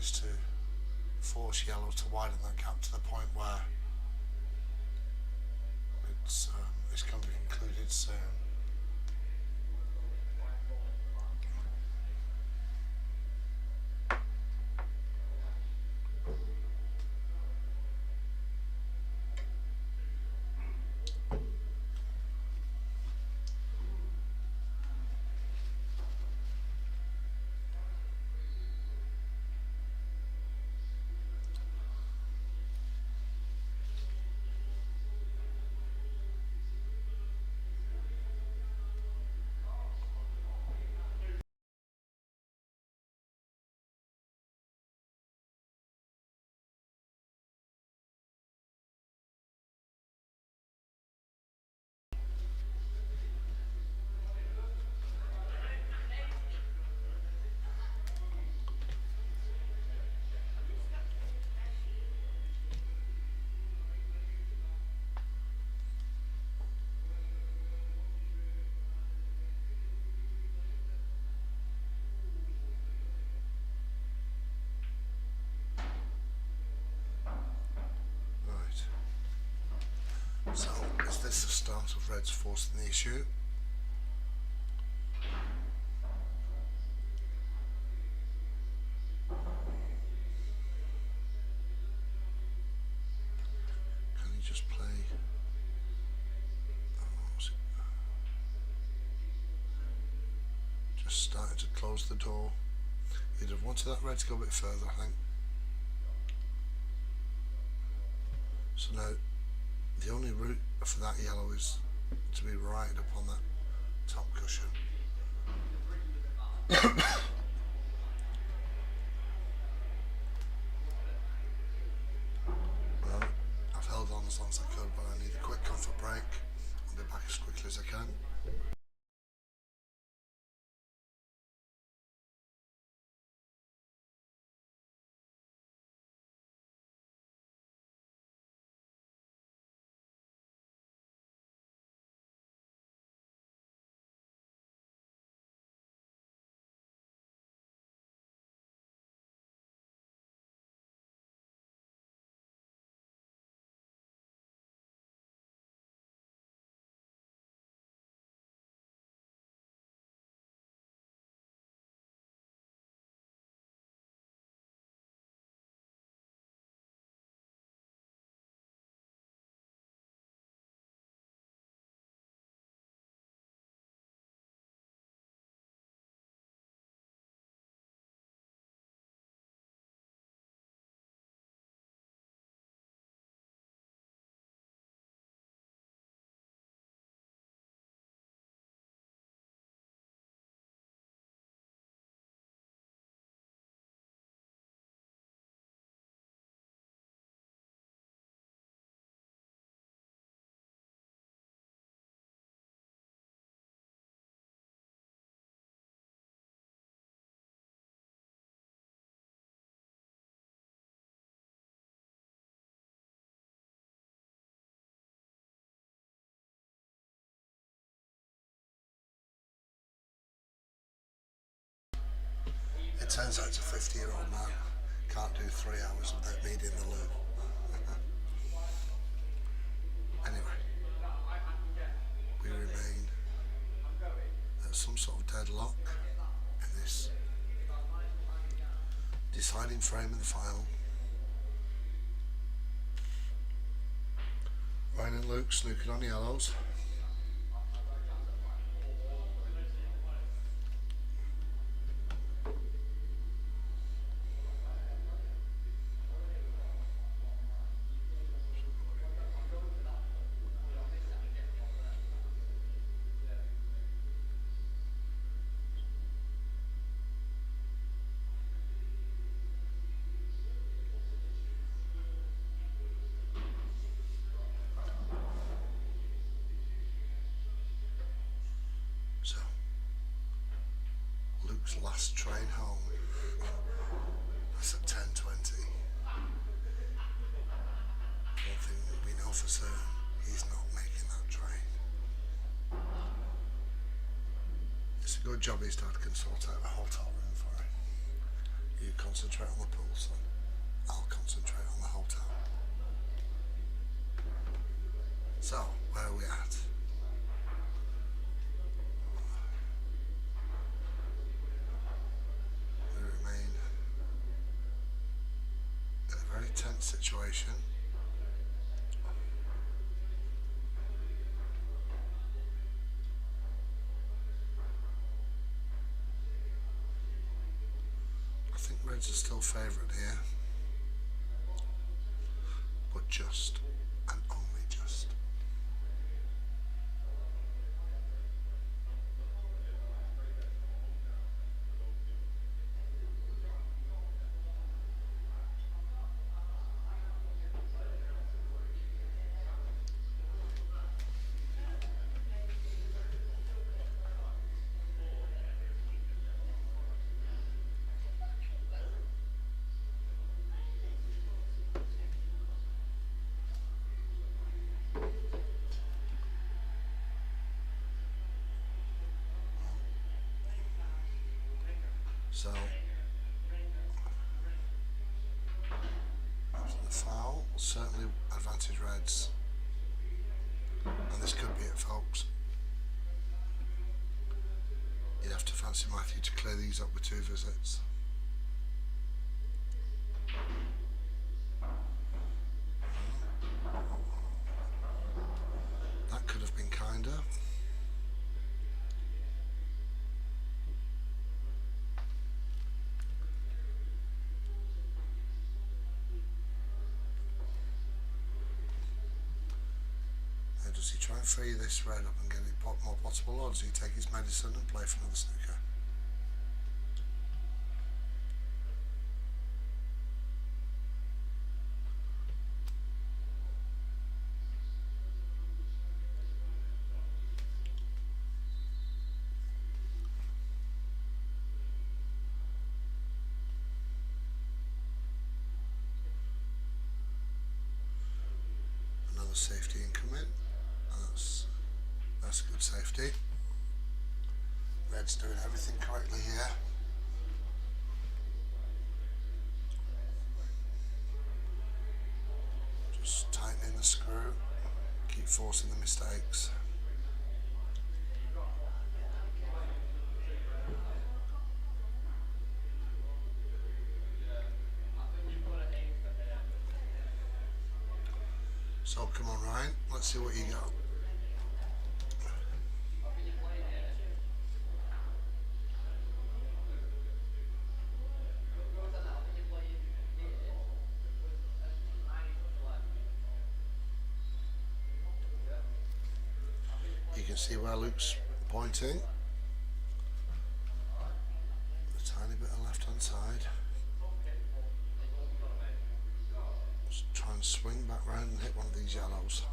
[SPEAKER 3] is to force yellow to widen that gap to the point where it's going to be concluded soon. So, is this the start of Reds forcing the issue? Can he just play? Just starting to close the door. He'd have wanted that red to go a bit further, I think. So now, the only route for that yellow is to be right up on that top cushion. Well, I've held on as long as I could, but I need a quick comfort break. I'll be back as quickly as I can. It turns out a 50-year-old man can't do 3 hours without needing the loo. Anyway, we remain at some sort of deadlock in this deciding frame in the final. Ryan and Luke snooking on yellows. So, Luke's last train home. That's at 10:20. One thing we know for certain, he's not making that train. It's a good job his dad can sort out a hotel room for him. You concentrate on the pool, son. I'll concentrate on the hotel. So, where are we at? We remain in a very tense situation. I think Reds are still favourite here, but just, and only just. So, after the foul, certainly advantage Reds. And this could be it, folks. You'd have to fancy Matthew to clear these up with 2 visits. That could have been kinder. Does he try and free this red up and get it more potable, or does he take his medicine and play for another snooker? Another safety incoming. That's good safety. Red's doing everything correctly here. Just tightening the screw, keep forcing the mistakes. So come on, Ryan, let's see what you got. You can see where Luke's pointing. A tiny bit of left hand side. Just try and swing back round and hit one of these yellows.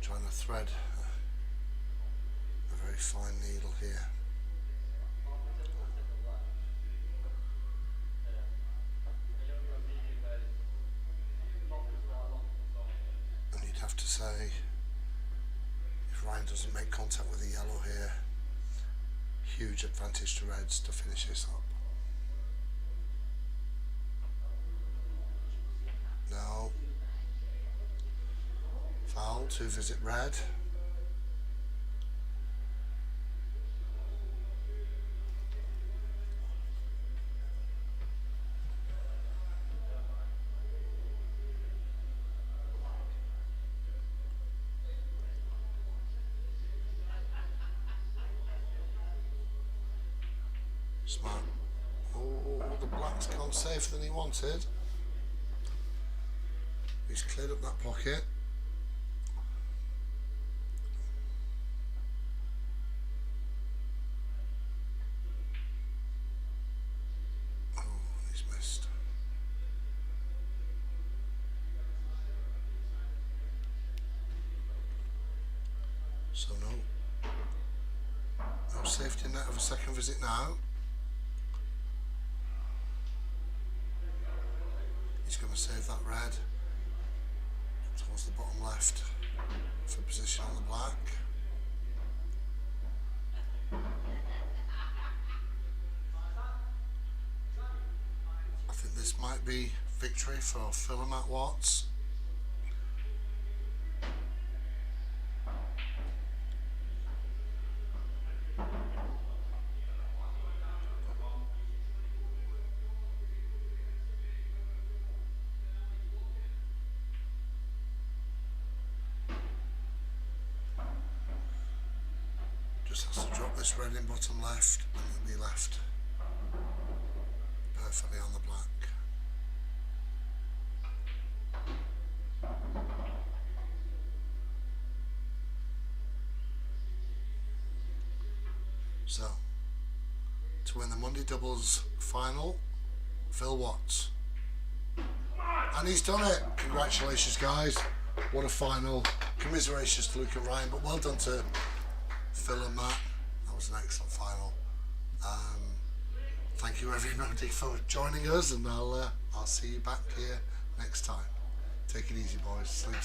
[SPEAKER 3] Trying to thread a very fine needle here. And you'd have to say, if Ryan doesn't make contact with the yellow here, huge advantage to Reds to finish this up. No. Foul to visit red. Smart. Oh, the black's gone safer than he wanted. He's cleared up that pocket. So no safety net of a second visit now. competition on the black. I think this might be victory for Fylde Watts. Just has to drop this red in bottom left and it'll be left perfectly on the black. So, to win the Monday doubles final, Fylde Watts. And he's done it! Congratulations guys, what a final. Commiserations to Luke and Ryan, but well done to Phil and Matt. That was an excellent final. Thank you everybody for joining us, and I'll see you back here next time. Take it easy boys. Sleep.